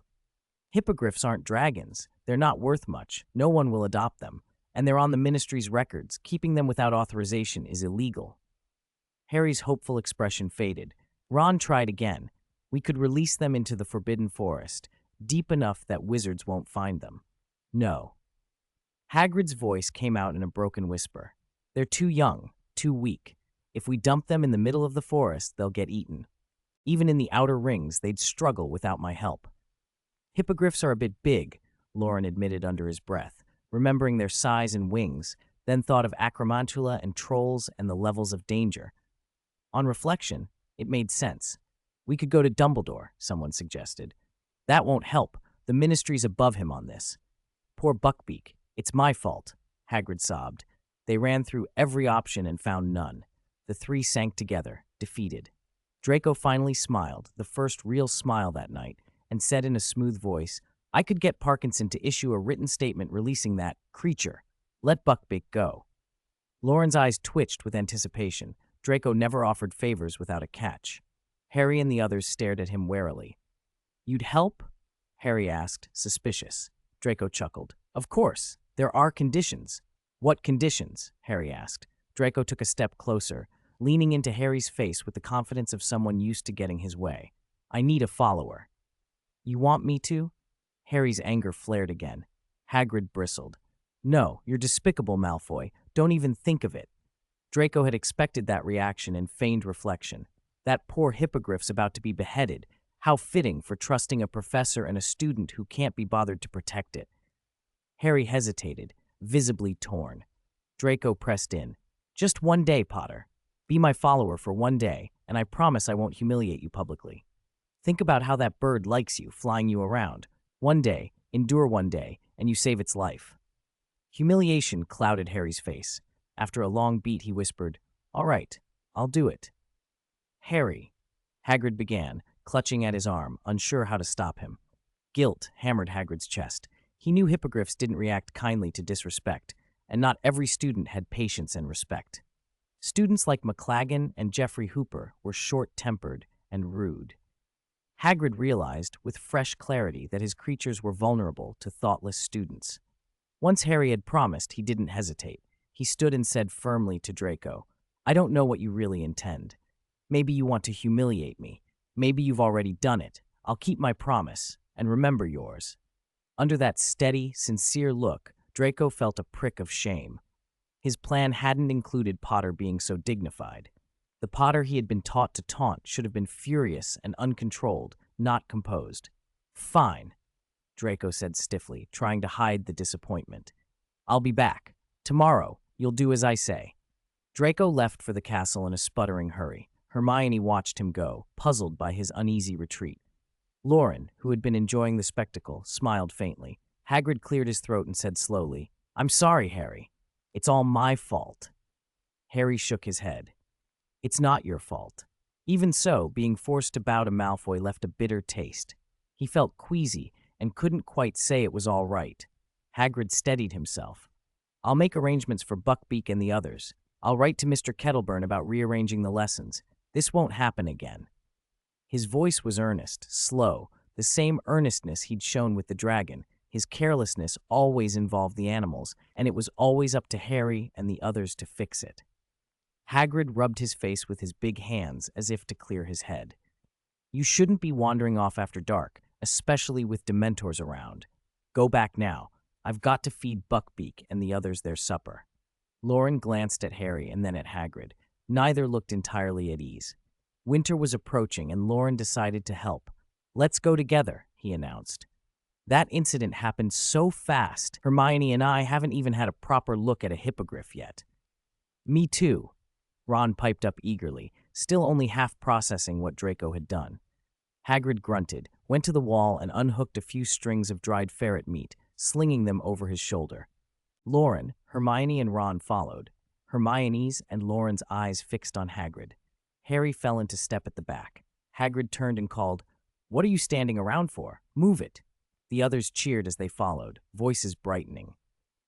Hippogriffs aren't dragons. They're not worth much. No one will adopt them. And they're on the Ministry's records. Keeping them without authorization is illegal. Harry's hopeful expression faded. Ron tried again. We could release them into the Forbidden Forest, deep enough that wizards won't find them. No. Hagrid's voice came out in a broken whisper. They're too young, too weak. If we dump them in the middle of the forest, they'll get eaten. Even in the outer rings, they'd struggle without my help. Hippogriffs are a bit big, Loren admitted under his breath, remembering their size and wings, then thought of acromantula and trolls and the levels of danger. On reflection, it made sense. We could go to Dumbledore, someone suggested. That won't help. The Ministry's above him on this. Poor Buckbeak. It's my fault, Hagrid sobbed. They ran through every option and found none. The three sank together, defeated. Draco finally smiled, the first real smile that night, and said in a smooth voice, I could get Parkinson to issue a written statement releasing that creature. Let Buckbeak go. Loren's eyes twitched with anticipation. Draco never offered favors without a catch. Harry and the others stared at him warily. You'd help? Harry asked, suspicious. Draco chuckled. Of course. There are conditions. What conditions? Harry asked. Draco took a step closer, leaning into Harry's face with the confidence of someone used to getting his way. I need a follower. You want me to? Harry's anger flared again. Hagrid bristled. No, you're despicable, Malfoy. Don't even think of it. Draco had expected that reaction and feigned reflection. That poor hippogriff's about to be beheaded. How fitting for trusting a professor and a student who can't be bothered to protect it. Harry hesitated, visibly torn. Draco pressed in. Just one day, Potter. Be my follower for one day, and I promise I won't humiliate you publicly. Think about how that bird likes you, flying you around. One day, endure one day, and you save its life. Humiliation clouded Harry's face. After a long beat, he whispered, All right, I'll do it. Harry, Hagrid began, clutching at his arm, unsure how to stop him. Guilt hammered Hagrid's chest. He knew hippogriffs didn't react kindly to disrespect, and not every student had patience and respect. Students like McLaggen and Jeffrey Hooper were short-tempered and rude. Hagrid realized, with fresh clarity, that his creatures were vulnerable to thoughtless students. Once Harry had promised, he didn't hesitate. He stood and said firmly to Draco, I don't know what you really intend. Maybe you want to humiliate me. Maybe you've already done it. I'll keep my promise, and remember yours. Under that steady, sincere look, Draco felt a prick of shame. His plan hadn't included Potter being so dignified. The Potter he had been taught to taunt should have been furious and uncontrolled, not composed. Fine, Draco said stiffly, trying to hide the disappointment. I'll be back. Tomorrow, you'll do as I say. Draco left for the castle in a sputtering hurry. Hermione watched him go, puzzled by his uneasy retreat. Loren, who had been enjoying the spectacle, smiled faintly. Hagrid cleared his throat and said slowly, I'm sorry, Harry. It's all my fault. Harry shook his head. It's not your fault. Even so, being forced to bow to Malfoy left a bitter taste. He felt queasy and couldn't quite say it was all right. Hagrid steadied himself. I'll make arrangements for Buckbeak and the others. I'll write to Mr. Kettleburn about rearranging the lessons. This won't happen again." His voice was earnest, slow, the same earnestness he'd shown with the dragon. His carelessness always involved the animals, and it was always up to Harry and the others to fix it. Hagrid rubbed his face with his big hands as if to clear his head. "You shouldn't be wandering off after dark, especially with Dementors around. Go back now. I've got to feed Buckbeak and the others their supper." Loren glanced at Harry and then at Hagrid. Neither looked entirely at ease. Winter was approaching, and Loren decided to help. "Let's go together," he announced. "That incident happened so fast, Hermione and I haven't even had a proper look at a hippogriff yet." "Me too," Ron piped up eagerly, still only half processing what Draco had done. Hagrid grunted, went to the wall and unhooked a few strings of dried ferret meat, slinging them over his shoulder. Loren, Hermione, and Ron followed, Hermione's and Loren's eyes fixed on Hagrid. Harry fell into step at the back. Hagrid turned and called, "What are you standing around for? Move it." The others cheered as they followed, voices brightening.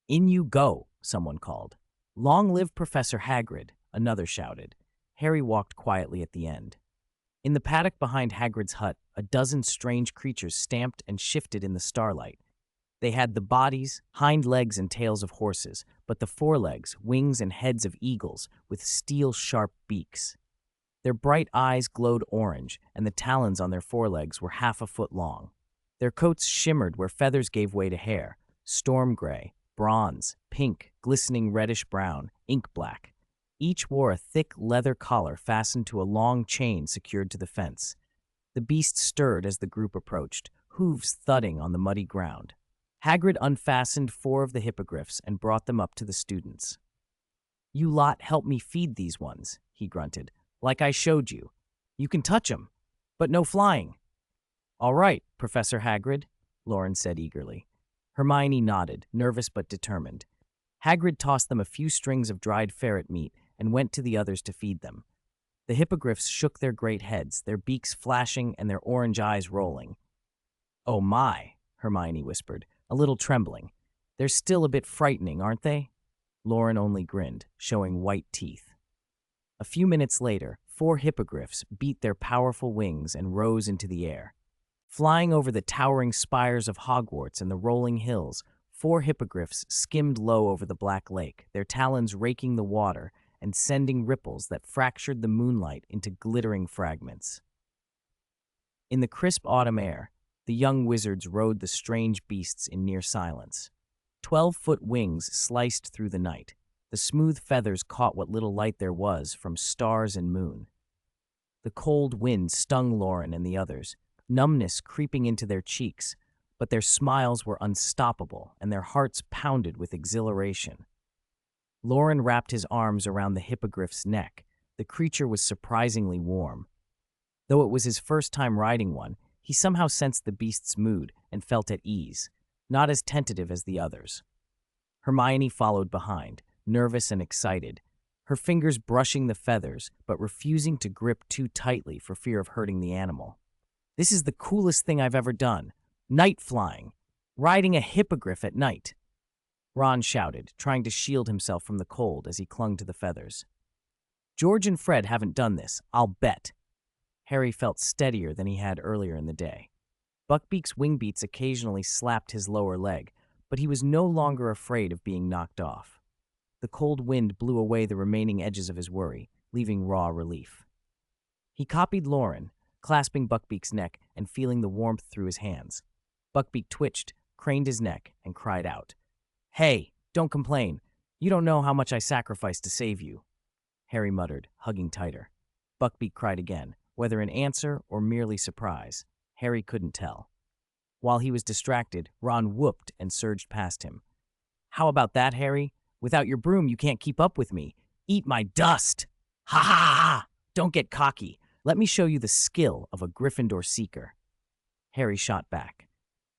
"In you go," someone called. "Long live Professor Hagrid," another shouted. Harry walked quietly at the end. In the paddock behind Hagrid's hut, a dozen strange creatures stamped and shifted in the starlight. They had the bodies, hind legs, and tails of horses, but the forelegs, wings, and heads of eagles with steel-sharp beaks. Their bright eyes glowed orange, and the talons on their forelegs were half a foot long. Their coats shimmered where feathers gave way to hair, storm gray, bronze, pink, glistening reddish-brown, ink-black. Each wore a thick leather collar fastened to a long chain secured to the fence. The beasts stirred as the group approached, hooves thudding on the muddy ground. Hagrid unfastened 4 of the hippogriffs and brought them up to the students. "You lot help me feed these ones," he grunted, "like I showed you. You can touch 'em, but no flying." "All right, Professor Hagrid," Loren said eagerly. Hermione nodded, nervous but determined. Hagrid tossed them a few strings of dried ferret meat and went to the others to feed them. The hippogriffs shook their great heads, their beaks flashing and their orange eyes rolling. "Oh my," Hermione whispered, a little trembling. "They're still a bit frightening, aren't they?" Loren only grinned, showing white teeth. A few minutes later, 4 hippogriffs beat their powerful wings and rose into the air. Flying over the towering spires of Hogwarts and the rolling hills, 4 hippogriffs skimmed low over the black lake, their talons raking the water and sending ripples that fractured the moonlight into glittering fragments. In the crisp autumn air, the young wizards rode the strange beasts in near silence. 12-foot wings sliced through the night. The smooth feathers caught what little light there was from stars and moon. The cold wind stung Loren and the others, numbness creeping into their cheeks, but their smiles were unstoppable and their hearts pounded with exhilaration. Loren wrapped his arms around the hippogriff's neck. The creature was surprisingly warm. Though it was his first time riding one, he somehow sensed the beast's mood and felt at ease, not as tentative as the others. Hermione followed behind, nervous and excited, her fingers brushing the feathers but refusing to grip too tightly for fear of hurting the animal. "This is the coolest thing I've ever done. Night flying. Riding a hippogriff at night." Ron shouted, trying to shield himself from the cold as he clung to the feathers. "George and Fred haven't done this, I'll bet." Harry felt steadier than he had earlier in the day. Buckbeak's wing beats occasionally slapped his lower leg, but he was no longer afraid of being knocked off. The cold wind blew away the remaining edges of his worry, leaving raw relief. He copied Loren, clasping Buckbeak's neck and feeling the warmth through his hands. Buckbeak twitched, craned his neck, and cried out, "Hey, don't complain. You don't know how much I sacrificed to save you." Harry muttered, hugging tighter. Buckbeak cried again, whether in answer or merely surprise. Harry couldn't tell. While he was distracted, Ron whooped and surged past him. "How about that, Harry? Without your broom, you can't keep up with me. Eat my dust! Ha ha ha ha! Don't get cocky. Let me show you the skill of a Gryffindor seeker." Harry shot back.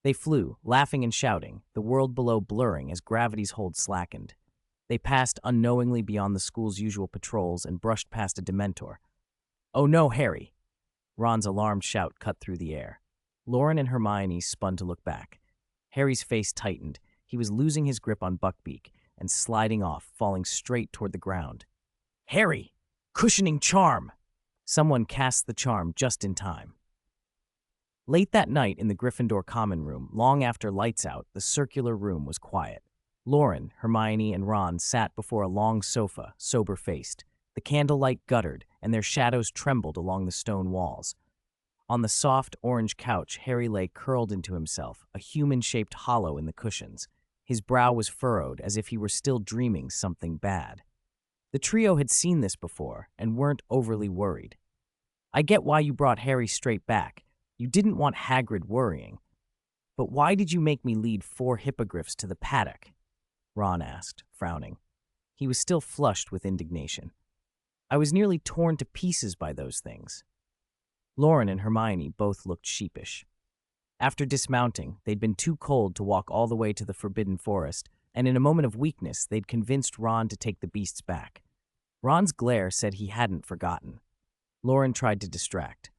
They flew, laughing and shouting, the world below blurring as gravity's hold slackened. They passed unknowingly beyond the school's usual patrols and brushed past a Dementor. "Oh no, Harry!" Ron's alarmed shout cut through the air. Loren and Hermione spun to look back. Harry's face tightened. He was losing his grip on Buckbeak and sliding off, falling straight toward the ground. Harry! Cushioning charm! Someone cast the charm just in time. Late that night in the Gryffindor common room, long after lights out, the circular room was quiet. Loren, Hermione, and Ron sat before a long sofa, sober-faced. The candlelight guttered, and their shadows trembled along the stone walls. On the soft, orange couch, Harry lay curled into himself, a human-shaped hollow in the cushions. His brow was furrowed, as if he were still dreaming something bad. The trio had seen this before, and weren't overly worried. "I get why you brought Harry straight back. You didn't want Hagrid worrying. But why did you make me lead 4 hippogriffs to the paddock?" Ron asked, frowning. He was still flushed with indignation. "I was nearly torn to pieces by those things." Loren and Hermione both looked sheepish. After dismounting, they'd been too cold to walk all the way to the Forbidden Forest, and in a moment of weakness, they'd convinced Ron to take the beasts back. Ron's glare said he hadn't forgotten. Loren tried to distract.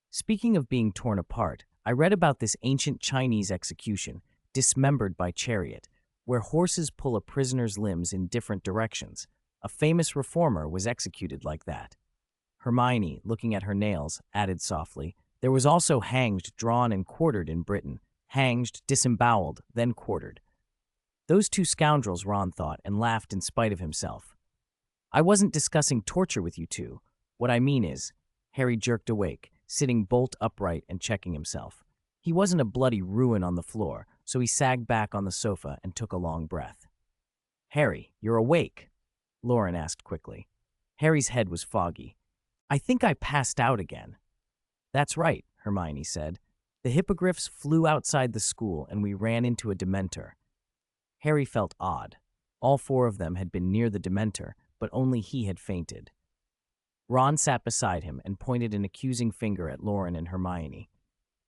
"Speaking of being torn apart, I read about this ancient Chinese execution, dismembered by chariot, where horses pull a prisoner's limbs in different directions. A famous reformer was executed like that." Hermione, looking at her nails, added softly, "There was also hanged, drawn, and quartered in Britain. Hanged, disemboweled, then quartered." Those 2 scoundrels, Ron thought, and laughed in spite of himself. "I wasn't discussing torture with you two. What I mean is," Harry jerked awake, sitting bolt upright and checking himself. He wasn't a bloody ruin on the floor, so he sagged back on the sofa and took a long breath. "Harry, you're awake?" Loren asked quickly. Harry's head was foggy. "I think I passed out again." "That's right," Hermione said. "The hippogriffs flew outside the school and we ran into a Dementor." Harry felt odd. All 4 of them had been near the Dementor, but only he had fainted. Ron sat beside him and pointed an accusing finger at Loren and Hermione.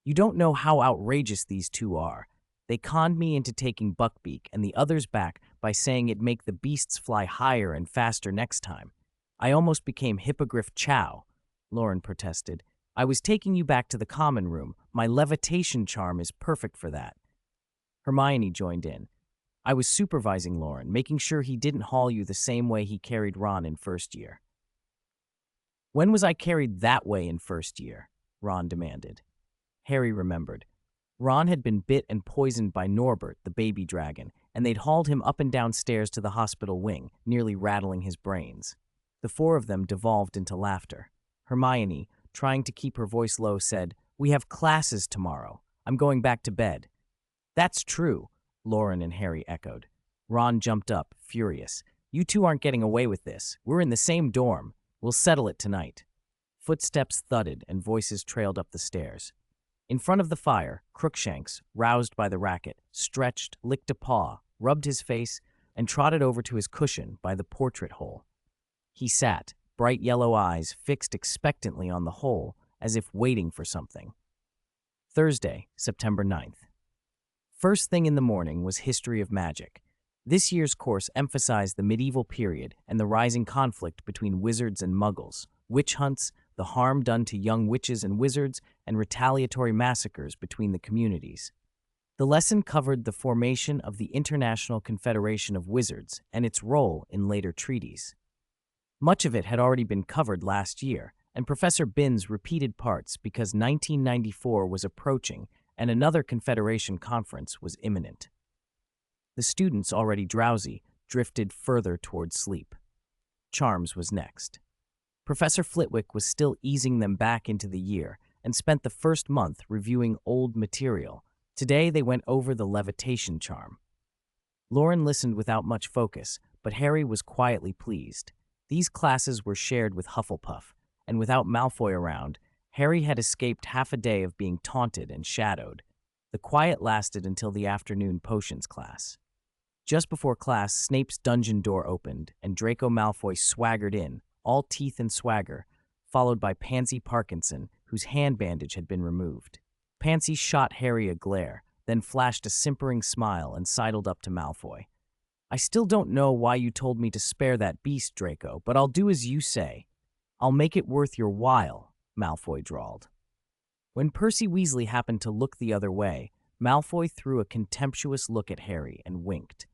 "You don't know how outrageous these 2 are. They conned me into taking Buckbeak and the others back by saying it'd make the beasts fly higher and faster next time. I almost became Hippogriff Chow," Loren protested. "I was taking you back to the common room. My levitation charm is perfect for that." Hermione joined in. "I was supervising Loren, making sure he didn't haul you the same way he carried Ron in first year." "When was I carried that way in first year?" Ron demanded. Harry remembered. Ron had been bit and poisoned by Norbert, the baby dragon, and they'd hauled him up and down stairs to the hospital wing, nearly rattling his brains. The 4 of them devolved into laughter. Hermione, trying to keep her voice low, said, "We have classes tomorrow. I'm going back to bed." "That's true," Loren and Harry echoed. Ron jumped up, furious. "You 2 aren't getting away with this. We're in the same dorm. We'll settle it tonight." Footsteps thudded and voices trailed up the stairs. In front of the fire, Crookshanks, roused by the racket, stretched, licked a paw, rubbed his face, and trotted over to his cushion by the portrait hole. He sat, bright yellow eyes fixed expectantly on the hole, as if waiting for something. Thursday, September 9th. First thing in the morning was History of Magic. This year's course emphasized the medieval period and the rising conflict between wizards and muggles, witch hunts, the harm done to young witches and wizards, and retaliatory massacres between the communities. The lesson covered the formation of the International Confederation of Wizards and its role in later treaties. Much of it had already been covered last year, and Professor Binns repeated parts because 1994 was approaching and another Confederation conference was imminent. The students, already drowsy, drifted further toward sleep. Charms was next. Professor Flitwick was still easing them back into the year and spent the first month reviewing old material. Today they went over the levitation charm. Loren listened without much focus, but Harry was quietly pleased. These classes were shared with Hufflepuff, and without Malfoy around, Harry had escaped half a day of being taunted and shadowed. The quiet lasted until the afternoon potions class. Just before class, Snape's dungeon door opened, and Draco Malfoy swaggered in, all teeth and swagger, followed by Pansy Parkinson, whose hand bandage had been removed. Pansy shot Harry a glare, then flashed a simpering smile and sidled up to Malfoy. "I still don't know why you told me to spare that beast, Draco, but I'll do as you say. I'll make it worth your while," Malfoy drawled. When Percy Weasley happened to look the other way, Malfoy threw a contemptuous look at Harry and winked.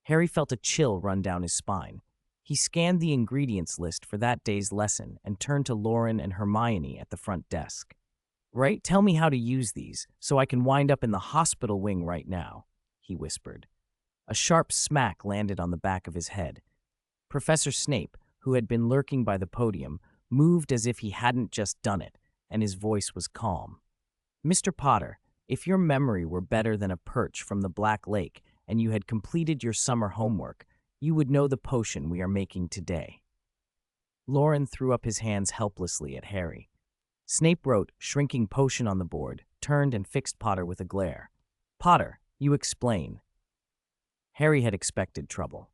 Harry felt a chill run down his spine. He scanned the ingredients list for that day's lesson and turned to Loren and Hermione at the front desk. "Right, tell me how to use these, so I can wind up in the hospital wing right now," he whispered. A sharp smack landed on the back of his head. Professor Snape, who had been lurking by the podium, moved as if he hadn't just done it, and his voice was calm. "Mr. Potter, if your memory were better than a perch from the Black Lake and you had completed your summer homework, you would know the potion we are making today." Loren threw up his hands helplessly at Harry. Snape wrote "shrinking potion" on the board, turned and fixed Potter with a glare. "Potter, you explain." Harry had expected trouble.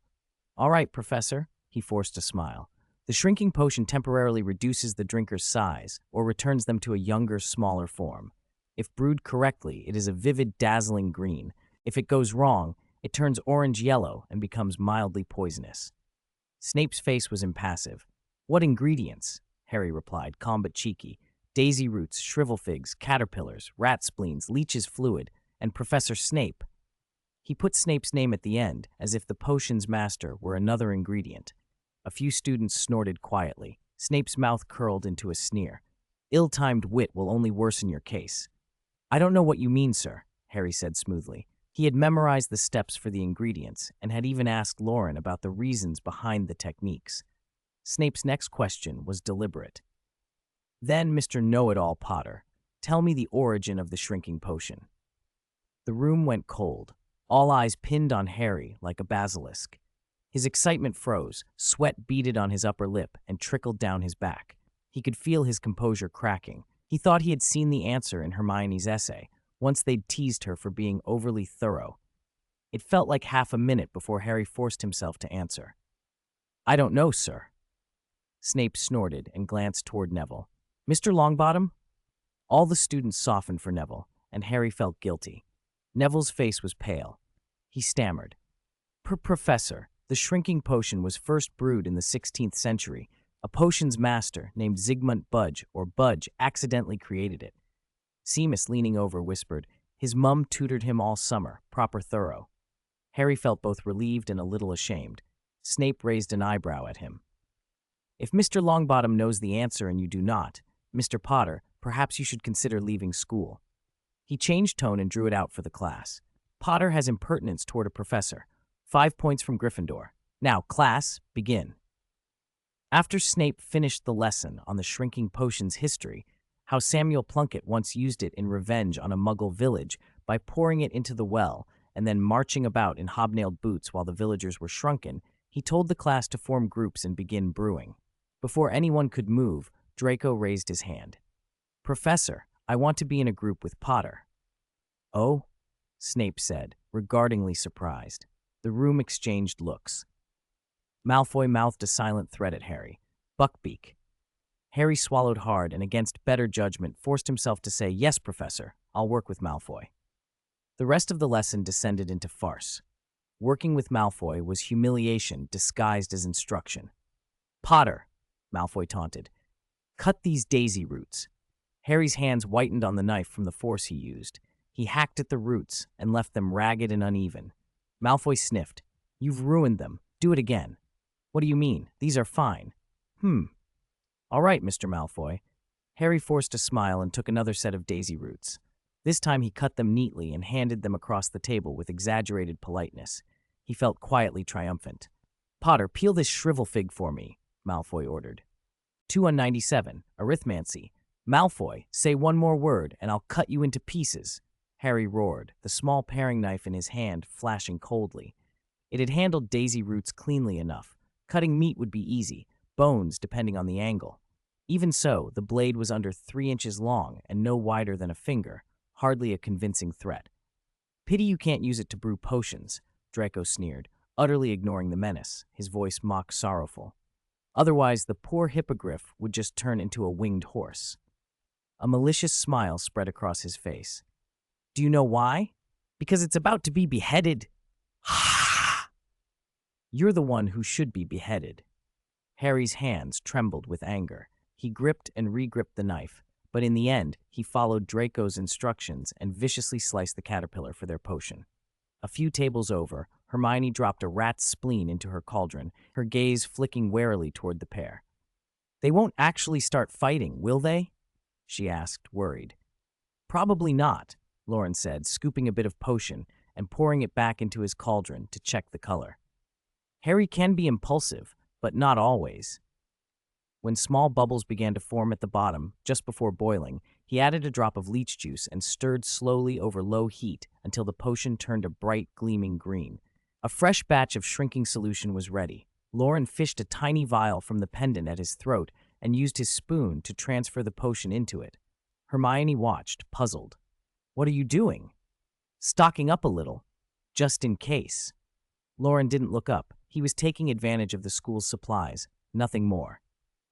"All right, Professor," he forced a smile. "The shrinking potion temporarily reduces the drinker's size or returns them to a younger, smaller form. If brewed correctly, it is a vivid, dazzling green. If it goes wrong, it turns orange-yellow and becomes mildly poisonous." Snape's face was impassive. "What ingredients?" Harry replied, calm but cheeky. "Daisy roots, shrivel figs, caterpillars, rat spleens, leech's fluid, and Professor Snape." He put Snape's name at the end, as if the potion's master were another ingredient. A few students snorted quietly. Snape's mouth curled into a sneer. "Ill-timed wit will only worsen your case." "I don't know what you mean, sir," Harry said smoothly. He had memorized the steps for the ingredients and had even asked Loren about the reasons behind the techniques. Snape's next question was deliberate. "Then, Mr. Know-it-all Potter, tell me the origin of the shrinking potion." The room went cold, all eyes pinned on Harry like a basilisk. His excitement froze, sweat beaded on his upper lip and trickled down his back. He could feel his composure cracking. He thought he had seen the answer in Hermione's essay, once they'd teased her for being overly thorough. It felt like half a minute before Harry forced himself to answer. "I don't know, sir." Snape snorted and glanced toward Neville. "Mr. Longbottom?" All the students softened for Neville, and Harry felt guilty. Neville's face was pale. He stammered. Professor, the shrinking potion was first brewed in the 16th century. A potion's master, named Zygmunt Budge, or Budge, accidentally created it." Seamus, leaning over, whispered, "His mum tutored him all summer, proper thorough." Harry felt both relieved and a little ashamed. Snape raised an eyebrow at him. "If Mr. Longbottom knows the answer and you do not, Mr. Potter, perhaps you should consider leaving school." He changed tone and drew it out for the class. "Potter has impertinence toward a professor. 5 points from Gryffindor. Now, class, begin." After Snape finished the lesson on the shrinking potion's history, how Samuel Plunkett once used it in revenge on a Muggle village by pouring it into the well and then marching about in hobnailed boots while the villagers were shrunken, he told the class to form groups and begin brewing. Before anyone could move, Draco raised his hand. "Professor, I want to be in a group with Potter." "Oh?" Snape said, regardingly surprised. The room exchanged looks. Malfoy mouthed a silent threat at Harry. "Buckbeak." Harry swallowed hard and, against better judgment, forced himself to say, "Yes, Professor, I'll work with Malfoy." The rest of the lesson descended into farce. Working with Malfoy was humiliation disguised as instruction. "Potter," Malfoy taunted, "cut these daisy roots." Harry's hands whitened on the knife from the force he used. He hacked at the roots and left them ragged and uneven. Malfoy sniffed. "You've ruined them. Do it again." "What do you mean? These are fine." "All right, Mr. Malfoy." Harry forced a smile and took another set of daisy roots. This time he cut them neatly and handed them across the table with exaggerated politeness. He felt quietly triumphant. "Potter, peel this shrivel fig for me," Malfoy ordered. 297, Arithmancy. "Malfoy, say one more word, and I'll cut you into pieces," Harry roared, the small paring knife in his hand flashing coldly. It had handled daisy roots cleanly enough. Cutting meat would be easy, bones depending on the angle. Even so, the blade was under 3 inches long and no wider than a finger, hardly a convincing threat. "Pity you can't use it to brew potions," Draco sneered, utterly ignoring the menace, his voice mock sorrowful. "Otherwise, the poor hippogriff would just turn into a winged horse." A malicious smile spread across his face. "Do you know why? Because it's about to be beheaded." "You're the one who should be beheaded." Harry's hands trembled with anger. He gripped and re-gripped the knife, but in the end, he followed Draco's instructions and viciously sliced the caterpillar for their potion. A few tables over, Hermione dropped a rat's spleen into her cauldron, her gaze flicking warily toward the pair. "They won't actually start fighting, will they?" she asked, worried. "Probably not," Loren said, scooping a bit of potion and pouring it back into his cauldron to check the color. "Harry can be impulsive, but not always." When small bubbles began to form at the bottom, just before boiling, he added a drop of leech juice and stirred slowly over low heat until the potion turned a bright, gleaming green. A fresh batch of shrinking solution was ready. Loren fished a tiny vial from the pendant at his throat and used his spoon to transfer the potion into it. Hermione watched, puzzled. "What are you doing?" "Stocking up a little, just in case." Loren didn't look up. He was taking advantage of the school's supplies, nothing more.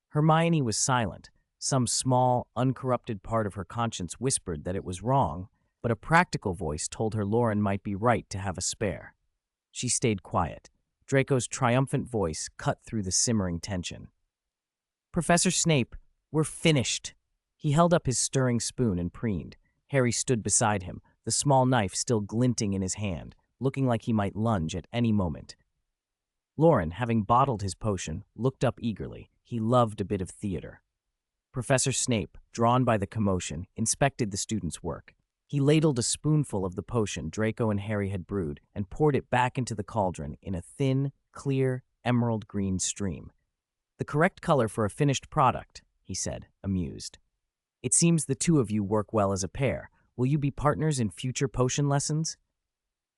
Hermione was silent. Some small, uncorrupted part of her conscience whispered that it was wrong, but a practical voice told her Loren might be right to have a spare. She stayed quiet. Draco's triumphant voice cut through the simmering tension. "Professor Snape, we're finished." He held up his stirring spoon and preened. Harry stood beside him, the small knife still glinting in his hand, looking like he might lunge at any moment. Loren, having bottled his potion, looked up eagerly. He loved a bit of theater. Professor Snape, drawn by the commotion, inspected the students' work. He ladled a spoonful of the potion Draco and Harry had brewed and poured it back into the cauldron in a thin, clear, emerald green stream. "The correct color for a finished product," he said, amused. "It seems the two of you work well as a pair. Will you be partners in future potion lessons?"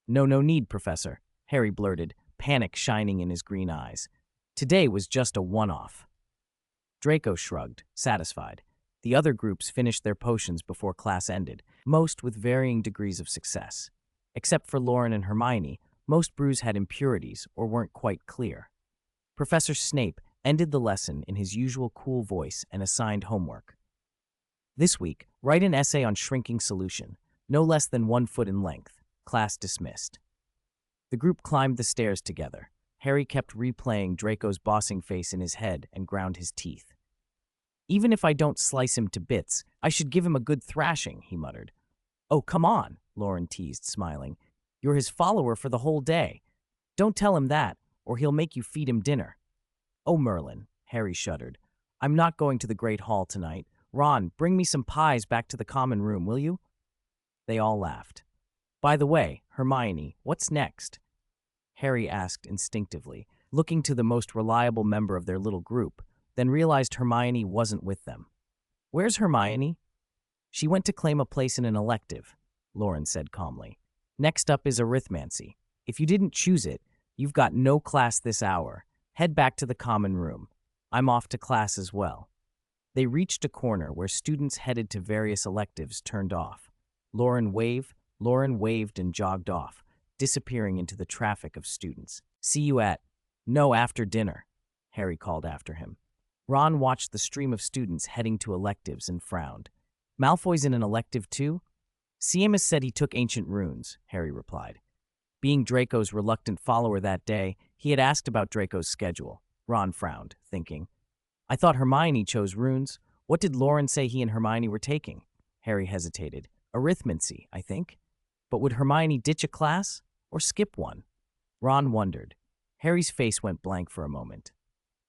No need, Professor," Harry blurted, panic shining in his green eyes. "Today was just a one-off." Draco shrugged, satisfied. The other groups finished their potions before class ended, most with varying degrees of success. Except for Loren and Hermione, most brews had impurities or weren't quite clear. Professor Snape ended the lesson in his usual cool voice and assigned homework. "This week, write an essay on shrinking solution, no less than 1 foot in length." Class dismissed. The group climbed the stairs together. Harry kept replaying Draco's bossing face in his head and ground his teeth. "Even if I don't slice him to bits, I should give him a good thrashing," he muttered. "Oh, come on," Loren teased, smiling. "You're his follower for the whole day. Don't tell him that, or he'll make you feed him dinner." "Oh, Merlin," Harry shuddered. "I'm not going to the Great Hall tonight. Ron, bring me some pies back to the common room, will you?" They all laughed. "By the way, Hermione, what's next?" Harry asked instinctively, looking to the most reliable member of their little group, then realized Hermione wasn't with them. "Where's Hermione?" "She went to claim a place in an elective," Loren said calmly. "Next up is arithmancy. If you didn't choose it, you've got no class this hour. Head back to the common room. I'm off to class as well." They reached a corner where students headed to various electives turned off. Loren waved and jogged off, disappearing into the traffic of students. "See you at—" "No, after dinner," Harry called after him. Ron watched the stream of students heading to electives and frowned. "Malfoy's in an elective too?" "Seamus said he took ancient runes," Harry replied. Being Draco's reluctant follower that day, he had asked about Draco's schedule. Ron frowned, thinking, "I thought Hermione chose runes. What did Loren say he and Hermione were taking?" Harry hesitated. "Arithmancy, I think. But would Hermione ditch a class or skip one?" Ron wondered. Harry's face went blank for a moment.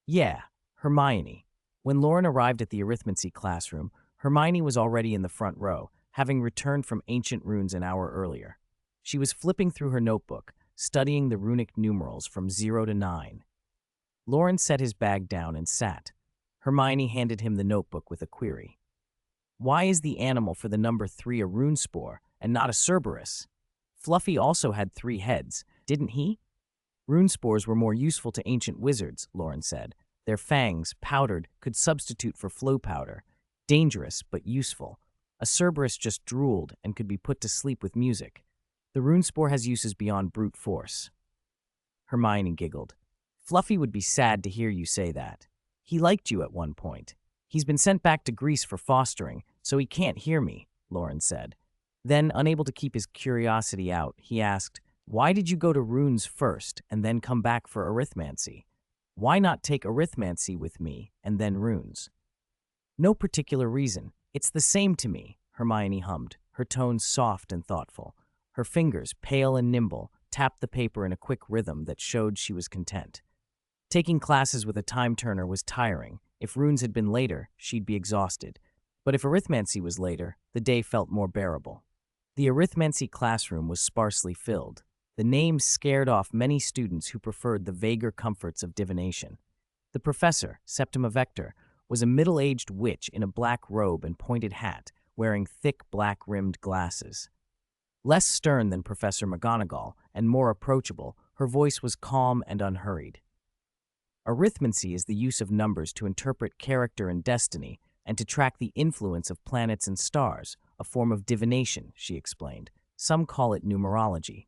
"Yeah, Hermione." When Loren arrived at the arithmancy classroom, Hermione was already in the front row, having returned from ancient runes an hour earlier. She was flipping through her notebook, studying the runic numerals from 0 to 9. Loren set his bag down and sat. Hermione handed him the notebook with a query. "Why is the animal for the number 3 a rune spore and not a Cerberus? Fluffy also had 3 heads, didn't he?" "Rune spores were more useful to ancient wizards," Loren said. "Their fangs, powdered, could substitute for flow powder. Dangerous, but useful. A Cerberus just drooled and could be put to sleep with music. The rune spore has uses beyond brute force." Hermione giggled. "Fluffy would be sad to hear you say that. He liked you at one point. He's been sent back to Greece for fostering, so he can't hear me," Loren said. Then, unable to keep his curiosity out, he asked, "Why did you go to runes first and then come back for arithmancy? Why not take arithmancy with me and then runes?" "No particular reason. It's the same to me," Hermione hummed, her tones soft and thoughtful. Her fingers, pale and nimble, tapped the paper in a quick rhythm that showed she was content. Taking classes with a time turner was tiring. If runes had been later, she'd be exhausted. But if arithmancy was later, the day felt more bearable. The arithmancy classroom was sparsely filled. The name scared off many students who preferred the vaguer comforts of divination. The professor, Septima Vector, was a middle-aged witch in a black robe and pointed hat, wearing thick black-rimmed glasses. Less stern than Professor McGonagall and more approachable, her voice was calm and unhurried. Arithmancy is the use of numbers to interpret character and destiny and to track the influence of planets and stars, a form of divination, she explained. Some call it numerology.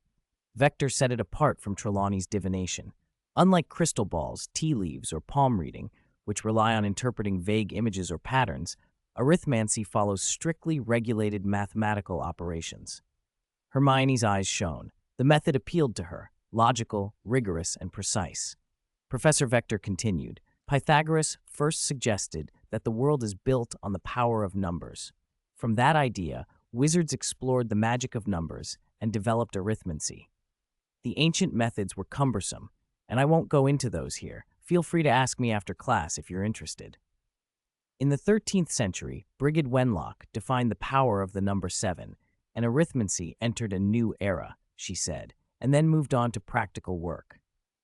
Vector set it apart from Trelawney's divination. Unlike crystal balls, tea leaves, or palm reading, which rely on interpreting vague images or patterns, arithmancy follows strictly regulated mathematical operations. Hermione's eyes shone. The method appealed to her, logical, rigorous, and precise. Professor Vector continued, Pythagoras first suggested that the world is built on the power of numbers. From that idea, wizards explored the magic of numbers and developed arithmancy. The ancient methods were cumbersome, and I won't go into those here. Feel free to ask me after class if you're interested. In the 13th century, Brigid Wenlock defined the power of the number 7, and arithmancy entered a new era, she said, and then moved on to practical work.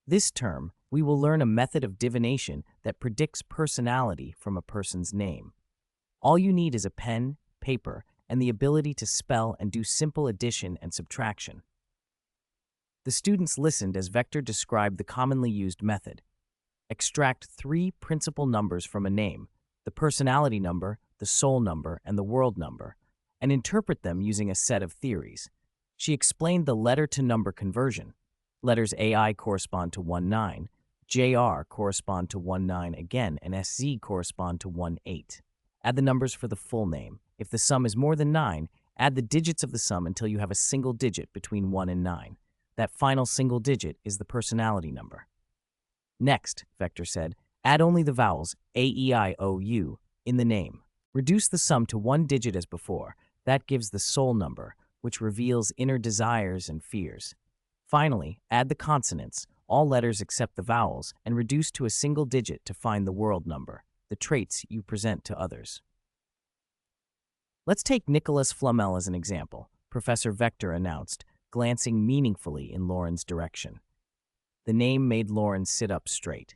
This term, we will learn a method of divination that predicts personality from a person's name. All you need is a pen, paper, and the ability to spell and do simple addition and subtraction. The students listened as Vector described the commonly used method. Extract 3 principal numbers from a name, the personality number, the soul number, and the world number, and interpret them using a set of theories. She explained the letter-to-number conversion. Letters AI correspond to 19, JR correspond to 19 again, and SZ correspond to 18. Add the numbers for the full name. If the sum is more than 9, add the digits of the sum until you have a single digit between 1 and 9. That final single digit is the personality number. Next, Vector said, add only the vowels A, E, I, O, U in the name. Reduce the sum to 1 digit as before. That gives the soul number, which reveals inner desires and fears. Finally, add the consonants, all letters except the vowels, and reduce to a single digit to find the world number, the traits you present to others. Let's take Nicholas Flamel as an example, Professor Vector announced, glancing meaningfully in Loren's direction. The name made Loren sit up straight.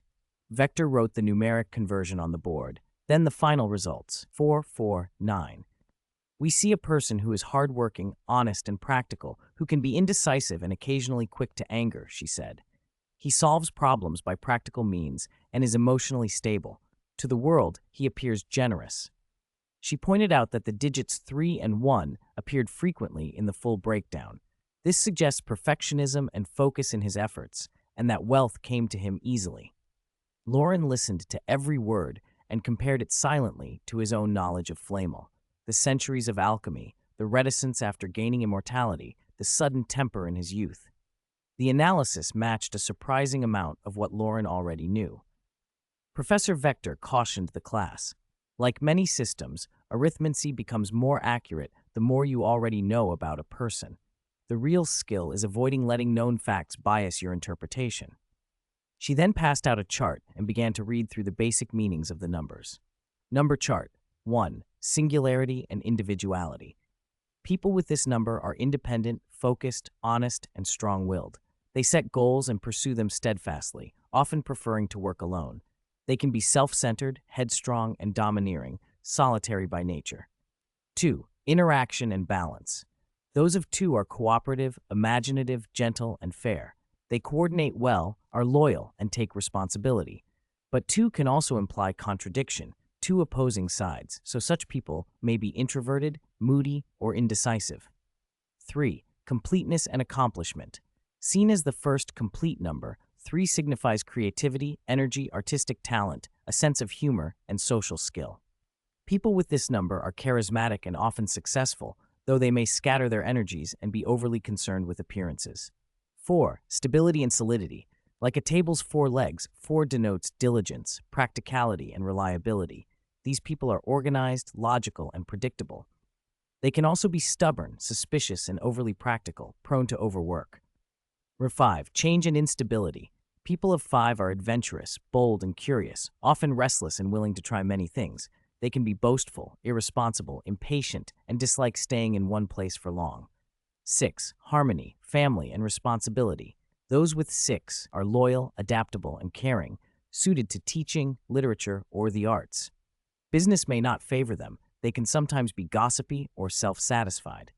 Vector wrote the numeric conversion on the board, then the final results, 449. We see a person who is hardworking, honest, and practical, who can be indecisive and occasionally quick to anger, she said. He solves problems by practical means and is emotionally stable. To the world, he appears generous. She pointed out that the digits 3 and 1 appeared frequently in the full breakdown. This suggests perfectionism and focus in his efforts, and that wealth came to him easily. Loren listened to every word and compared it silently to his own knowledge of Flamel. The centuries of alchemy, the reticence after gaining immortality, the sudden temper in his youth. The analysis matched a surprising amount of what Loren already knew. Professor Vector cautioned the class. Like many systems, arithmancy becomes more accurate the more you already know about a person. The real skill is avoiding letting known facts bias your interpretation. She then passed out a chart and began to read through the basic meanings of the numbers. Number chart. 1. Singularity and individuality. People with this number are independent, focused, honest, and strong-willed. They set goals and pursue them steadfastly, often preferring to work alone. They can be self-centered, headstrong, and domineering, solitary by nature. 2. Interaction and balance. Those of 2 are cooperative, imaginative, gentle, and fair. They coordinate well, are loyal, and take responsibility. But 2 can also imply contradiction, 2 opposing sides, so such people may be introverted, moody, or indecisive. 3. Completeness and accomplishment. Seen as the first complete number, 3 signifies creativity, energy, artistic talent, a sense of humor, and social skill. People with this number are charismatic and often successful, though they may scatter their energies and be overly concerned with appearances. 4. Stability and solidity. Like a table's 4 legs, 4 denotes diligence, practicality, and reliability. These people are organized, logical, and predictable. They can also be stubborn, suspicious, and overly practical, prone to overwork. 5. Change and instability. People of 5 are adventurous, bold, and curious, often restless and willing to try many things. They can be boastful, irresponsible, impatient, and dislike staying in one place for long. 6. Harmony, family, and responsibility. Those with 6 are loyal, adaptable, and caring, suited to teaching, literature, or the arts. Business may not favor them. They can sometimes be gossipy or self-satisfied.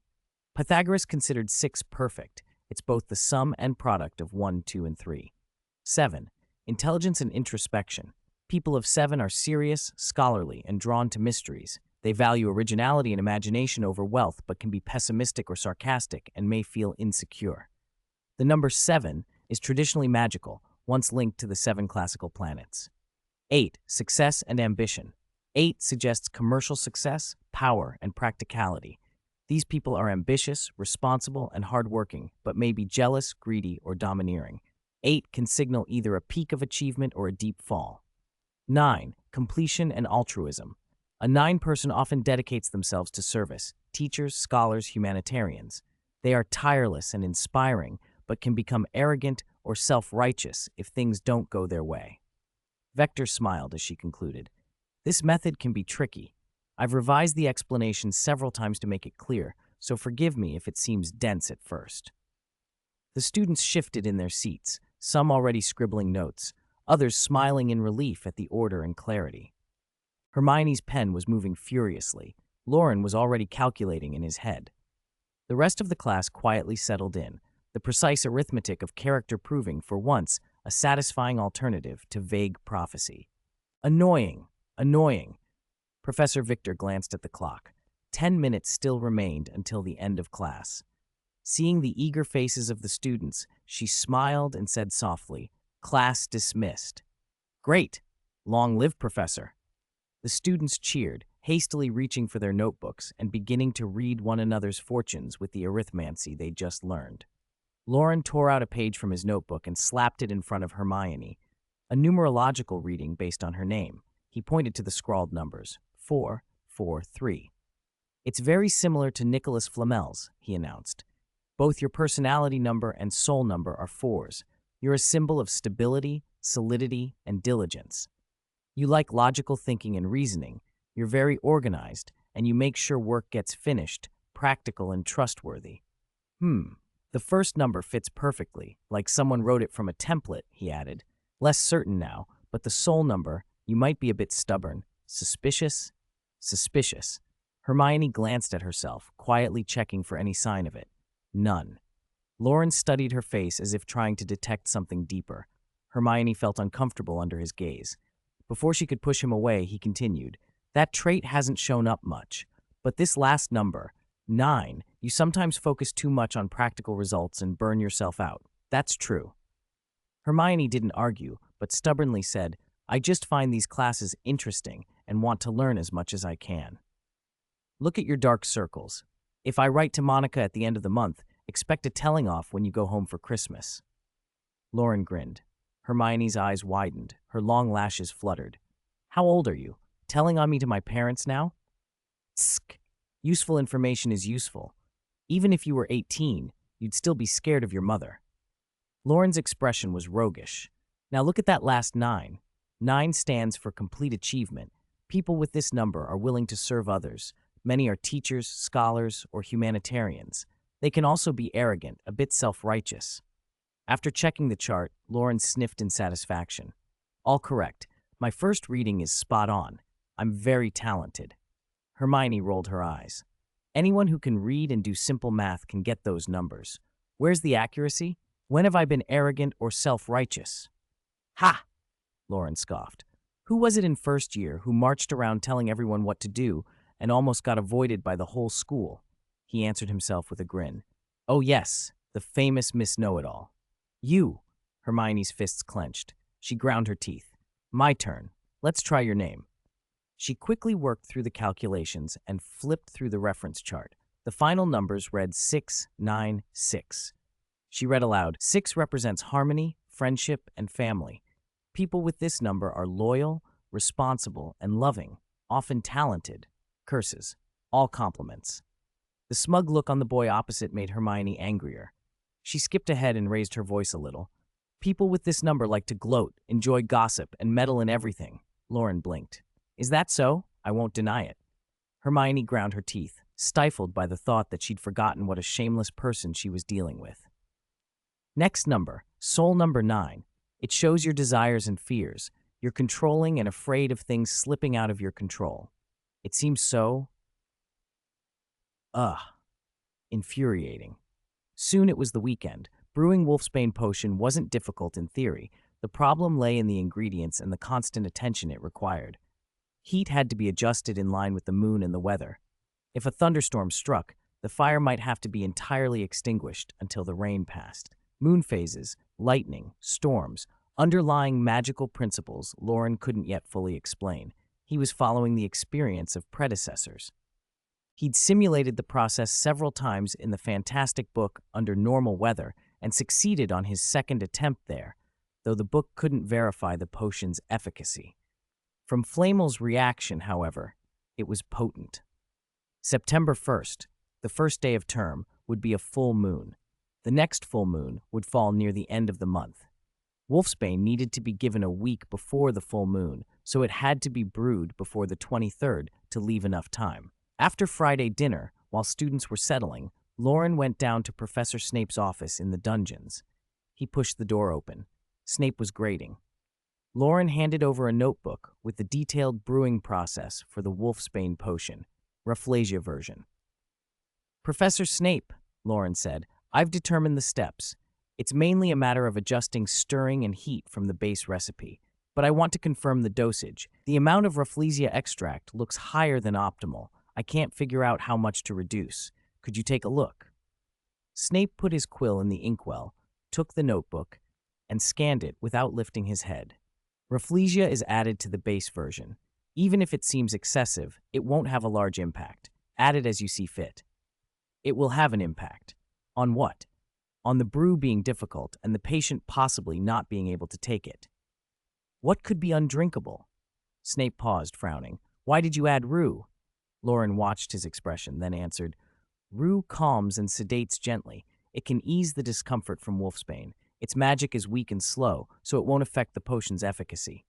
Pythagoras considered 6 perfect. It's both the sum and product of 1, 2, and 3. 7. Intelligence and introspection. People of 7 are serious, scholarly, and drawn to mysteries. They value originality and imagination over wealth, but can be pessimistic or sarcastic and may feel insecure. The number 7 is traditionally magical, once linked to the 7 classical planets. 8. Success and ambition. 8 suggests commercial success, power, and practicality. These people are ambitious, responsible, and hardworking, but may be jealous, greedy, or domineering. 8 can signal either a peak of achievement or a deep fall. 9. Completion and altruism. A 9 person often dedicates themselves to service, teachers, scholars, humanitarians. They are tireless and inspiring, but can become arrogant or self-righteous if things don't go their way. Vector smiled as she concluded. This method can be tricky. I've revised the explanation several times to make it clear, so forgive me if it seems dense at first. The students shifted in their seats, some already scribbling notes, others smiling in relief at the order and clarity. Hermione's pen was moving furiously. Loren was already calculating in his head. The rest of the class quietly settled in, the precise arithmetic of character proving, for once, a satisfying alternative to vague prophecy. Annoying. Annoying. Professor Victor glanced at the clock. 10 minutes still remained until the end of class. Seeing the eager faces of the students, she smiled and said softly, "Class dismissed." "Great! Long live Professor!" The students cheered, hastily reaching for their notebooks and beginning to read one another's fortunes with the arithmancy they'd just learned. Loren tore out a page from his notebook and slapped it in front of Hermione, a numerological reading based on her name. He pointed to the scrawled numbers, 4, 4, 3. "It's very similar to Nicholas Flamel's," he announced. "Both your personality number and soul number are 4s. You're a symbol of stability, solidity, and diligence. You like logical thinking and reasoning. You're very organized, and you make sure work gets finished, practical and trustworthy." The first number fits perfectly, like someone wrote it from a template, he added. "Less certain now, but the soul number, you might be a bit stubborn. Suspicious?" Suspicious. Hermione glanced at herself, quietly checking for any sign of it. None. Loren studied her face as if trying to detect something deeper. Hermione felt uncomfortable under his gaze. Before she could push him away, he continued, "That trait hasn't shown up much. But this last number, 9, you sometimes focus too much on practical results and burn yourself out. That's true." Hermione didn't argue, but stubbornly said, "I just find these classes interesting and want to learn as much as I can." "Look at your dark circles. If I write to Monica at the end of the month, expect a telling off when you go home for Christmas." Loren grinned. Hermione's eyes widened, her long lashes fluttered. "How old are you? Telling on me to my parents now?" "Tsk. Useful information is useful. Even if you were 18, you'd still be scared of your mother." Loren's expression was roguish. "Now look at that last 9. 9 stands for complete achievement. People with this number are willing to serve others. Many are teachers, scholars, or humanitarians. They can also be arrogant, a bit self-righteous." After checking the chart, Loren sniffed in satisfaction. "All correct. My first reading is spot on. I'm very talented." Hermione rolled her eyes. "Anyone who can read and do simple math can get those numbers. Where's the accuracy? When have I been arrogant or self-righteous?" "Ha!" Loren scoffed. "Who was it in first year who marched around telling everyone what to do and almost got avoided by the whole school?" He answered himself with a grin. "Oh yes, the famous Miss Know-It-All." "You!" Hermione's fists clenched. She ground her teeth. "My turn. Let's try your name." She quickly worked through the calculations and flipped through the reference chart. The final numbers read 6, 9, 6. She read aloud, 6 represents harmony, friendship, and family. People with this number are loyal, responsible, and loving, often talented. Curses. All compliments. The smug look on the boy opposite made Hermione angrier. She skipped ahead and raised her voice a little. People with this number like to gloat, enjoy gossip, and meddle in everything. Loren blinked. Is that so? I won't deny it. Hermione ground her teeth, stifled by the thought that she'd forgotten what a shameless person she was dealing with. Next number, soul number 9. It shows your desires and fears. You're controlling and afraid of things slipping out of your control. It seems so, infuriating. Soon it was the weekend. Brewing wolfsbane potion wasn't difficult in theory. The problem lay in the ingredients and the constant attention it required. Heat had to be adjusted in line with the moon and the weather. If a thunderstorm struck, the fire might have to be entirely extinguished until the rain passed. Moon phases, lightning, storms, underlying magical principles Loren couldn't yet fully explain. He was following the experience of predecessors. He'd simulated the process several times in the fantastic book Under Normal Weather and succeeded on his second attempt there, though the book couldn't verify the potion's efficacy. From Flamel's reaction, however, it was potent. September 1st, the first day of term, would be a full moon. The next full moon would fall near the end of the month. Wolfsbane needed to be given a week before the full moon, so it had to be brewed before the 23rd to leave enough time. After Friday dinner, while students were settling, Loren went down to Professor Snape's office in the dungeons. He pushed the door open. Snape was grating. Loren handed over a notebook with the detailed brewing process for the Wolfsbane potion, Rafflesia version. Professor Snape, Loren said, I've determined the steps. It's mainly a matter of adjusting stirring and heat from the base recipe, but I want to confirm the dosage. The amount of Rafflesia extract looks higher than optimal. I can't figure out how much to reduce. Could you take a look? Snape put his quill in the inkwell, took the notebook, and scanned it without lifting his head. Rafflesia is added to the base version. Even if it seems excessive, it won't have a large impact. Add it as you see fit. It will have an impact. On what? On the brew being difficult and the patient possibly not being able to take it. What could be undrinkable? Snape paused, frowning. Why did you add rue? Loren watched his expression, then answered, Rue calms and sedates gently. It can ease the discomfort from wolfsbane. Its magic is weak and slow, so it won't affect the potion's efficacy.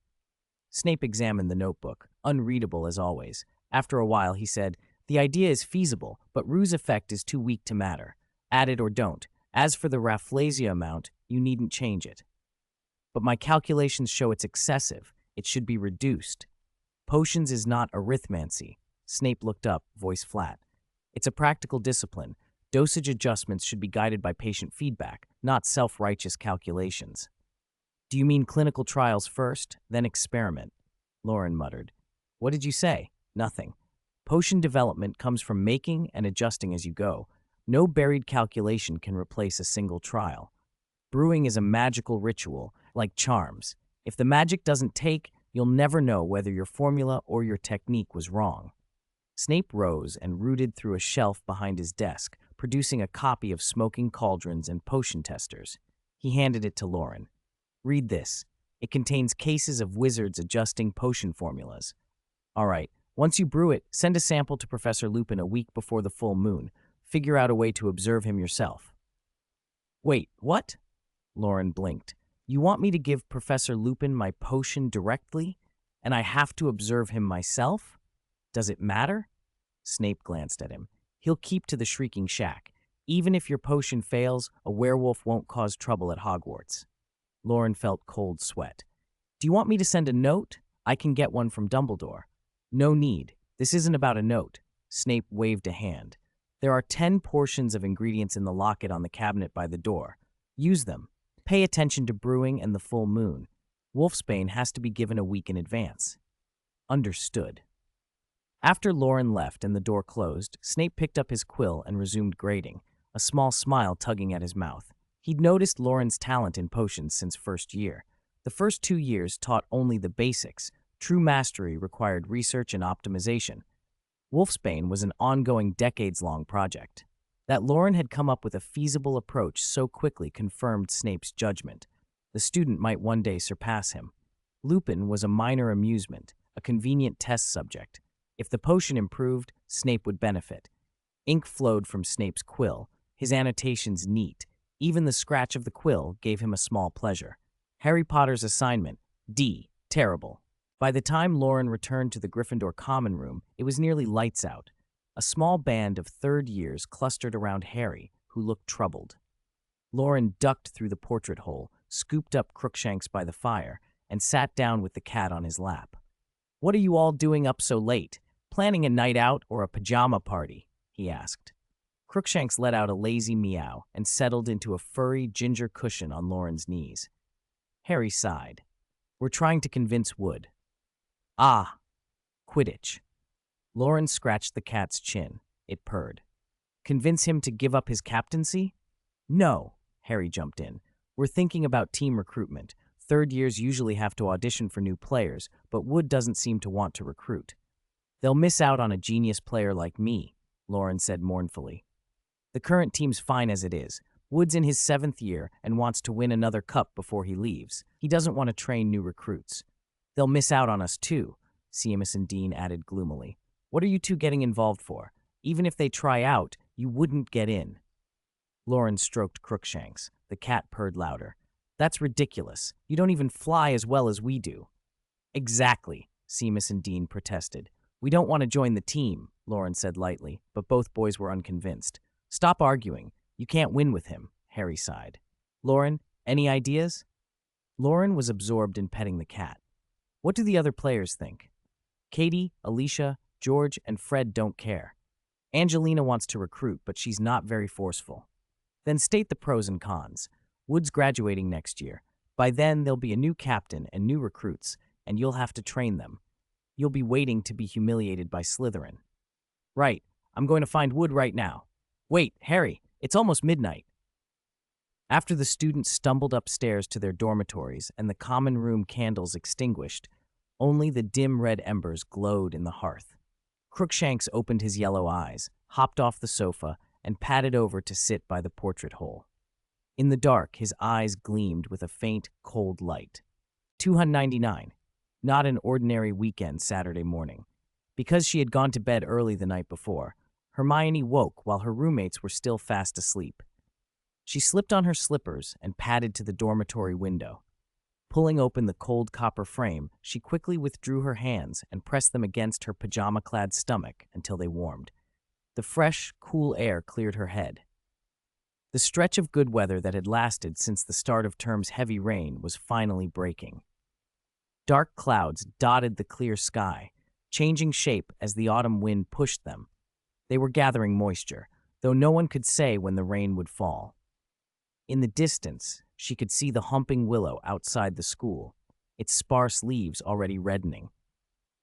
Snape examined the notebook, unreadable as always. After a while, he said, The idea is feasible, but Rue's effect is too weak to matter. Add it or don't. As for the Rafflesia amount, you needn't change it. But my calculations show it's excessive. It should be reduced. Potions is not arithmancy. Snape looked up, voice flat. It's a practical discipline. Dosage adjustments should be guided by patient feedback, not self-righteous calculations. Do you mean clinical trials first, then experiment? Loren muttered. What did you say? Nothing. Potion development comes from making and adjusting as you go. No buried calculation can replace a single trial. Brewing is a magical ritual, like charms. If the magic doesn't take, you'll never know whether your formula or your technique was wrong. Snape rose and rooted through a shelf behind his desk, producing a copy of Smoking Cauldrons and Potion Testers. He handed it to Loren. Read this. It contains cases of wizards adjusting potion formulas. All right, once you brew it, send a sample to Professor Lupin a week before the full moon. Figure out a way to observe him yourself. Wait, what? Loren blinked. You want me to give Professor Lupin my potion directly, and I have to observe him myself? Does it matter? Snape glanced at him. He'll keep to the Shrieking Shack. Even if your potion fails, a werewolf won't cause trouble at Hogwarts. Loren felt cold sweat. Do you want me to send a note? I can get one from Dumbledore. No need. This isn't about a note. Snape waved a hand. There are 10 portions of ingredients in the locket on the cabinet by the door. Use them. Pay attention to brewing and the full moon. Wolfsbane has to be given a week in advance. Understood. After Loren left and the door closed, Snape picked up his quill and resumed grading, a small smile tugging at his mouth. He'd noticed Loren's talent in potions since first year. The first 2 years taught only the basics. True mastery required research and optimization. Wolfsbane was an ongoing decades-long project. That Loren had come up with a feasible approach so quickly confirmed Snape's judgment. The student might one day surpass him. Lupin was a minor amusement, a convenient test subject. If the potion improved, Snape would benefit. Ink flowed from Snape's quill, his annotations neat. Even the scratch of the quill gave him a small pleasure. Harry Potter's assignment, D. Terrible. By the time Loren returned to the Gryffindor common room, it was nearly lights out. A small band of third years clustered around Harry, who looked troubled. Loren ducked through the portrait hole, scooped up Crookshanks by the fire, and sat down with the cat on his lap. "What are you all doing up so late? Planning a night out or a pajama party?" he asked. Crookshanks let out a lazy meow and settled into a furry ginger cushion on Loren's knees. Harry sighed. "We're trying to convince Wood." "Ah, Quidditch." Loren scratched the cat's chin. It purred. "Convince him to give up his captaincy?" "No," Harry jumped in. "We're thinking about team recruitment. Third years usually have to audition for new players, but Wood doesn't seem to want to recruit." "They'll miss out on a genius player like me," Loren said mournfully. "The current team's fine as it is. Wood's in his 7th year and wants to win another cup before he leaves. He doesn't want to train new recruits." "They'll miss out on us too," Seamus and Dean added gloomily. "What are you two getting involved for? Even if they try out, you wouldn't get in." Loren stroked Crookshanks. The cat purred louder. "That's ridiculous. You don't even fly as well as we do." "Exactly," Seamus and Dean protested. "We don't want to join the team," Loren said lightly, but both boys were unconvinced. "Stop arguing. You can't win with him," Harry sighed. "Loren, any ideas?" Loren was absorbed in petting the cat. "What do the other players think?" "Katie, Alicia, George, and Fred don't care. Angelina wants to recruit, but she's not very forceful." "Then state the pros and cons. Wood's graduating next year. By then, there'll be a new captain and new recruits, and you'll have to train them. You'll be waiting to be humiliated by Slytherin." "Right. I'm going to find Wood right now." "Wait, Harry, it's almost midnight." After the students stumbled upstairs to their dormitories and the common room candles extinguished, only the dim red embers glowed in the hearth. Crookshanks opened his yellow eyes, hopped off the sofa, and padded over to sit by the portrait hole. In the dark, his eyes gleamed with a faint, cold light. 299. Not an ordinary weekend Saturday morning. Because she had gone to bed early the night before, Hermione woke while her roommates were still fast asleep. She slipped on her slippers and padded to the dormitory window. Pulling open the cold copper frame, she quickly withdrew her hands and pressed them against her pajama-clad stomach until they warmed. The fresh, cool air cleared her head. The stretch of good weather that had lasted since the start of term's heavy rain was finally breaking. Dark clouds dotted the clear sky, changing shape as the autumn wind pushed them. They were gathering moisture, though no one could say when the rain would fall. In the distance, she could see the humping willow outside the school, its sparse leaves already reddening.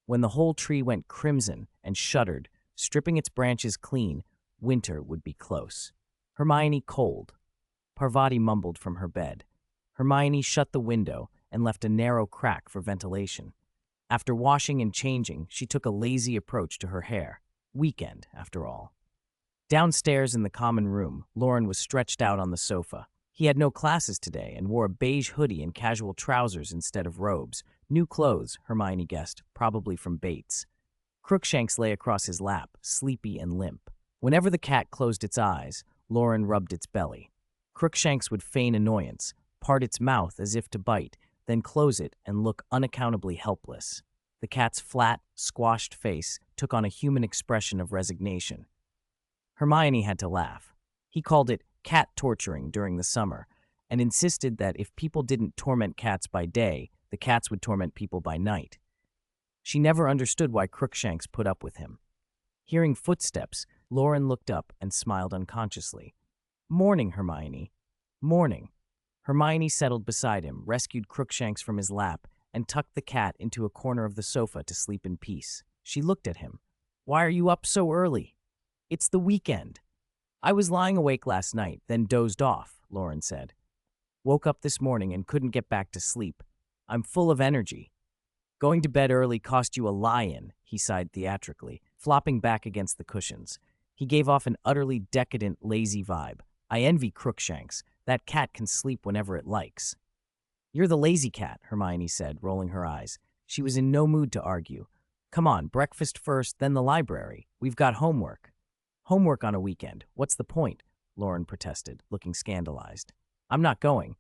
When the whole tree went crimson and shuddered, stripping its branches clean, winter would be close. "Hermione, cold," Parvati mumbled from her bed. Hermione shut the window and left a narrow crack for ventilation. After washing and changing, she took a lazy approach to her hair. Weekend, after all. Downstairs in the common room, Loren was stretched out on the sofa. He had no classes today and wore a beige hoodie and casual trousers instead of robes. New clothes, Hermione guessed, probably from Bates. Crookshanks lay across his lap, sleepy and limp. Whenever the cat closed its eyes, Loren rubbed its belly. Crookshanks would feign annoyance, part its mouth as if to bite, then close it and look unaccountably helpless. The cat's flat, squashed face took on a human expression of resignation. Hermione had to laugh. He called it cat torturing during the summer, and insisted that if people didn't torment cats by day, the cats would torment people by night. She never understood why Crookshanks put up with him. Hearing footsteps, Loren looked up and smiled unconsciously. "Morning, Hermione." "Morning." Hermione settled beside him, rescued Crookshanks from his lap, and tucked the cat into a corner of the sofa to sleep in peace. She looked at him. "Why are you up so early?" "It's the weekend." "I was lying awake last night, then dozed off," Loren said. "Woke up this morning and couldn't get back to sleep. I'm full of energy." "Going to bed early cost you a lie-in," he sighed theatrically, flopping back against the cushions. He gave off an utterly decadent, lazy vibe. "I envy Crookshanks. That cat can sleep whenever it likes." "You're the lazy cat," Hermione said, rolling her eyes. She was in no mood to argue. "Come on, breakfast first, then the library. We've got homework." "Homework on a weekend. What's the point?" Loren protested, looking scandalized. I'm not going.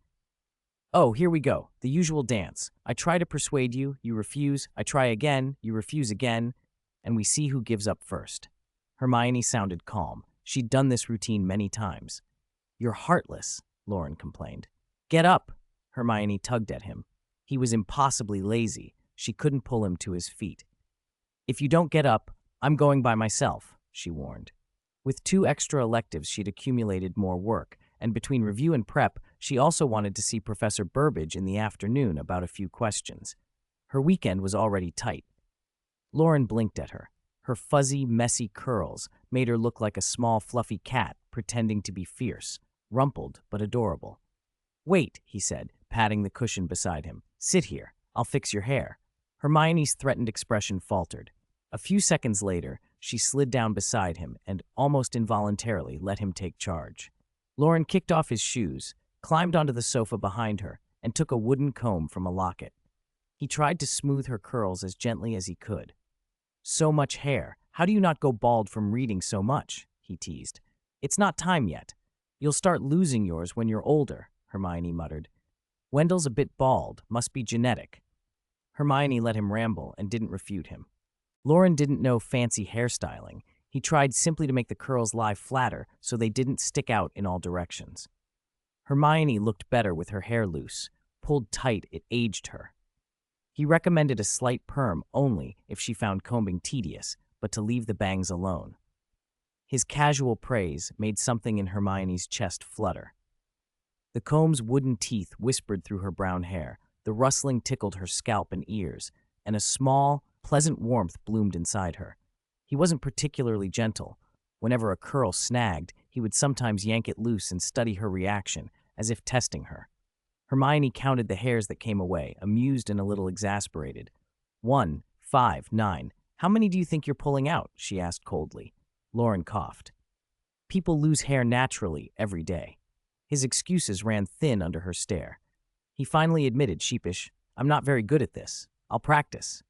Oh, here we go. The usual dance. I try to persuade you, you refuse. I try again, you refuse again, and we see who gives up first. Hermione sounded calm. She'd done this routine many times. You're heartless, Loren complained. Get up! Hermione tugged at him. He was impossibly lazy. She couldn't pull him to his feet. If you don't get up, I'm going by myself, she warned. With 2 extra electives, she'd accumulated more work, and between review and prep, she also wanted to see Professor Burbage in the afternoon about a few questions. Her weekend was already tight. Loren blinked at her. Her fuzzy, messy curls made her look like a small, fluffy cat pretending to be fierce, rumpled but adorable. Wait, he said, patting the cushion beside him. Sit here. I'll fix your hair. Hermione's threatened expression faltered. A few seconds later, she slid down beside him and, almost involuntarily, let him take charge. Loren kicked off his shoes, climbed onto the sofa behind her, and took a wooden comb from a locket. He tried to smooth her curls as gently as he could. So much hair. How do you not go bald from reading so much? He teased. It's not time yet. You'll start losing yours when you're older, Hermione muttered. Wendell's a bit bald, must be genetic. Hermione let him ramble and didn't refute him. Loren didn't know fancy hairstyling. He tried simply to make the curls lie flatter so they didn't stick out in all directions. Hermione looked better with her hair loose. Pulled tight, it aged her. He recommended a slight perm only if she found combing tedious, but to leave the bangs alone. His casual praise made something in Hermione's chest flutter. The comb's wooden teeth whispered through her brown hair, the rustling tickled her scalp and ears, and a small, pleasant warmth bloomed inside her. He wasn't particularly gentle. Whenever a curl snagged, he would sometimes yank it loose and study her reaction, as if testing her. Hermione counted the hairs that came away, amused and a little exasperated. 1, 5, 9. How many do you think you're pulling out? She asked coldly. Loren coughed. People lose hair naturally every day. His excuses ran thin under her stare. He finally admitted, sheepish, I'm not very good at this. I'll practice.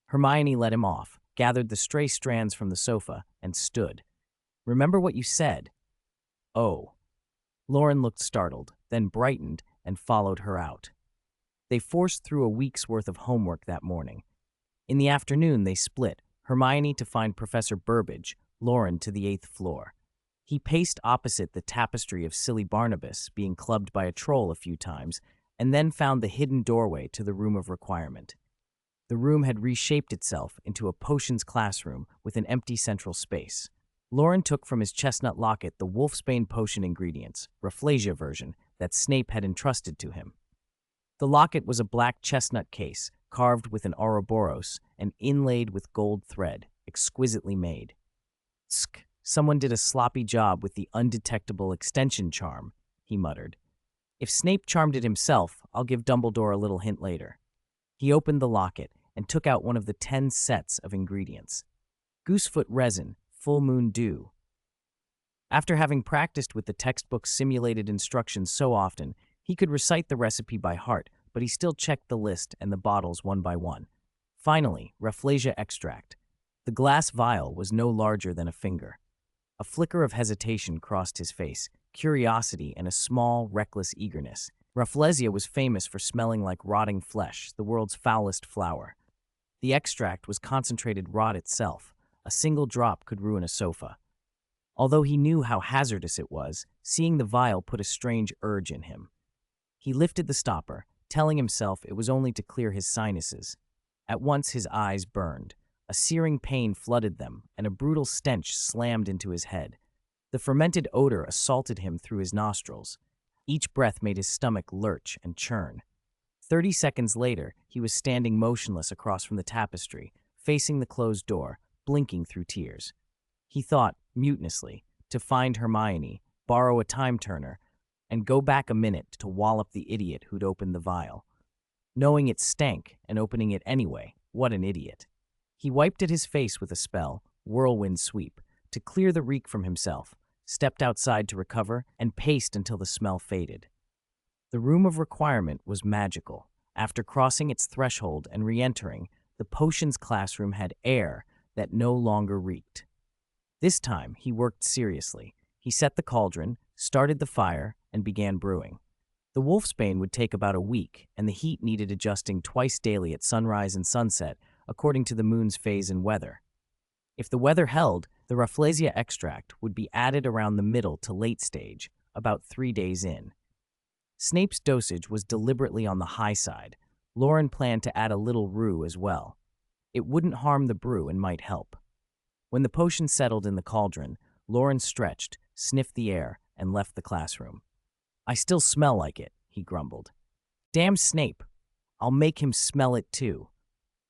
Hermione let him off, gathered the stray strands from the sofa, and stood. Remember what you said. Oh. Loren looked startled, then brightened and followed her out. They forced through a week's worth of homework that morning. In the afternoon, they split, Hermione to find Professor Burbage, Loren to the 8th floor. He paced opposite the tapestry of silly Barnabas being clubbed by a troll a few times, and then found the hidden doorway to the room of requirement. The room had reshaped itself into a potions classroom with an empty central space. Loren took from his chestnut locket the wolfsbane potion ingredients, Rafflesia version, that Snape had entrusted to him. The locket was a black chestnut case, carved with an Ouroboros and inlaid with gold thread, exquisitely made. Tsk, someone did a sloppy job with the undetectable extension charm, he muttered. If Snape charmed it himself, I'll give Dumbledore a little hint later. He opened the locket and took out one of the 10 sets of ingredients. Goosefoot resin, full moon dew. After having practiced with the textbook's simulated instructions so often, he could recite the recipe by heart, but he still checked the list and the bottles one by one. Finally, Rafflesia extract. The glass vial was no larger than a finger. A flicker of hesitation crossed his face, curiosity and a small, reckless eagerness. Rafflesia was famous for smelling like rotting flesh, the world's foulest flower. The extract was concentrated rot itself. A single drop could ruin a sofa. Although he knew how hazardous it was, seeing the vial put a strange urge in him. He lifted the stopper, telling himself it was only to clear his sinuses. At once his eyes burned. A searing pain flooded them, and a brutal stench slammed into his head. The fermented odor assaulted him through his nostrils. Each breath made his stomach lurch and churn. 30 seconds later, he was standing motionless across from the tapestry, facing the closed door, blinking through tears. He thought, mutinously, to find Hermione, borrow a time-turner, and go back a minute to wallop the idiot who'd opened the vial. Knowing it stank and opening it anyway, what an idiot. He wiped at his face with a spell, whirlwind sweep, to clear the reek from himself, stepped outside to recover, and paced until the smell faded. The room of requirement was magical. After crossing its threshold and re-entering, the potions classroom had air that no longer reeked. This time, he worked seriously. He set the cauldron, started the fire, and began brewing. The wolfsbane would take about a week, and the heat needed adjusting twice daily at sunrise and sunset, according to the moon's phase and weather. If the weather held, the Rafflesia extract would be added around the middle to late stage, about 3 days in. Snape's dosage was deliberately on the high side. Loren planned to add a little rue as well. It wouldn't harm the brew and might help. When the potion settled in the cauldron, Loren stretched, sniffed the air, and left the classroom. "I still smell like it," he grumbled. "Damn Snape. I'll make him smell it too."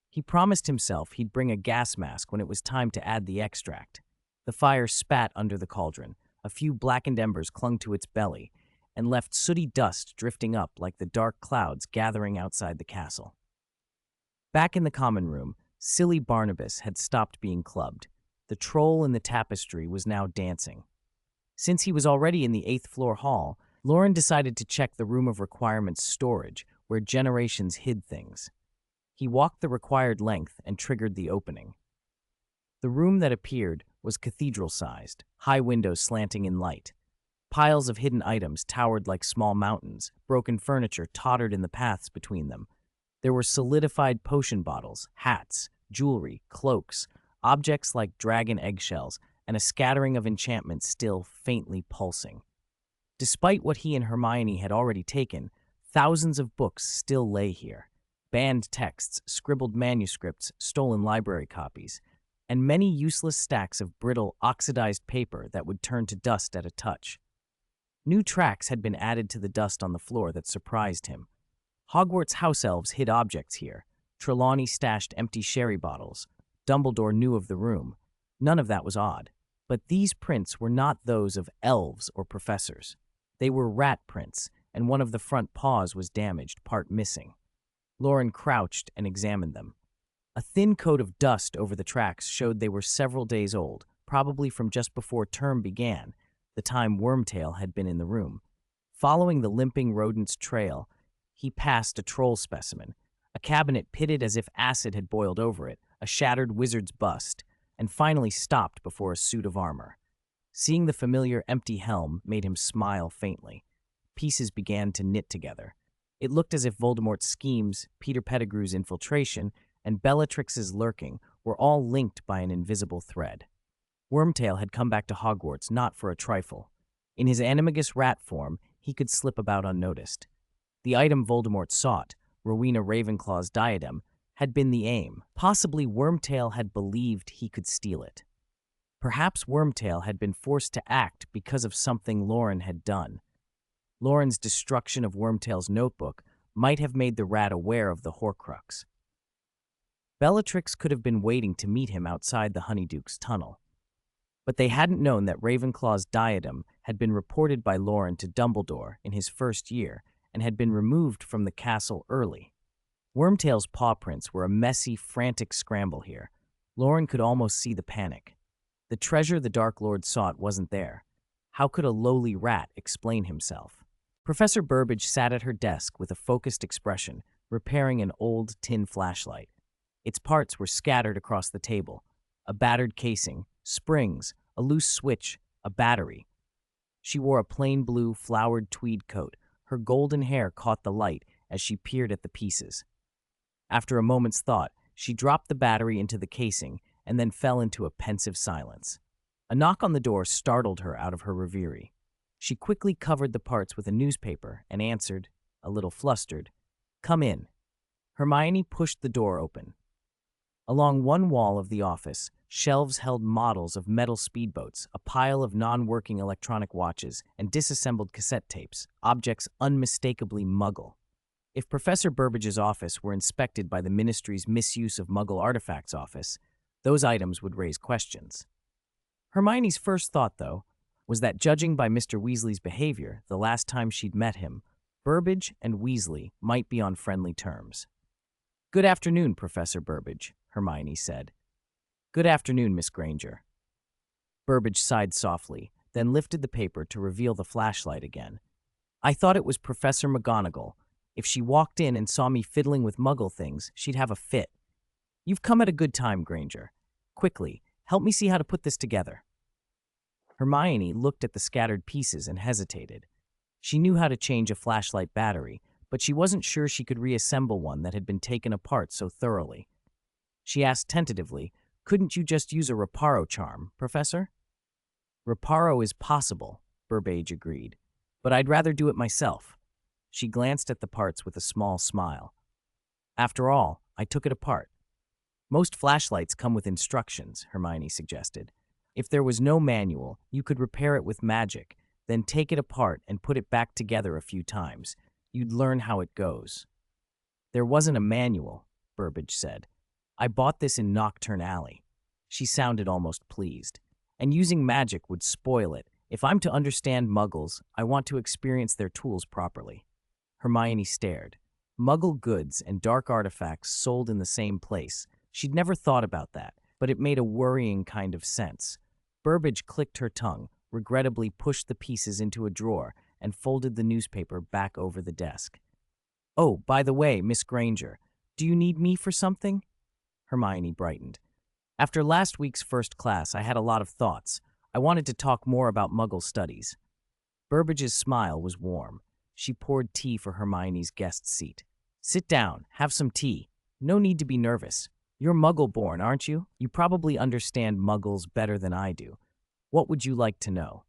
He promised himself he'd bring a gas mask when it was time to add the extract. The fire spat under the cauldron. A few blackened embers clung to its belly and left sooty dust drifting up like the dark clouds gathering outside the castle. Back in the common room, silly Barnabas had stopped being clubbed. The troll in the tapestry was now dancing. Since he was already in the 8th floor hall, Loren decided to check the room of requirements storage, where generations hid things. He walked the required length and triggered the opening. The room that appeared was cathedral-sized, high windows slanting in light. Piles of hidden items towered like small mountains, broken furniture tottered in the paths between them. There were solidified potion bottles, hats, jewelry, cloaks, objects like dragon eggshells, and a scattering of enchantments still faintly pulsing. Despite what he and Hermione had already taken, thousands of books still lay here. Banned texts, scribbled manuscripts, stolen library copies, and many useless stacks of brittle, oxidized paper that would turn to dust at a touch. New tracks had been added to the dust on the floor that surprised him. Hogwarts house elves hid objects here. Trelawney stashed empty sherry bottles. Dumbledore knew of the room. None of that was odd. But these prints were not those of elves or professors. They were rat prints, and one of the front paws was damaged, part missing. Loren crouched and examined them. A thin coat of dust over the tracks showed they were several days old, probably from just before term began, the time Wormtail had been in the room. Following the limping rodent's trail, he passed a troll specimen, a cabinet pitted as if acid had boiled over it, a shattered wizard's bust, and finally stopped before a suit of armor. Seeing the familiar empty helm made him smile faintly. Pieces began to knit together. It looked as if Voldemort's schemes, Peter Pettigrew's infiltration, and Bellatrix's lurking were all linked by an invisible thread. Wormtail had come back to Hogwarts not for a trifle. In his animagus rat form, he could slip about unnoticed. The item Voldemort sought, Rowena Ravenclaw's diadem, had been the aim. Possibly Wormtail had believed he could steal it. Perhaps Wormtail had been forced to act because of something Loren had done. Loren's destruction of Wormtail's notebook might have made the rat aware of the Horcrux. Bellatrix could have been waiting to meet him outside the Honeyduke's tunnel. But they hadn't known that Ravenclaw's diadem had been reported by Loren to Dumbledore in his first year and had been removed from the castle early. Wormtail's paw prints were a messy, frantic scramble here. Loren could almost see the panic. The treasure the Dark Lord sought wasn't there. How could a lowly rat explain himself? Professor Burbage sat at her desk with a focused expression, repairing an old tin flashlight. Its parts were scattered across the table. A battered casing, springs, a loose switch, a battery. She wore a plain blue, flowered tweed coat. Her golden hair caught the light as she peered at the pieces. After a moment's thought, she dropped the battery into the casing and then fell into a pensive silence. A knock on the door startled her out of her reverie. She quickly covered the parts with a newspaper and answered, a little flustered, "Come in." Hermione pushed the door open. Along one wall of the office, shelves held models of metal speedboats, a pile of non-working electronic watches, and disassembled cassette tapes, objects unmistakably Muggle. If Professor Burbage's office were inspected by the Ministry's Misuse of Muggle Artifacts Office, those items would raise questions. Hermione's first thought, though, was that judging by Mr. Weasley's behavior the last time she'd met him, Burbage and Weasley might be on friendly terms. "Good afternoon, Professor Burbage," Hermione said. "Good afternoon, Miss Granger." Burbage sighed softly, then lifted the paper to reveal the flashlight again. "I thought it was Professor McGonagall. If she walked in and saw me fiddling with Muggle things, she'd have a fit. You've come at a good time, Granger. Quickly, help me see how to put this together." Hermione looked at the scattered pieces and hesitated. She knew how to change a flashlight battery, but she wasn't sure she could reassemble one that had been taken apart so thoroughly. She asked tentatively, "Couldn't you just use a reparo charm, Professor?" "Reparo is possible," Burbage agreed, "but I'd rather do it myself." She glanced at the parts with a small smile. "After all, I took it apart." "Most flashlights come with instructions," Hermione suggested. "If there was no manual, you could repair it with magic, then take it apart and put it back together a few times. You'd learn how it goes." "There wasn't a manual," Burbage said. "I bought this in Nocturne Alley." She sounded almost pleased. "And using magic would spoil it. If I'm to understand Muggles, I want to experience their tools properly." Hermione stared. Muggle goods and dark artifacts sold in the same place. She'd never thought about that, but it made a worrying kind of sense. Burbage clicked her tongue, regrettably pushed the pieces into a drawer, and folded the newspaper back over the desk. "Oh, by the way, Miss Granger, do you need me for something?" Hermione brightened. "After last week's first class, I had a lot of thoughts. I wanted to talk more about Muggle studies." Burbage's smile was warm. She poured tea for Hermione's guest seat. "Sit down, have some tea. No need to be nervous. You're Muggle-born, aren't you? You probably understand Muggles better than I do. What would you like to know?"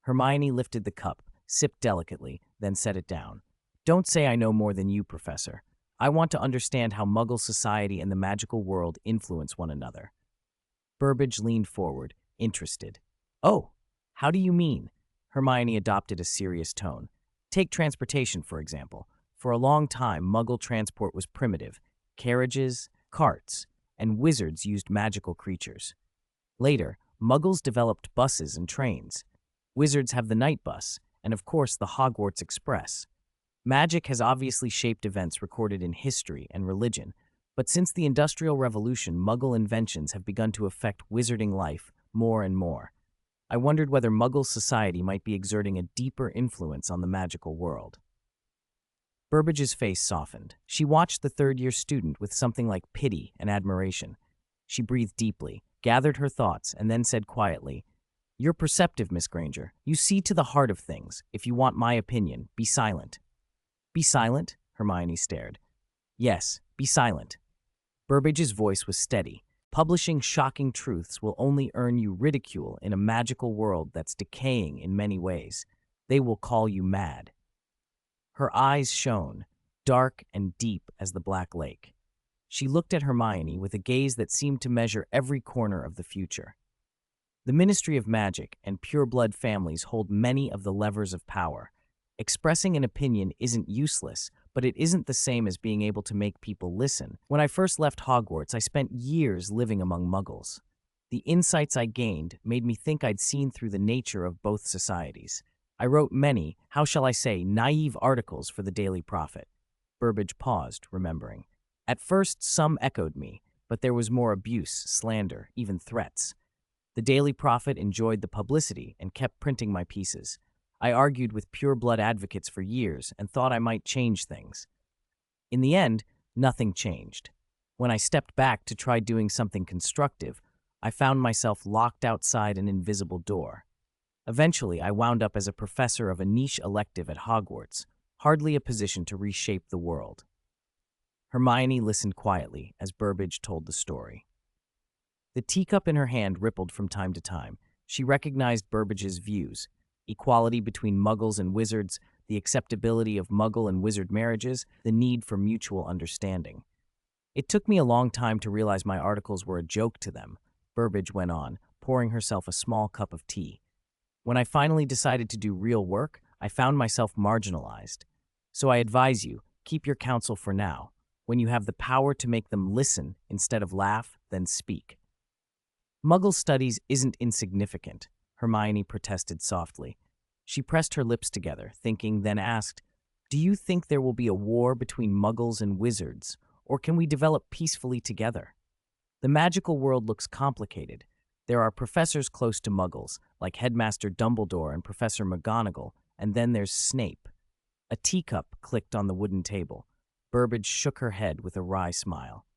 Hermione lifted the cup, sipped delicately, then set it down. "Don't say I know more than you, Professor. I want to understand how Muggle society and the magical world influence one another." Burbage leaned forward, interested. "Oh, how do you mean?" Hermione adopted a serious tone. "Take transportation, for example. For a long time, Muggle transport was primitive. Carriages, carts, and wizards used magical creatures. Later, Muggles developed buses and trains. Wizards have the night bus, and of course the Hogwarts Express. Magic has obviously shaped events recorded in history and religion, but since the Industrial Revolution, Muggle inventions have begun to affect wizarding life more and more. I wondered whether Muggle society might be exerting a deeper influence on the magical world." Burbage's face softened. She watched the third-year student with something like pity and admiration. She breathed deeply, gathered her thoughts, and then said quietly, "You're perceptive, Miss Granger. You see to the heart of things. If you want my opinion, be silent." "Be silent?" Hermione stared. "Yes, be silent." Burbage's voice was steady. "Publishing shocking truths will only earn you ridicule in a magical world that's decaying in many ways. They will call you mad." Her eyes shone, dark and deep as the Black Lake. She looked at Hermione with a gaze that seemed to measure every corner of the future. "The Ministry of Magic and pure-blood families hold many of the levers of power. Expressing an opinion isn't useless, but it isn't the same as being able to make people listen. When I first left Hogwarts, I spent years living among Muggles. The insights I gained made me think I'd seen through the nature of both societies. I wrote many, how shall I say, naive articles for the Daily Prophet." Burbage paused, remembering. "At first, some echoed me, but there was more abuse, slander, even threats. The Daily Prophet enjoyed the publicity and kept printing my pieces. I argued with pure-blood advocates for years and thought I might change things. In the end, nothing changed. When I stepped back to try doing something constructive, I found myself locked outside an invisible door. Eventually, I wound up as a professor of a niche elective at Hogwarts, hardly a position to reshape the world." Hermione listened quietly as Burbage told the story. The teacup in her hand rippled from time to time. She recognized Burbage's views: equality between Muggles and wizards, the acceptability of Muggle and wizard marriages, the need for mutual understanding. "It took me a long time to realize my articles were a joke to them," Burbage went on, pouring herself a small cup of tea. "When I finally decided to do real work, I found myself marginalized. So I advise you, keep your counsel for now. When you have the power to make them listen instead of laugh, then speak." "Muggle studies isn't insignificant," Hermione protested softly. She pressed her lips together, thinking, then asked, "Do you think there will be a war between Muggles and wizards, or can we develop peacefully together? The magical world looks complicated. There are professors close to Muggles, like Headmaster Dumbledore and Professor McGonagall, and then there's Snape." A teacup clicked on the wooden table. Burbage shook her head with a wry smile.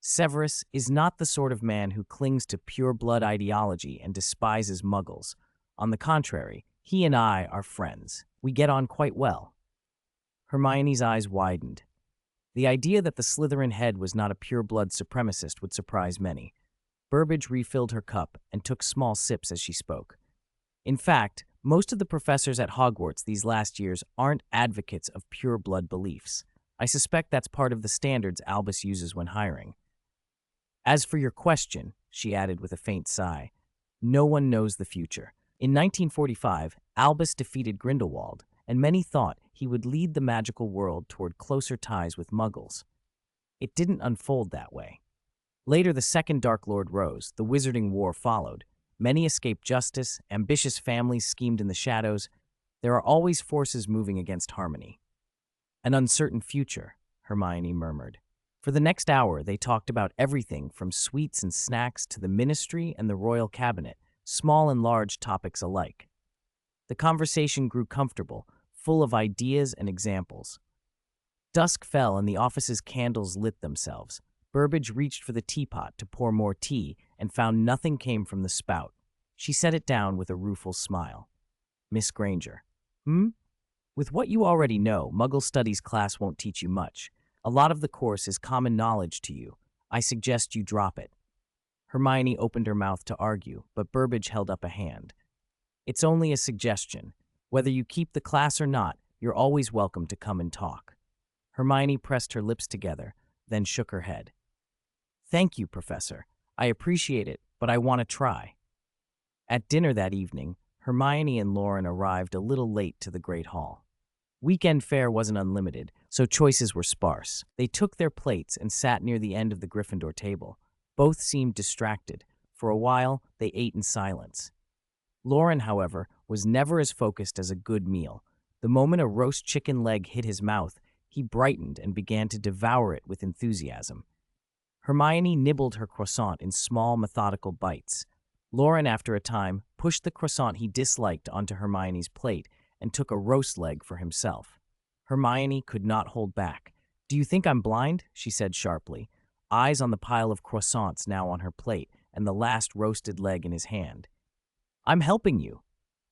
"Severus is not the sort of man who clings to pure-blood ideology and despises Muggles. On the contrary, he and I are friends. We get on quite well." Hermione's eyes widened. The idea that the Slytherin head was not a pure-blood supremacist would surprise many. Burbage refilled her cup and took small sips as she spoke. In fact, most of the professors at Hogwarts these last years aren't advocates of pure-blood beliefs. I suspect that's part of the standards Albus uses when hiring. As for your question, she added with a faint sigh, no one knows the future. In 1945, Albus defeated Grindelwald, and many thought he would lead the magical world toward closer ties with Muggles. It didn't unfold that way. Later, the Second Dark Lord rose, the Wizarding War followed. Many escaped justice, ambitious families schemed in the shadows. There are always forces moving against harmony. "An uncertain future," Hermione murmured. For the next hour, they talked about everything from sweets and snacks to the ministry and the royal cabinet, small and large topics alike. The conversation grew comfortable, full of ideas and examples. Dusk fell and the office's candles lit themselves. Burbage reached for the teapot to pour more tea and found nothing came from the spout. She set it down with a rueful smile. "Miss Granger." "With what you already know, Muggle Studies class won't teach you much. A lot of the course is common knowledge to you. I suggest you drop it." Hermione opened her mouth to argue, but Burbage held up a hand. "It's only a suggestion. Whether you keep the class or not, you're always welcome to come and talk." Hermione pressed her lips together, then shook her head. "Thank you, Professor. I appreciate it, but I want to try." At dinner that evening, Hermione and Loren arrived a little late to the Great Hall. Weekend fare wasn't unlimited, so choices were sparse. They took their plates and sat near the end of the Gryffindor table. Both seemed distracted. For a while, they ate in silence. Loren, however, was never as focused as a good meal. The moment a roast chicken leg hit his mouth, he brightened and began to devour it with enthusiasm. Hermione nibbled her croissant in small, methodical bites. Loren, after a time, pushed the croissant he disliked onto Hermione's plate and took a roast leg for himself. Hermione could not hold back. "Do you think I'm blind?" she said sharply, eyes on the pile of croissants now on her plate and the last roasted leg in his hand. "I'm helping you,"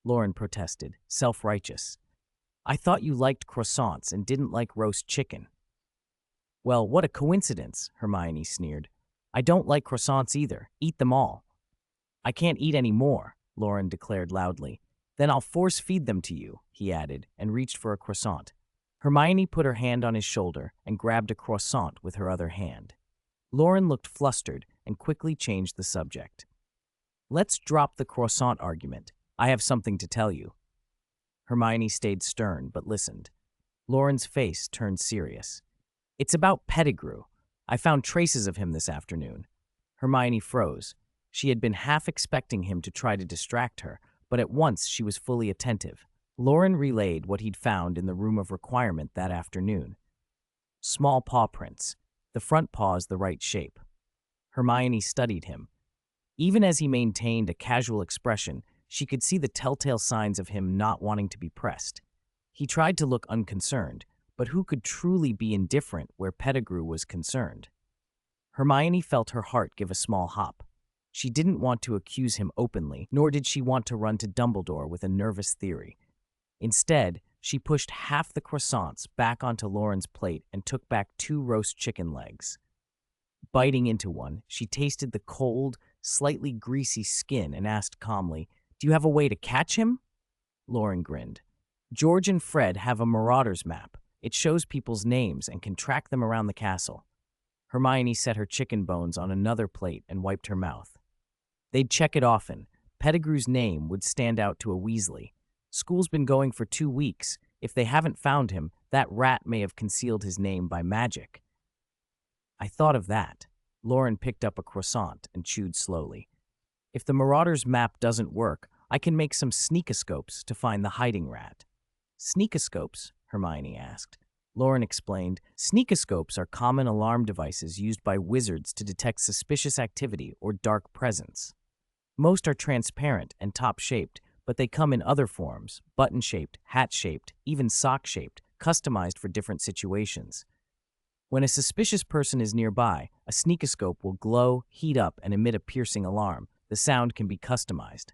Loren protested, self-righteous. "I thought you liked croissants and didn't like roast chicken." "Well, what a coincidence," Hermione sneered. "I don't like croissants either. Eat them all." "I can't eat any more," Loren declared loudly. "Then I'll force-feed them to you," he added, and reached for a croissant. Hermione put her hand on his shoulder and grabbed a croissant with her other hand. Loren looked flustered and quickly changed the subject. "Let's drop the croissant argument. I have something to tell you." Hermione stayed stern but listened. Loren's face turned serious. "It's about Pettigrew. I found traces of him this afternoon." Hermione froze. She had been half expecting him to try to distract her, but at once she was fully attentive. Loren relayed what he'd found in the room of requirement that afternoon. Small paw prints, the front paws the right shape. Hermione studied him. Even as he maintained a casual expression, she could see the telltale signs of him not wanting to be pressed. He tried to look unconcerned, but who could truly be indifferent where Pettigrew was concerned? Hermione felt her heart give a small hop. She didn't want to accuse him openly, nor did she want to run to Dumbledore with a nervous theory. Instead, she pushed half the croissants back onto Loren's plate and took back 2 roast chicken legs. Biting into one, she tasted the cold, slightly greasy skin and asked calmly, "Do you have a way to catch him?" Loren grinned. "George and Fred have a Marauders map. It shows people's names and can track them around the castle." Hermione set her chicken bones on another plate and wiped her mouth. They'd check it often. Pettigrew's name would stand out to a Weasley. School's been going for 2 weeks. If they haven't found him, that rat may have concealed his name by magic. "I thought of that." Loren picked up a croissant and chewed slowly. "If the Marauders map doesn't work, I can make some sneakoscopes to find the hiding rat." "Sneakoscopes?" Hermione asked. Loren explained, "Sneakoscopes are common alarm devices used by wizards to detect suspicious activity or dark presence. Most are transparent and top-shaped, but they come in other forms, button-shaped, hat-shaped, even sock-shaped, customized for different situations. When a suspicious person is nearby, a sneakoscope will glow, heat up, and emit a piercing alarm. The sound can be customized."